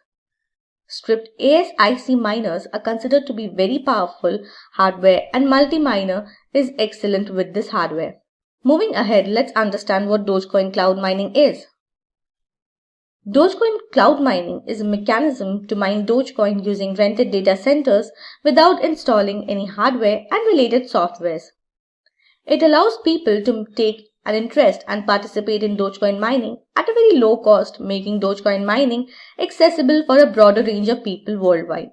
Stripped ASIC miners are considered to be very powerful hardware, and multi-miner is excellent with this hardware. Moving ahead, let's understand what Dogecoin cloud mining is. Dogecoin cloud mining is a mechanism to mine Dogecoin using rented data centers without installing any hardware and related softwares. It allows people to take an interest and participate in Dogecoin mining at a very low cost, making Dogecoin mining accessible for a broader range of people worldwide.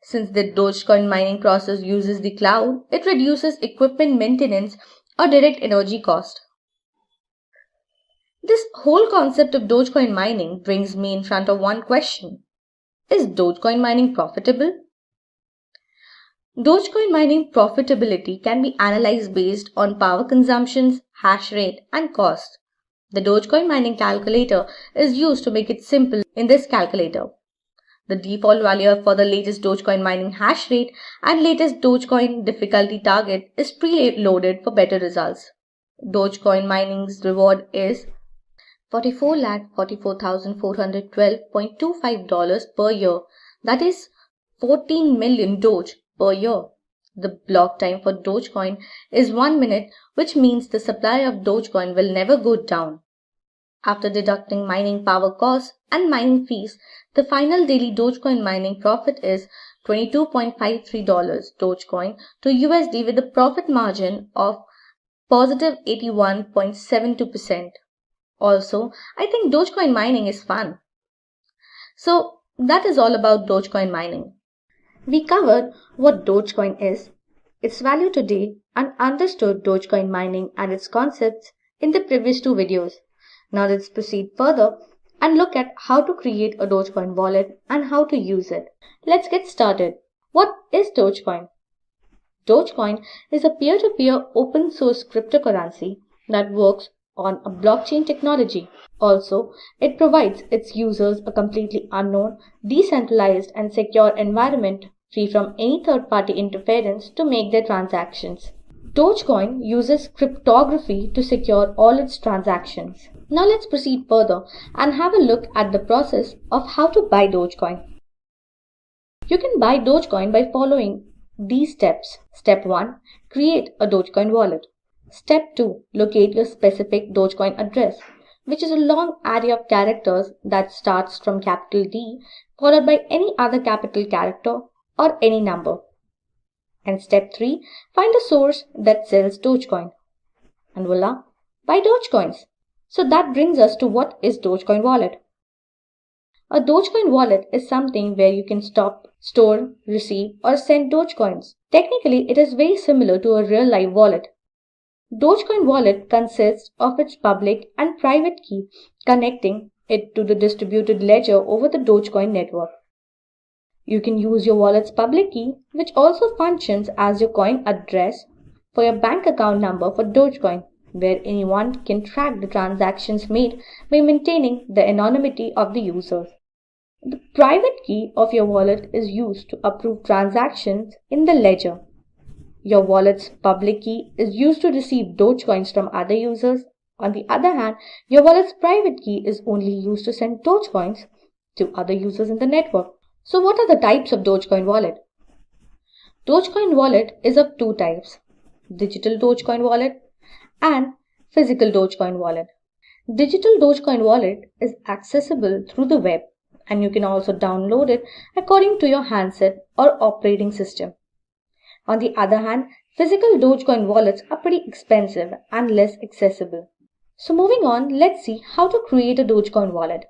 Since the Dogecoin mining process uses the cloud, it reduces equipment maintenance or direct energy cost. This whole concept of Dogecoin mining brings me in front of one question. Is Dogecoin mining profitable? Dogecoin mining profitability can be analyzed based on power consumptions, hash rate, and cost. The Dogecoin mining calculator is used to make it simple in this calculator. The default value for the latest Dogecoin mining hash rate and latest Dogecoin difficulty target is pre-loaded for better results. Dogecoin mining's reward is $44,44,412.25 per year, that is 14 million Doge per year. The block time for Dogecoin is 1 minute, which means the supply of Dogecoin will never go down. After deducting mining power costs and mining fees, the final daily Dogecoin mining profit is $22.53 Dogecoin to USD with a profit margin of positive 81.72%. Also, I think Dogecoin mining is fun. So that is all about Dogecoin mining. We covered what Dogecoin is, its value today, and understood Dogecoin mining and its concepts in the previous two videos. Now let's proceed further and look at how to create a Dogecoin wallet and how to use it. Let's get started. What is Dogecoin? Dogecoin is a peer-to-peer open source cryptocurrency that works on a blockchain technology. Also, it provides its users a completely unknown, decentralized and secure environment free from any third-party interference to make their transactions. Dogecoin uses cryptography to secure all its transactions. Now let's proceed further and have a look at the process of how to buy Dogecoin. You can buy Dogecoin by following these steps. Step 1. Create a Dogecoin wallet. Step 2. Locate your specific Dogecoin address, which is a long array of characters that starts from capital D followed by any other capital character or any number. And step 3. Find a source that sells Dogecoin. And voila, buy Dogecoins. So that brings us to what is Dogecoin wallet. A Dogecoin wallet is something where you can store, receive or send Dogecoins. Technically, it is very similar to a real live wallet. Dogecoin wallet consists of its public and private key, connecting it to the distributed ledger over the Dogecoin network. You can use your wallet's public key, which also functions as your coin address, for your bank account number for Dogecoin, where anyone can track the transactions made by maintaining the anonymity of the users. The private key of your wallet is used to approve transactions in the ledger. Your wallet's public key is used to receive Dogecoins from other users. On the other hand, your wallet's private key is only used to send Dogecoins to other users in the network. So what are the types of Dogecoin wallet? Dogecoin wallet is of two types: digital Dogecoin wallet and physical Dogecoin wallet. Digital Dogecoin wallet is accessible through the web, and you can also download it according to your handset or operating system. On the other hand, physical Dogecoin wallets are pretty expensive and less accessible. So moving on, let's see how to create a Dogecoin wallet.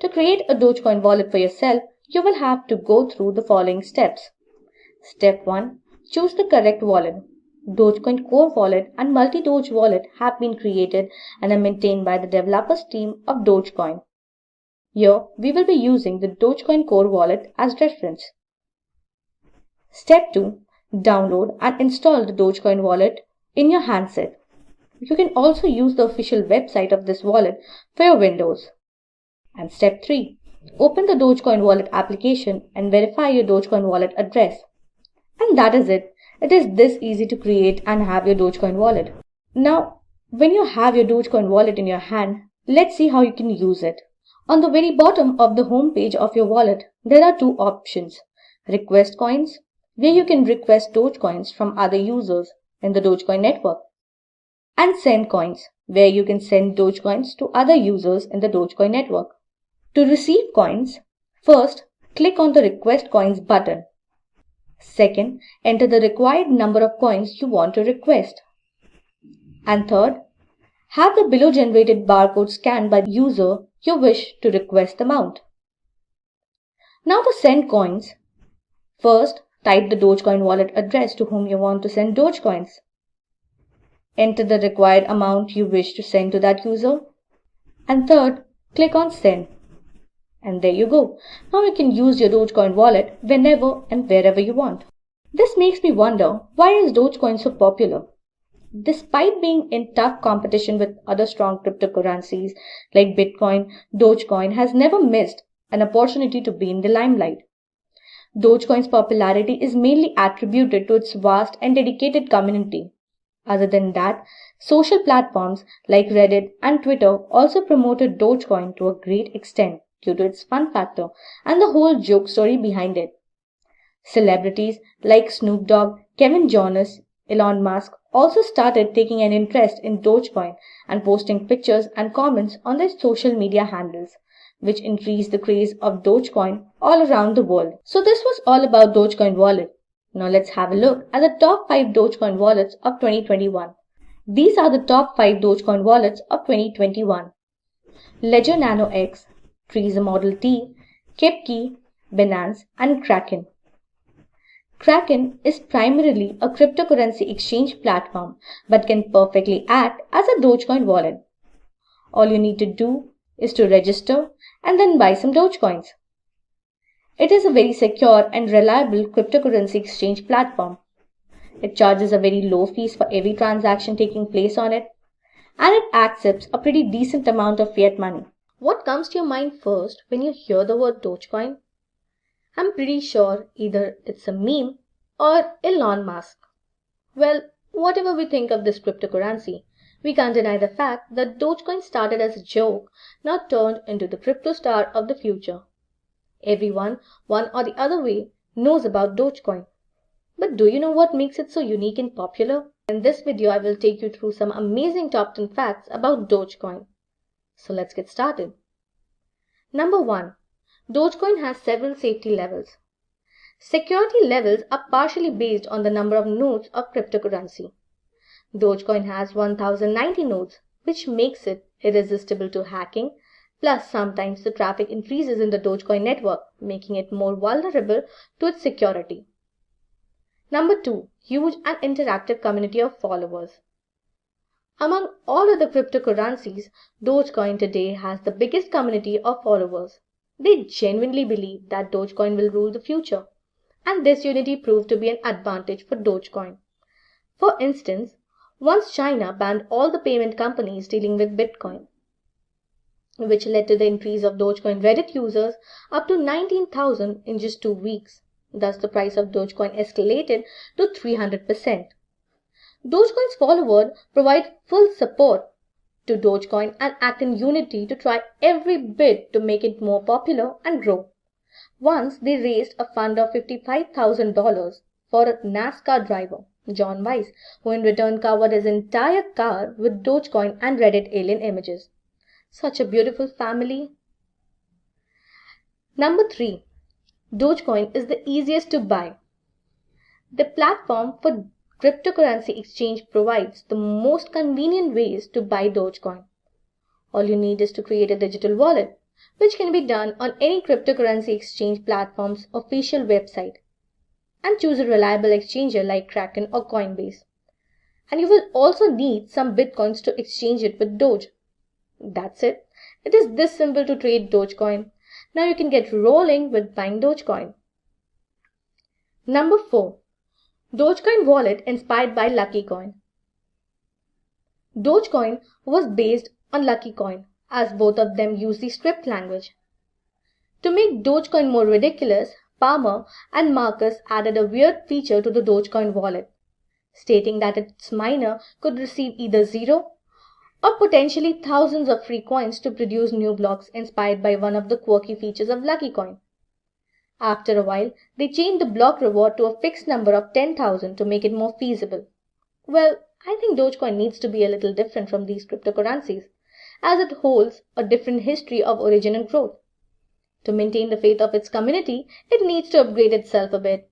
To create a Dogecoin wallet for yourself, you will have to go through the following steps. Step 1. Choose the correct wallet. Dogecoin Core Wallet and Multi-Doge Wallet have been created and are maintained by the developers team of Dogecoin. Here, we will be using the Dogecoin Core Wallet as reference. Step 2. Download and install the Dogecoin wallet in your handset. You can also use the official website of this wallet for your Windows. And step 3. Open the Dogecoin wallet application and verify your Dogecoin wallet address. And that is it. It is this easy to create and have your Dogecoin wallet. Now, when you have your Dogecoin wallet in your hand, let's see how you can use it. On the very bottom of the home page of your wallet, there are two options. Request coins, where you can request Dogecoins from other users in the Dogecoin network. And send coins, where you can send Dogecoins to other users in the Dogecoin network. To receive coins, first click on the Request Coins button. Second, enter the required number of coins you want to request. And third, have the below generated barcode scanned by the user you wish to request the amount. Now to send coins, first type the Dogecoin wallet address to whom you want to send Dogecoins. Enter the required amount you wish to send to that user. And third, click on Send. And there you go. Now you can use your Dogecoin wallet whenever and wherever you want. This makes me wonder, why is Dogecoin so popular? Despite being in tough competition with other strong cryptocurrencies like Bitcoin, Dogecoin has never missed an opportunity to be in the limelight. Dogecoin's popularity is mainly attributed to its vast and dedicated community. Other than that, social platforms like Reddit and Twitter also promoted Dogecoin to a great extent due to its fun factor and the whole joke story behind it. Celebrities like Snoop Dogg, Kevin Jonas, Elon Musk also started taking an interest in Dogecoin and posting pictures and comments on their social media handles, which increased the craze of Dogecoin all around the world. So this was all about Dogecoin wallet. Now let's have a look at the top 5 Dogecoin wallets of 2021. These are the top 5 Dogecoin wallets of 2021. Ledger Nano X, Trezor Model T, Kipkey, Binance, and Kraken. Kraken is primarily a cryptocurrency exchange platform but can perfectly act as a Dogecoin wallet. All you need to do is to register and then buy some Dogecoins. It is a very secure and reliable cryptocurrency exchange platform. It charges a very low fees for every transaction taking place on it, and it accepts a pretty decent amount of fiat money. What comes to your mind first when you hear the word Dogecoin? I'm pretty sure either it's a meme or Elon Musk. Well, whatever we think of this cryptocurrency, we can't deny the fact that Dogecoin started as a joke, now turned into the crypto star of the future. Everyone, one or the other way, knows about Dogecoin. But do you know what makes it so unique and popular? In this video, I will take you through some amazing top 10 facts about Dogecoin. So let's get started. Number 1. Dogecoin has several safety levels. Security levels are partially based on the number of nodes of cryptocurrency. Dogecoin has 1090 nodes, which makes it irresistible to hacking, plus sometimes the traffic increases in the Dogecoin network, making it more vulnerable to its security. Number 2. Huge and interactive community of followers. Among all other cryptocurrencies, Dogecoin today has the biggest community of followers. They genuinely believe that Dogecoin will rule the future, and this unity proved to be an advantage for Dogecoin. For instance, once China banned all the payment companies dealing with Bitcoin, which led to the increase of Dogecoin Reddit users up to 19,000 in just 2 weeks. Thus, the price of Dogecoin escalated to 300%. Dogecoin's followers provide full support to Dogecoin and act in unity to try every bit to make it more popular and grow. Once they raised a fund of $55,000 for a NASCAR driver, John Weiss, who in return covered his entire car with Dogecoin and Reddit alien images. Such a beautiful family. Number 3. Dogecoin is the easiest to buy. The platform for cryptocurrency exchange provides the most convenient ways to buy Dogecoin. All you need is to create a digital wallet, which can be done on any cryptocurrency exchange platform's official website, and choose a reliable exchanger like Kraken or Coinbase. And you will also need some Bitcoins to exchange it with Doge. That's it. It is this simple to trade Dogecoin. Now you can get rolling with buying Dogecoin. Number 4. Dogecoin wallet inspired by Lucky Coin. Dogecoin was based on Lucky Coin, as both of them use the script language. To make Dogecoin more ridiculous, Palmer and Marcus added a weird feature to the Dogecoin wallet, stating that its miner could receive either 0 or potentially thousands of free coins to produce new blocks inspired by one of the quirky features of Lucky Coin. After a while, they changed the block reward to a fixed number of 10,000 to make it more feasible. Well, I think Dogecoin needs to be a little different from these cryptocurrencies, as it holds a different history of origin and growth. To maintain the faith of its community, it needs to upgrade itself a bit.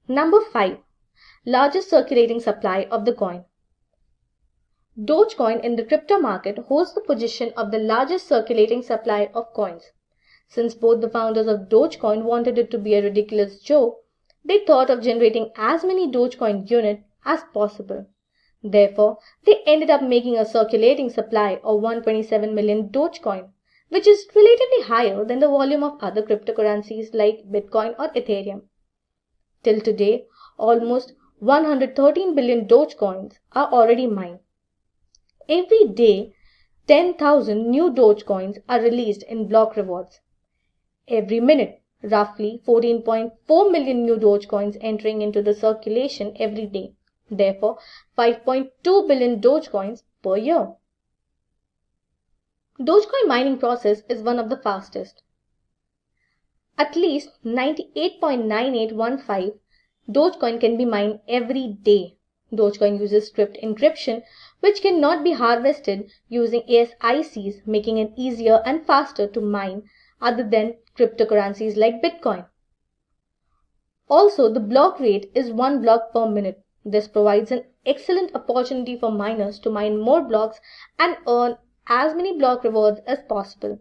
Number 5. Largest circulating supply of the coin. Dogecoin in the crypto market holds the position of the largest circulating supply of coins. Since both the founders of Dogecoin wanted it to be a ridiculous joke, they thought of generating as many Dogecoin units as possible. Therefore, they ended up making a circulating supply of 127 million Dogecoin, which is relatively higher than the volume of other cryptocurrencies like Bitcoin or Ethereum. Till today, almost 113 billion Dogecoins are already mined. Every day, 10,000 new Dogecoins are released in block rewards. Every minute, roughly 14.4 million new Dogecoins entering into the circulation every day. Therefore, 5.2 billion Dogecoins per year. Dogecoin mining process is one of the fastest. At least 98.9815 Dogecoin can be mined every day. Dogecoin uses script encryption, which cannot be harvested using ASICs, making it easier and faster to mine other than cryptocurrencies like Bitcoin. Also, the block rate is 1 block per minute. This provides an excellent opportunity for miners to mine more blocks and earn as many block rewards as possible.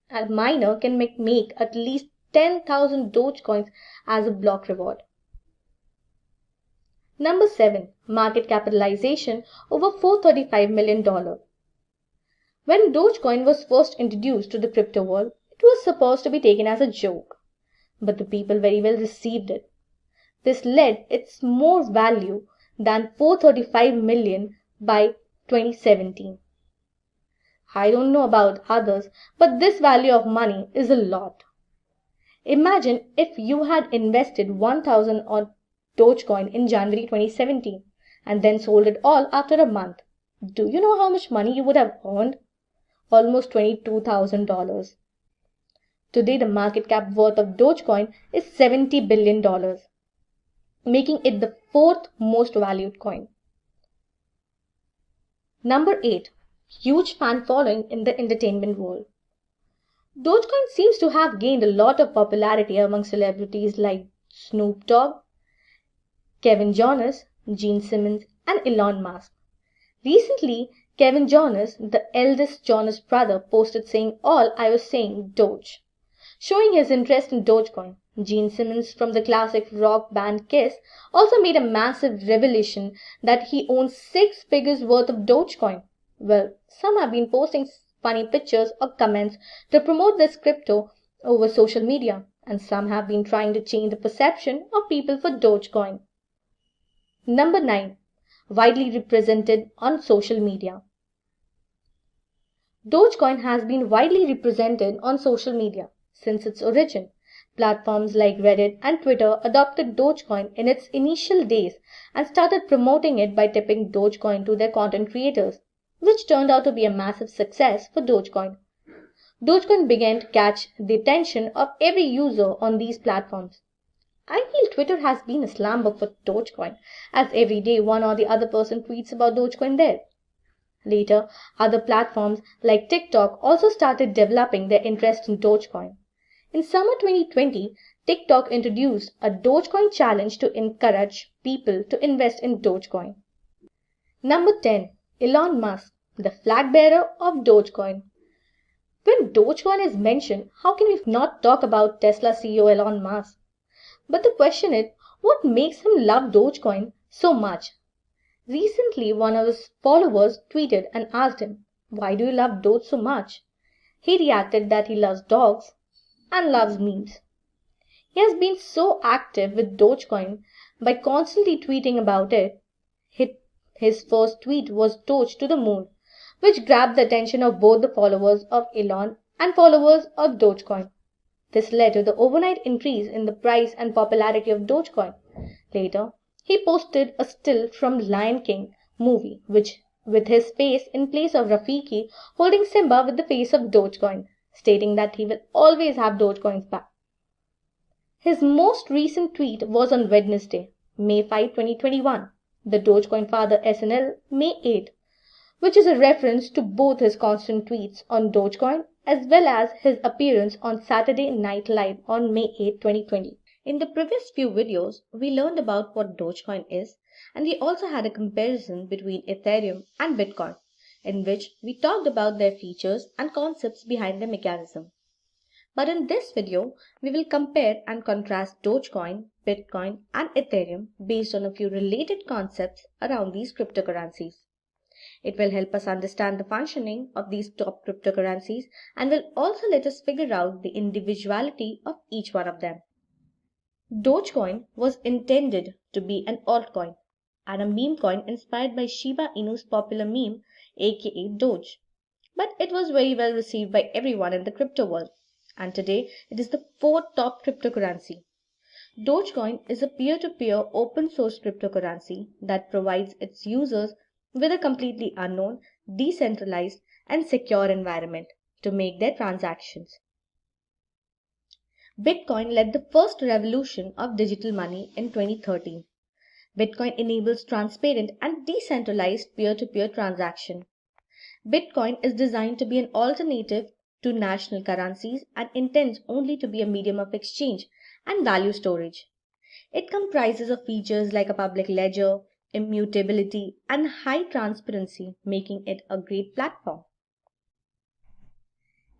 A miner can make at least 10,000 Dogecoins as a block reward. Number 7. Market capitalization over $435 million. When Dogecoin was first introduced to the crypto world, it was supposed to be taken as a joke, but the people very well received it. This led its more value than 435 million by 2017. I don't know about others, but this value of money is a lot. Imagine if you had invested 1,000 on Dogecoin in January 2017 and then sold it all after a month. Do you know how much money you would have earned? Almost $22,000. Today, the market cap worth of Dogecoin is $70 billion, making it the 4th most valued coin. Number 8. Huge fan following in the entertainment world. Dogecoin seems to have gained a lot of popularity among celebrities like Snoop Dogg, Kevin Jonas, Gene Simmons, and Elon Musk. Recently, Kevin Jonas, the eldest Jonas brother, posted saying all I was saying Doge, showing his interest in Dogecoin. Gene Simmons from the classic rock band Kiss also made a massive revelation that he owns 6 figures worth of Dogecoin. Well, some have been posting funny pictures or comments to promote this crypto over social media, and some have been trying to change the perception of people for Dogecoin. Number 9. Widely represented on social media. Dogecoin has been widely represented on social media since its origin. Platforms like Reddit and Twitter adopted Dogecoin in its initial days and started promoting it by tipping Dogecoin to their content creators, which turned out to be a massive success for Dogecoin. Dogecoin began to catch the attention of every user on these platforms. I feel Twitter has been a slam book for Dogecoin, as every day one or the other person tweets about Dogecoin there. Later, other platforms like TikTok also started developing their interest in Dogecoin. In summer 2020, TikTok introduced a Dogecoin challenge to encourage people to invest in Dogecoin. Number 10. Elon Musk, the flag bearer of Dogecoin. When Dogecoin is mentioned, how can we not talk about Tesla CEO Elon Musk? But the question is, what makes him love Dogecoin so much? Recently, one of his followers tweeted and asked him, "Why do you love Doge so much?" He reacted that he loves dogs and loves memes. He has been so active with Dogecoin by constantly tweeting about it. His first tweet was Doge to the moon, which grabbed the attention of both the followers of Elon and followers of Dogecoin. This led to the overnight increase in the price and popularity of Dogecoin. Later, he posted a still from Lion King movie, which with his face in place of Rafiki holding Simba with the face of Dogecoin, stating that he will always have Dogecoins back. His most recent tweet was on Wednesday, May 5, 2021, the Dogecoin father SNL May 8, which is a reference to both his constant tweets on Dogecoin as well as his appearance on Saturday Night Live on May 8, 2020. In the previous few videos, we learned about what Dogecoin is, and we also had a comparison between Ethereum and Bitcoin, in which we talked about their features and concepts behind the mechanism. But in this video, we will compare and contrast Dogecoin, Bitcoin, and Ethereum based on a few related concepts around these cryptocurrencies. It will help us understand the functioning of these top cryptocurrencies and will also let us figure out the individuality of each one of them. Dogecoin was intended to be an altcoin and a meme coin inspired by Shiba Inu's popular meme, aka Doge. But it was very well received by everyone in the crypto world, and today it is the fourth top cryptocurrency. Dogecoin is a peer-to-peer open source cryptocurrency that provides its users with a completely unknown, decentralized, and secure environment to make their transactions. Bitcoin led the first revolution of digital money in 2013. Bitcoin enables transparent and decentralized peer-to-peer transaction. Bitcoin is designed to be an alternative to national currencies and intends only to be a medium of exchange and value storage. It comprises of features like a public ledger, immutability, and high transparency, making it a great platform.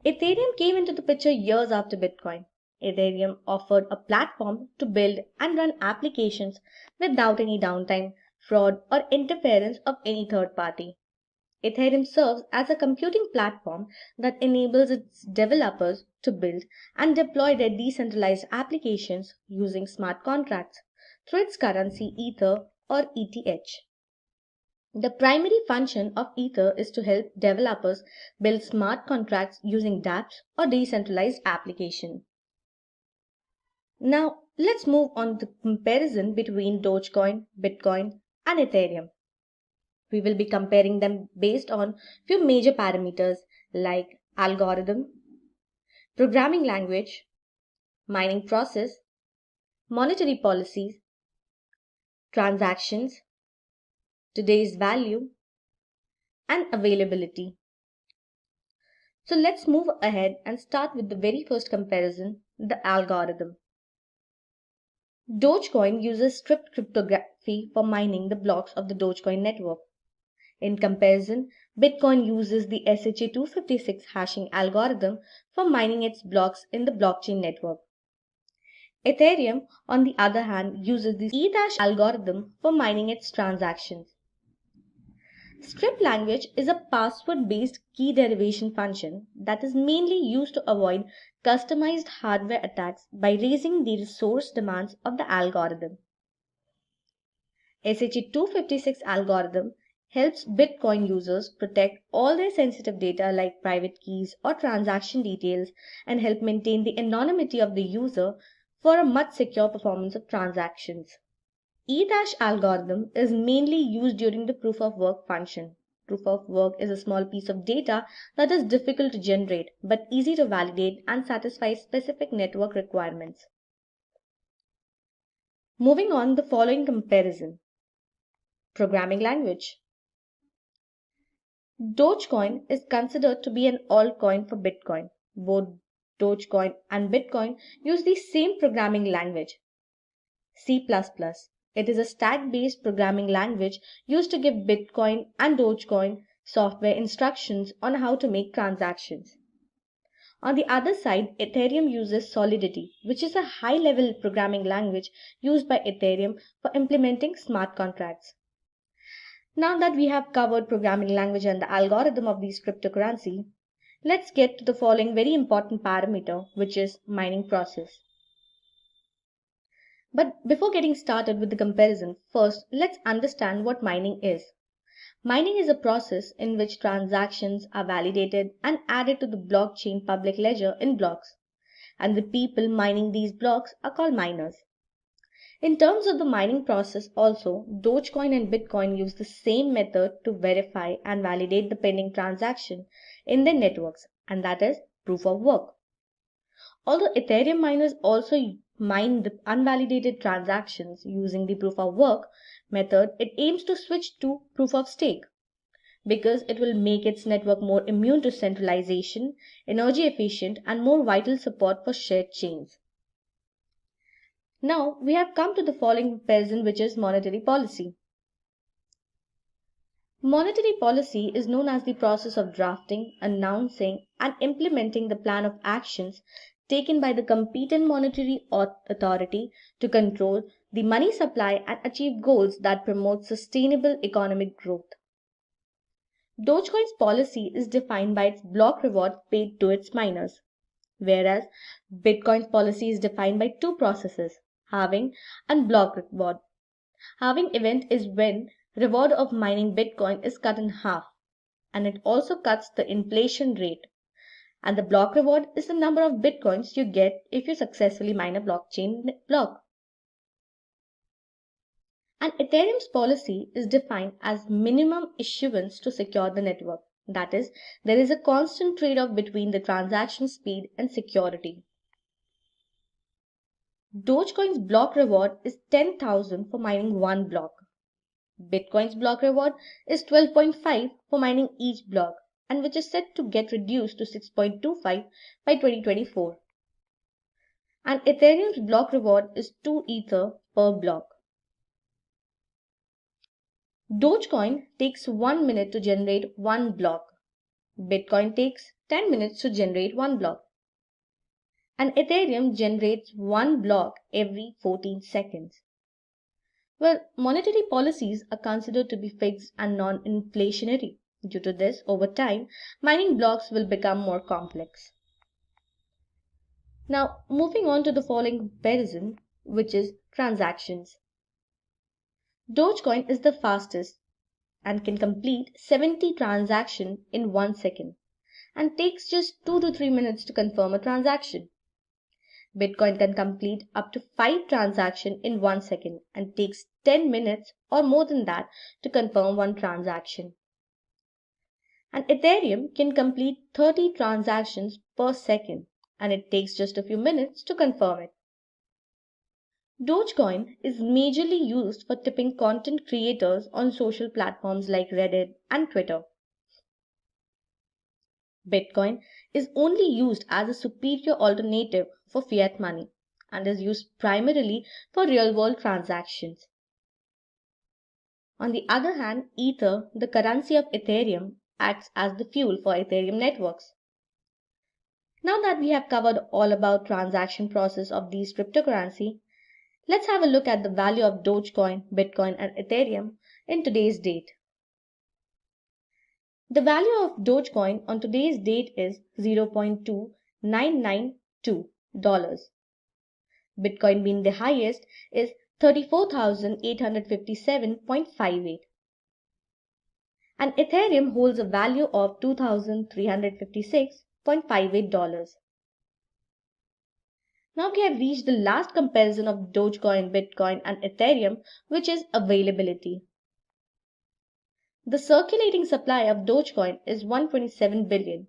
Ethereum came into the picture years after Bitcoin. Ethereum offered a platform to build and run applications without any downtime, fraud, or interference of any third party. Ethereum serves as a computing platform that enables its developers to build and deploy their decentralized applications using smart contracts through its currency Ether or ETH. The primary function of Ether is to help developers build smart contracts using dApps or decentralized applications. Now, let's move on to the comparison between Dogecoin, Bitcoin, and Ethereum. We will be comparing them based on few major parameters like algorithm, programming language, mining process, monetary policies, transactions, today's value, and availability. So let's move ahead and start with the very first comparison, the algorithm. Dogecoin uses strict cryptography for mining the blocks of the Dogecoin network. In comparison, Bitcoin uses the SHA-256 hashing algorithm for mining its blocks in the blockchain network. Ethereum, on the other hand, uses the E- algorithm for mining its transactions. Strip language is a password-based key derivation function that is mainly used to avoid customized hardware attacks by raising the resource demands of the algorithm. SHA-256 algorithm helps Bitcoin users protect all their sensitive data like private keys or transaction details and help maintain the anonymity of the user for a much secure performance of transactions. E- algorithm is mainly used during the proof of work function. Proof of work is a small piece of data that is difficult to generate but easy to validate and satisfies specific network requirements. Moving on, the following comparison. Programming language. Dogecoin is considered to be an altcoin for Bitcoin. Both Dogecoin and Bitcoin use the same programming language, C++. It is a stack-based programming language used to give Bitcoin and Dogecoin software instructions on how to make transactions. On the other side, Ethereum uses Solidity, which is a high-level programming language used by Ethereum for implementing smart contracts. Now that we have covered programming language and the algorithm of these cryptocurrency, let's get to the following very important parameter, which is mining process. But before getting started with the comparison, first let's understand what mining is. Mining is a process in which transactions are validated and added to the blockchain public ledger in blocks, and the people mining these blocks are called miners. In terms of the mining process also, Dogecoin and Bitcoin use the same method to verify and validate the pending transaction in their networks, and that is proof of work. Although Ethereum miners also mine the unvalidated transactions using the proof of work method, it aims to switch to proof of stake because it will make its network more immune to centralization, energy efficient, and more vital support for shared chains. Now we have come to the following comparison, which is monetary policy. Monetary policy is known as the process of drafting, announcing, and implementing the plan of actions taken by the competent monetary authority to control the money supply and achieve goals that promote sustainable economic growth. Dogecoin's policy is defined by its block reward paid to its miners, whereas Bitcoin's policy is defined by two processes, halving and block reward. Halving event is when reward of mining Bitcoin is cut in half, and it also cuts the inflation rate. And the block reward is the number of Bitcoins you get if you successfully mine a blockchain block. And Ethereum's policy is defined as minimum issuance to secure the network. That is, there is a constant trade-off between the transaction speed and security. Dogecoin's block reward is 10,000 for mining one block. Bitcoin's block reward is 12.5 for mining each block, and which is set to get reduced to 6.25 by 2024. And Ethereum's block reward is 2 Ether per block. Dogecoin takes 1 minute to generate one block. Bitcoin takes 10 minutes to generate one block. And Ethereum generates one block every 14 seconds. Well, monetary policies are considered to be fixed and non-inflationary. Due to this, over time, mining blocks will become more complex. Now, moving on to the following comparison, which is transactions. Dogecoin is the fastest and can complete 70 transactions in 1 second and takes just 2 to 3 minutes to confirm a transaction. Bitcoin can complete up to 5 transactions in 1 second and takes 10 minutes or more than that to confirm one transaction. And Ethereum can complete 30 transactions per second and it takes just a few minutes to confirm it. Dogecoin is majorly used for tipping content creators on social platforms like Reddit and Twitter. Bitcoin is only used as a superior alternative for fiat money and is used primarily for real-world transactions. On the other hand, Ether, the currency of Ethereum, acts as the fuel for Ethereum networks. Now that we have covered all about transaction process of these cryptocurrency, let's have a look at the value of Dogecoin, Bitcoin and Ethereum in today's date. The value of Dogecoin on today's date is $0.2992. Bitcoin being the highest is 34,857.58. And Ethereum holds a value of $2,356.58. Now we have reached the last comparison of Dogecoin, Bitcoin and Ethereum, which is availability. The circulating supply of Dogecoin is 127 billion.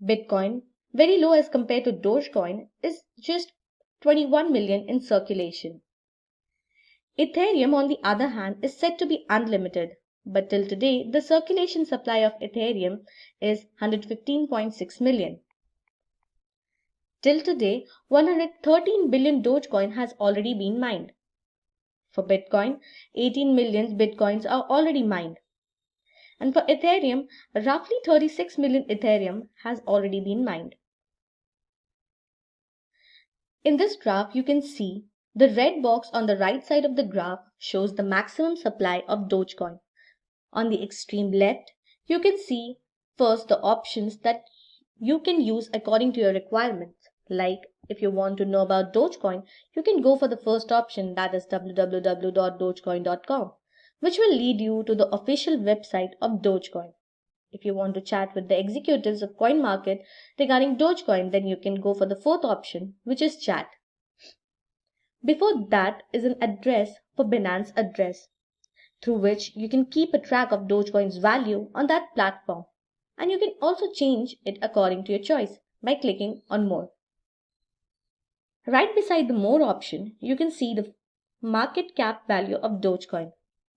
Bitcoin, very low as compared to Dogecoin, is just 21 million in circulation. Ethereum, on the other hand, is said to be unlimited, but till today, the circulation supply of Ethereum is 115.6 million. Till today, 113 billion Dogecoin has already been mined. For Bitcoin, 18 million Bitcoins are already mined. And for Ethereum, roughly 36 million Ethereum has already been mined. In this graph, you can see the red box on the right side of the graph shows the maximum supply of Dogecoin. On the extreme left, you can see first the options that you can use according to your requirements. Like if you want to know about Dogecoin, you can go for the first option, that is www.dogecoin.com, which will lead you to the official website of Dogecoin. If you want to chat with the executives of CoinMarket regarding Dogecoin, then you can go for the fourth option, which is chat. Before that is an address for Binance address, through which you can keep a track of Dogecoin's value on that platform. And you can also change it according to your choice by clicking on More. Right beside the More option, you can see the market cap value of Dogecoin,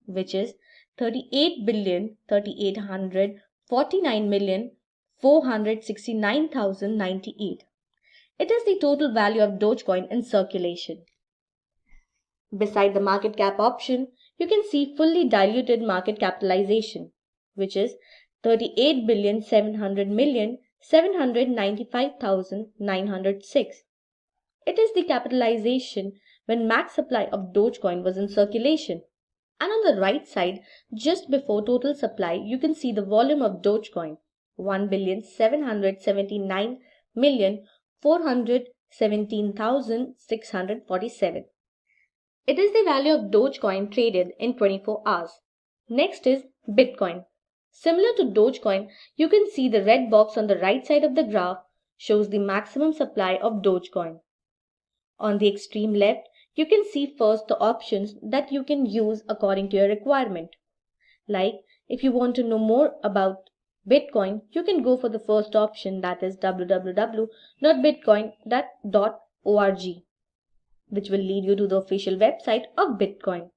which is 38,349,469,098. It is the total value of Dogecoin in circulation. Beside the market cap option, you can see fully diluted market capitalization, which is 38,700,795,906. It is the capitalization when max supply of Dogecoin was in circulation. And on the right side, just before total supply, you can see the volume of Dogecoin, 1,779,417,647. It is the value of Dogecoin traded in 24 hours. Next is Bitcoin. Similar to Dogecoin, you can see the red box on the right side of the graph shows the maximum supply of Dogecoin. On the extreme left, you can see first the options that you can use according to your requirement. Like, if you want to know more about Bitcoin, you can go for the first option, that is www.bitcoin.org, which will lead you to the official website of Bitcoin.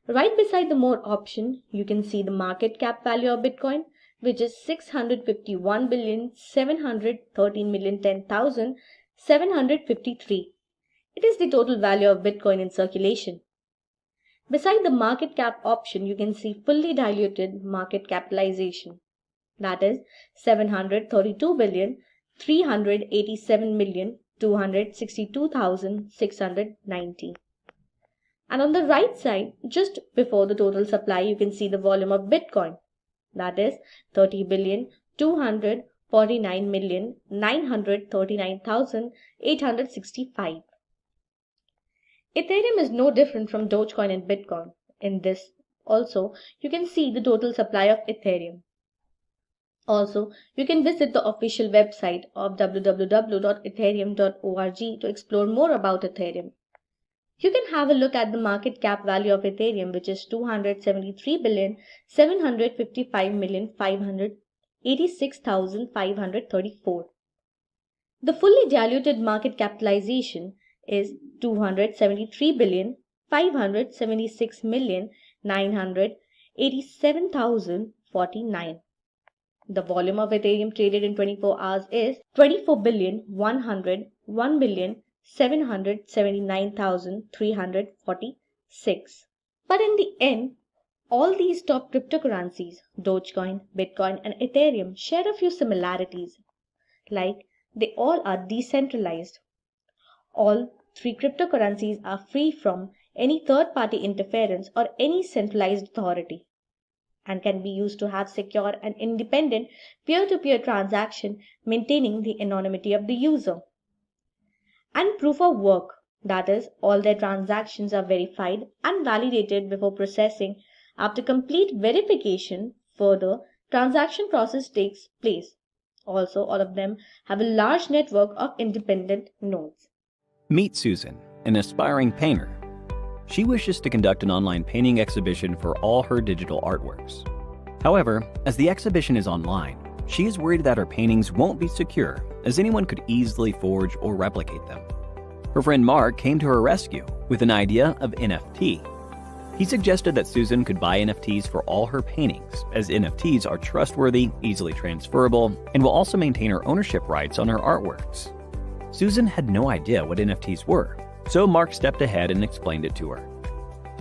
Right beside the More option, you can see the market cap value of Bitcoin, which is 651,713,010,753. It is the total value of Bitcoin in circulation. Beside the market cap option, you can see fully diluted market capitalization, that is 732,387,262,690. And on the right side, just before the total supply, you can see the volume of Bitcoin, that is 30,249,939,865. Ethereum is no different from Dogecoin and Bitcoin. In this also, you can see the total supply of Ethereum. Also, you can visit the official website of www.ethereum.org to explore more about Ethereum. You can have a look at the market cap value of Ethereum, which is 273,755,586,534. The fully diluted market capitalization is 273,576,987,049. The volume of Ethereum traded in 24 hours is 24,101,779,346. But in the end, all these top cryptocurrencies, Dogecoin, Bitcoin, and Ethereum, share a few similarities. Like, they all are decentralized. All three cryptocurrencies are free from any third-party interference or any centralized authority, and can be used to have secure and independent peer-to-peer transaction, maintaining the anonymity of the user. And proof of work, that is, all their transactions are verified and validated before processing. After complete verification, further transaction process takes place. Also, all of them have a large network of independent nodes. Meet Susan, an aspiring painter. She wishes to conduct an online painting exhibition for all her digital artworks. However, as the exhibition is online, she is worried that her paintings won't be secure, as anyone could easily forge or replicate them. Her friend Mark came to her rescue with an idea of NFT. He suggested that Susan could buy NFTs for all her paintings, as NFTs are trustworthy, easily transferable, and will also maintain her ownership rights on her artworks. Susan had no idea what NFTs were, so Mark stepped ahead and explained it to her.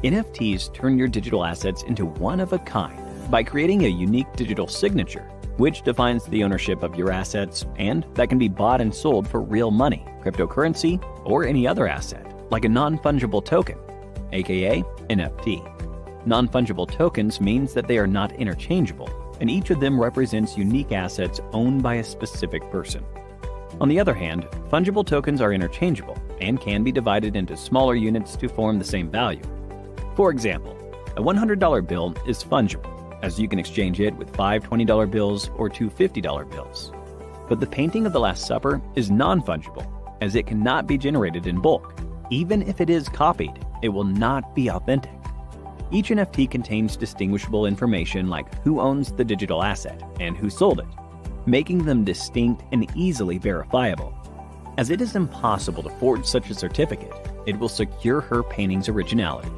NFTs turn your digital assets into one of a kind by creating a unique digital signature, which defines the ownership of your assets, and that can be bought and sold for real money, cryptocurrency, or any other asset, like a non-fungible token, aka NFT. Non-fungible tokens means that they are not interchangeable, and each of them represents unique assets owned by a specific person. On the other hand, fungible tokens are interchangeable and can be divided into smaller units to form the same value. For example, a $100 bill is fungible, as you can exchange it with 5 $20 bills or 2 $50 bills. But the painting of the Last Supper is non-fungible, as it cannot be generated in bulk. Even if it is copied, it will not be authentic. Each NFT contains distinguishable information like who owns the digital asset and who sold it, making them distinct and easily verifiable. As it is impossible to forge such a certificate, it will secure her painting's originality.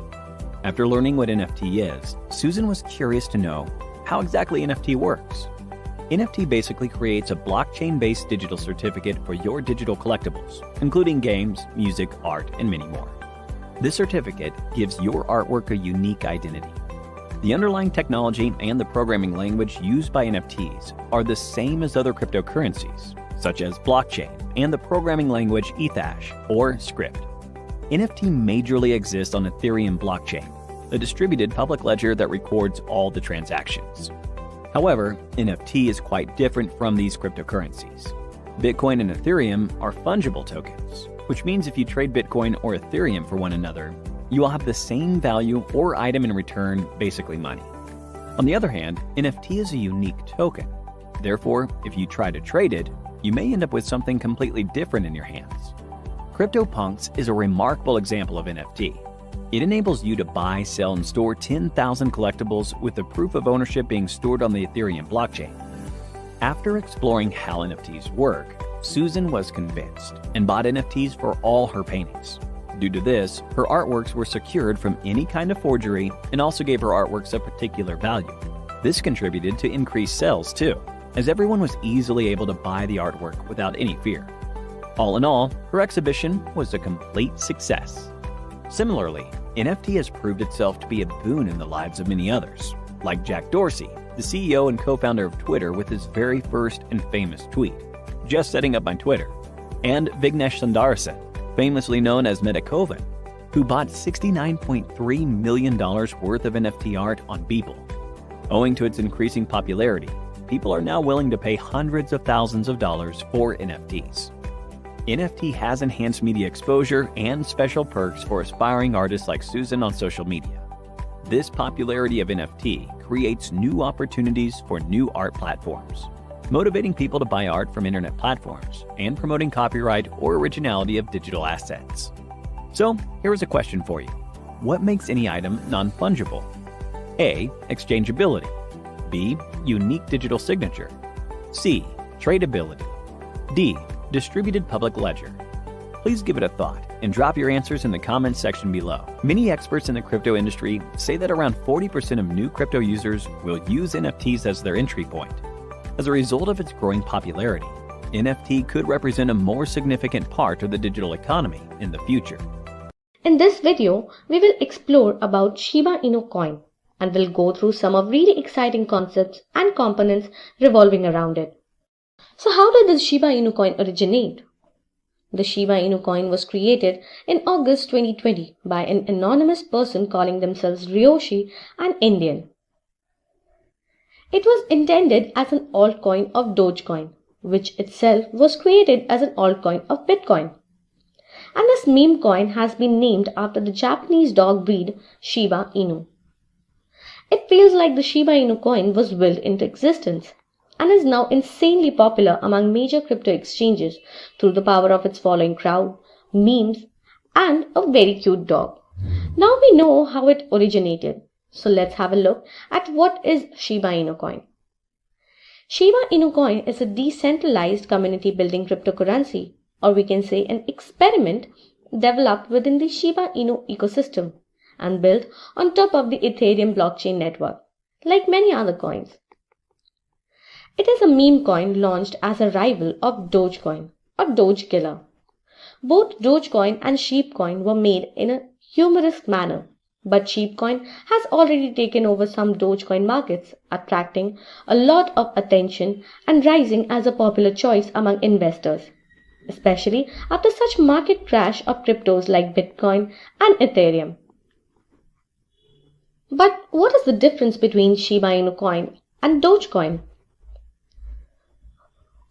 After learning what NFT is, Susan was curious to know how exactly NFT works. NFT basically creates a blockchain-based digital certificate for your digital collectibles, including games, music, art, and many more. This certificate gives your artwork a unique identity. The underlying technology and the programming language used by NFTs are the same as other cryptocurrencies, such as blockchain and the programming language Ethash or Script. NFT majorly exists on Ethereum blockchain, a distributed public ledger that records all the transactions. However, NFT is quite different from these cryptocurrencies. Bitcoin and Ethereum are fungible tokens, which means if you trade Bitcoin or Ethereum for one another, you will have the same value or item in return, basically money. On the other hand, NFT is a unique token. Therefore, if you try to trade it, you may end up with something completely different in your hands. CryptoPunks is a remarkable example of NFT. It enables you to buy, sell, and store 10,000 collectibles with the proof of ownership being stored on the Ethereum blockchain. After exploring how NFTs work, Susan was convinced and bought NFTs for all her paintings. Due to this, her artworks were secured from any kind of forgery and also gave her artworks a particular value. This contributed to increased sales too, as everyone was easily able to buy the artwork without any fear. All in all, her exhibition was a complete success. Similarly, NFT has proved itself to be a boon in the lives of many others, like Jack Dorsey, the CEO and co-founder of Twitter with his very first and famous tweet, "Just setting up my Twitter," and Vignesh Sundaresan, famously known as Metakovan, who bought $69.3 million worth of NFT art on Beeple. Owing to its increasing popularity, people are now willing to pay hundreds of thousands of dollars for NFTs. NFT has enhanced media exposure and special perks for aspiring artists like Susan on social media. This popularity of NFT creates new opportunities for new art platforms, motivating people to buy art from internet platforms and promoting copyright or originality of digital assets. So, here is a question for you. What makes any item non-fungible? A. Exchangeability. B. Unique digital signature. C. Tradability. D. Distributed public ledger. Please give it a thought and drop your answers in the comments section below. Many experts in the crypto industry say that around 40% of new crypto users will use NFTs as their entry point. As a result of its growing popularity, NFT could represent a more significant part of the digital economy in the future. In this video, we will explore about Shiba Inu coin and will go through some of really exciting concepts and components revolving around it. So how did the Shiba Inu coin originate? The Shiba Inu coin was created in August 2020 by an anonymous person calling themselves Ryoshi, an Indian. It was intended as an altcoin of Dogecoin, which itself was created as an altcoin of Bitcoin. And this meme coin has been named after the Japanese dog breed Shiba Inu. It feels like the Shiba Inu coin was willed into existence and is now insanely popular among major crypto exchanges through the power of its following crowd, memes, and a very cute dog. Now we know how it originated, so let's have a look at what is Shiba Inu coin. Shiba Inu coin is a decentralized community building cryptocurrency, or we can say an experiment developed within the Shiba Inu ecosystem and built on top of the Ethereum blockchain network, like many other coins. It is a meme coin launched as a rival of Dogecoin or Doge Killer. Both Dogecoin and Sheepcoin were made in a humorous manner, but Sheepcoin has already taken over some Dogecoin markets, attracting a lot of attention and rising as a popular choice among investors, especially after such market crash of cryptos like Bitcoin and Ethereum. But what is the difference between Shiba Inu coin and Dogecoin?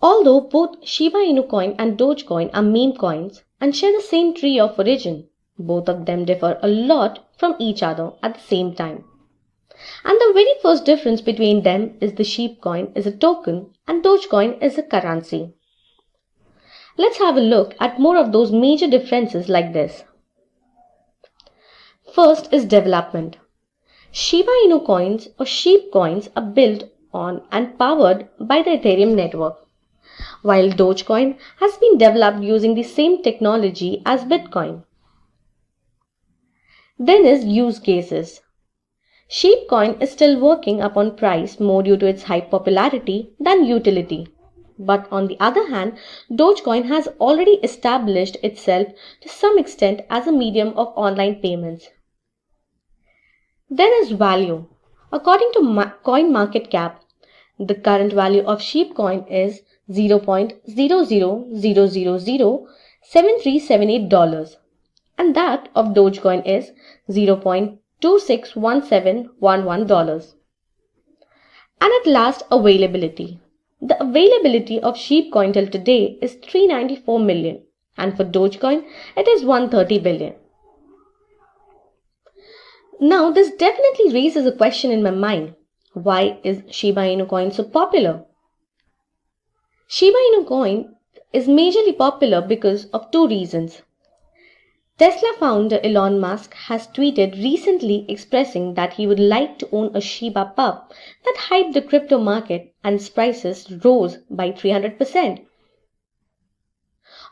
Although both Shiba Inu coin and Dogecoin are meme coins and share the same tree of origin, both of them differ a lot from each other at the same time. And the very first difference between them is the Sheepcoin is a token and Dogecoin is a currency. Let's have a look at more of those major differences like this. First is development. Shiba Inu coins or sheep coins are built on and powered by the Ethereum network, while Dogecoin has been developed using the same technology as Bitcoin. Then is use cases. Sheepcoin is still working upon price more due to its high popularity than utility. But on the other hand, Dogecoin has already established itself to some extent as a medium of online payments. Then is value. According to CoinMarketCap, the current value of Sheepcoin is $0.000007378 and that of Dogecoin is $0.261711. And at last, availability. The availability of Sheepcoin till today is 394 million and for Dogecoin it is 130 billion. Now this definitely raises a question in my mind. Why is Shiba Inu coin so popular? Shiba Inu coin is majorly popular because of two reasons. Tesla founder Elon Musk has tweeted recently expressing that he would like to own a Shiba pup that hyped the crypto market and its prices rose by 300%.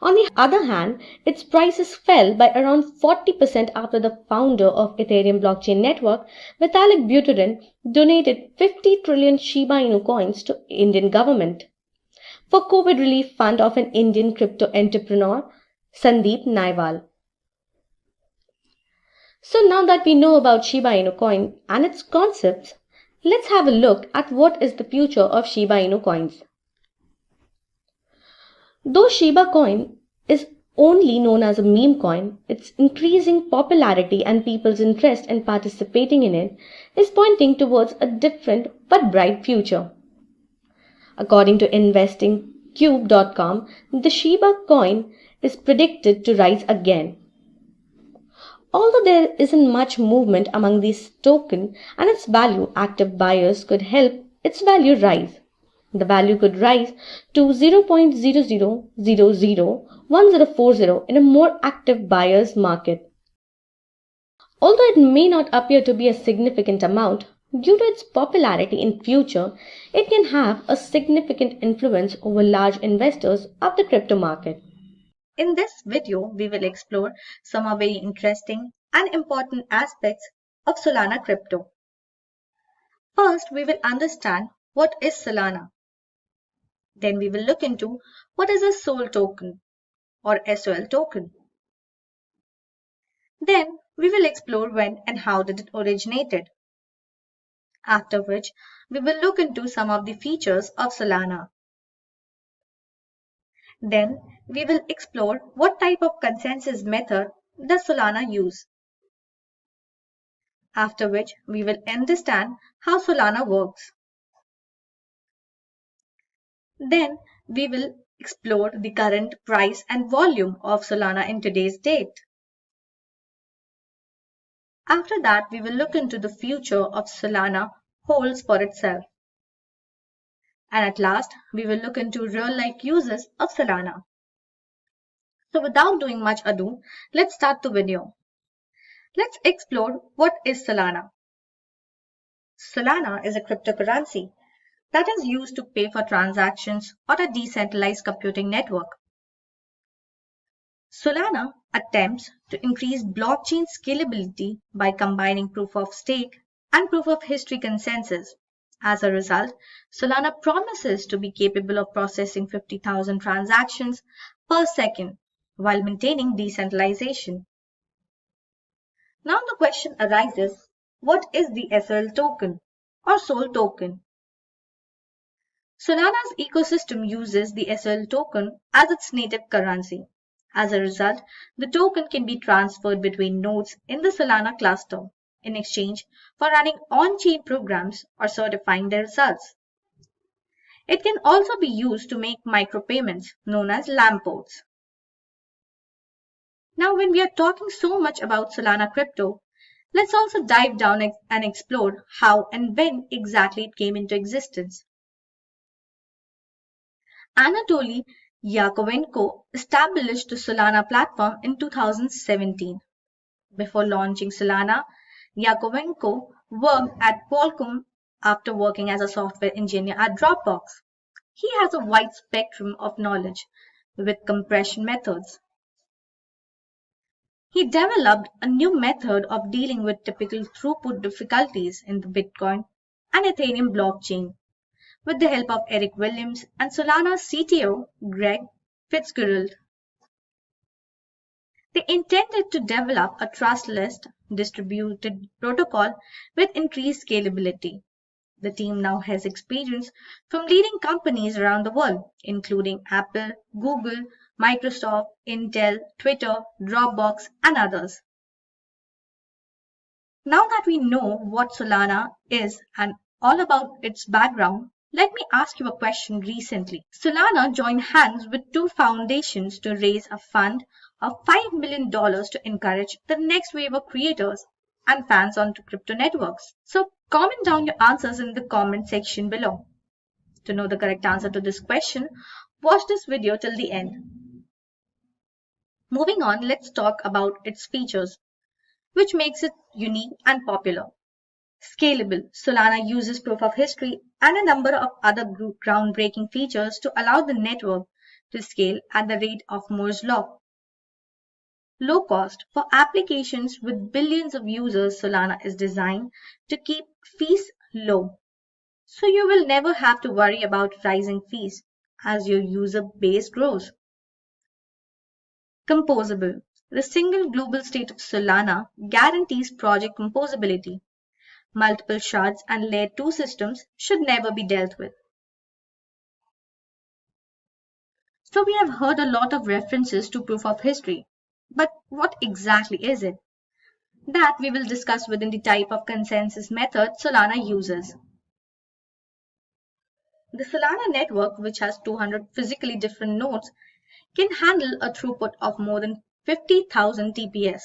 On the other hand, its prices fell by around 40% after the founder of Ethereum blockchain network, Vitalik Buterin, donated 50 trillion Shiba Inu coins to Indian government for COVID relief fund of an Indian crypto entrepreneur, Sandeep Naiwal. So now that we know about Shiba Inu coin and its concepts, let's have a look at what is the future of Shiba Inu coins. Though Shiba coin is only known as a meme coin, its increasing popularity and people's interest in participating in it is pointing towards a different but bright future. According to investingcube.com, the Shiba coin is predicted to rise again. Although there isn't much movement among these tokens and its value, active buyers could help its value rise. The value could rise to 0.00001040 in a more active buyer's market. Although it may not appear to be a significant amount, due to its popularity in future, it can have a significant influence over large investors of the crypto market. In this video, we will explore some very interesting and important aspects of Solana crypto. First, we will understand what is Solana. Then we will look into what is a SOL token or SOL token. Then we will explore when and how did it originated. After which, we will look into some of the features of Solana. Then we will explore what type of consensus method does Solana use. After which we will understand how Solana works. Then we will explore the current price and volume of Solana in today's date. After that, we will look into the future of Solana holds for itself. And at last, we will look into real-life uses of Solana. So without doing much ado, let's start the video. Let's explore what is Solana. Solana is a cryptocurrency that is used to pay for transactions on a decentralized computing network. Solana attempts to increase blockchain scalability by combining proof of stake and proof of history consensus. As a result, Solana promises to be capable of processing 50,000 transactions per second while maintaining decentralization. Now the question arises, what is the SOL token or SOL token? Solana's ecosystem uses the SOL token as its native currency. As a result, the token can be transferred between nodes in the Solana cluster in exchange for running on-chain programs or certifying their results. It can also be used to make micropayments known as lampots. Now, when we are talking so much about Solana crypto, let's also dive down and explore how and when exactly it came into existence. Anatoly Yakovenko established the Solana platform in 2017. Before launching Solana, Yakovenko worked at Qualcomm after working as a software engineer at Dropbox. He has a wide spectrum of knowledge with compression methods. He developed a new method of dealing with typical throughput difficulties in the Bitcoin and Ethereum blockchain with the help of Eric Williams and Solana's CTO, Greg Fitzgerald. They intended to develop a trustless distributed protocol with increased scalability. The team now has experience from leading companies around the world, including Apple, Google, Microsoft, Intel, Twitter, Dropbox, and others. Now that we know what Solana is and all about its background, let me ask you a question recently. Solana joined hands with two foundations to raise a fund of $5 million to encourage the next wave of creators and fans onto crypto networks. So comment down your answers in the comment section below. To know the correct answer to this question, watch this video till the end. Moving on, let's talk about its features, which makes it unique and popular. Scalable. Solana uses proof of history and a number of other groundbreaking features to allow the network to scale at the rate of Moore's law. Low cost. For applications with billions of users, Solana is designed to keep fees low. So you will never have to worry about rising fees as your user base grows. Composable. The single global state of Solana guarantees project composability. Multiple shards and layer 2 systems should never be dealt with. So we have heard a lot of references to proof of history. But what exactly is it? That we will discuss within the type of consensus method Solana uses. The Solana network, which has 200 physically different nodes, can handle a throughput of more than 50,000 TPS.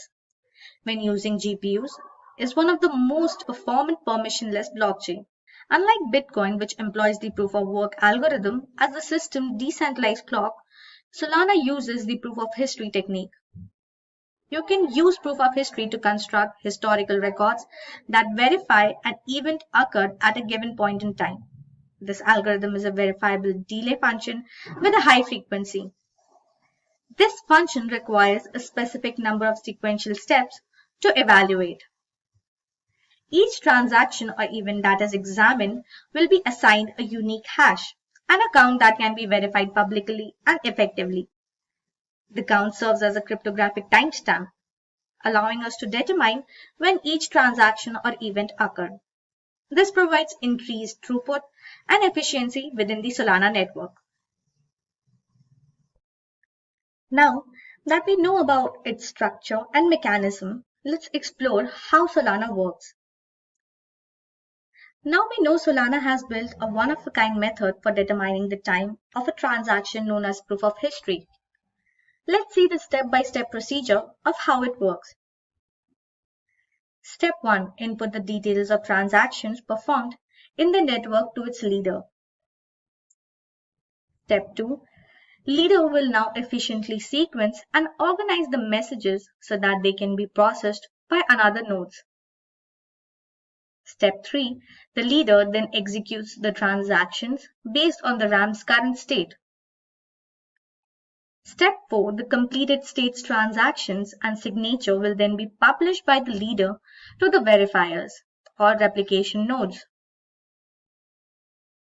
When using GPUs, is one of the most performant permissionless blockchain. Unlike Bitcoin, which employs the proof of work algorithm as the system's decentralized clock, Solana uses the proof of history technique. You can use proof of history to construct historical records that verify an event occurred at a given point in time. This algorithm is a verifiable delay function with a high frequency. This function requires a specific number of sequential steps to evaluate. Each transaction or event that is examined will be assigned a unique hash, an account that can be verified publicly and effectively. The count serves as a cryptographic timestamp, allowing us to determine when each transaction or event occurred. This provides increased throughput and efficiency within the Solana network. Now that we know about its structure and mechanism, let's explore how Solana works. Now we know Solana has built a one-of-a-kind method for determining the time of a transaction known as proof of history. Let's see the step-by-step procedure of how it works. Step 1. Input the details of transactions performed in the network to its leader. Step 2. Leader will now efficiently sequence and organize the messages so that they can be processed by another nodes. Step 3. The leader then executes the transactions based on the RAM's current state. Step 4. The completed state's transactions and signature will then be published by the leader to the verifiers or replication nodes.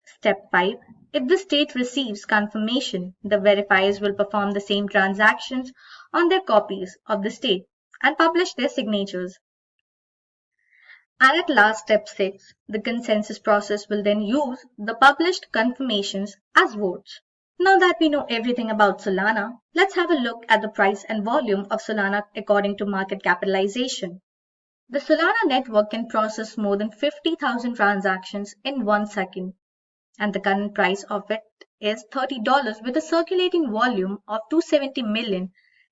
Step 5. If the state receives confirmation, the verifiers will perform the same transactions on their copies of the state and publish their signatures. And at last, step 6, the consensus process will then use the published confirmations as votes. Now that we know everything about Solana, let's have a look at the price and volume of Solana according to market capitalization. The Solana network can process more than 50,000 transactions in 1 second, and the current price of it is $30 with a circulating volume of 270 million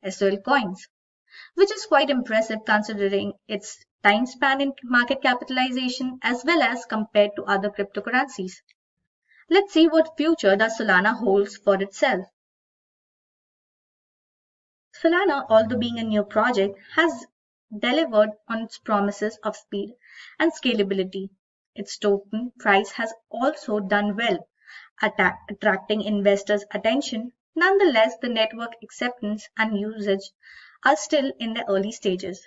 SOL coins, which is quite impressive considering its time span in market capitalization as well as compared to other cryptocurrencies. Let's see what future does Solana holds for itself. Solana, although being a new project, has delivered on its promises of speed and scalability. Its token price has also done well, attracting investors' attention. Nonetheless, the network acceptance and usage are still in the early stages.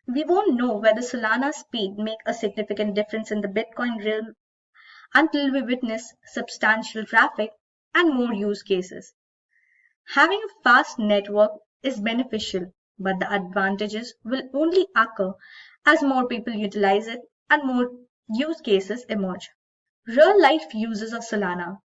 We won't know whether Solana's speed make a significant difference in the Bitcoin realm until we witness substantial traffic and more use cases. Having a fast network is beneficial, but the advantages will only occur as more people utilize it and more use cases emerge. Real-life uses of Solana: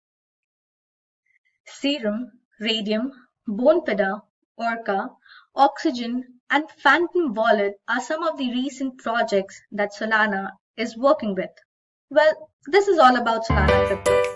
Serum, Radium, Bonepida, Orca, Oxygen, and Phantom Wallet are some of the recent projects that Solana is working with. Well, this is all about Solana crypto.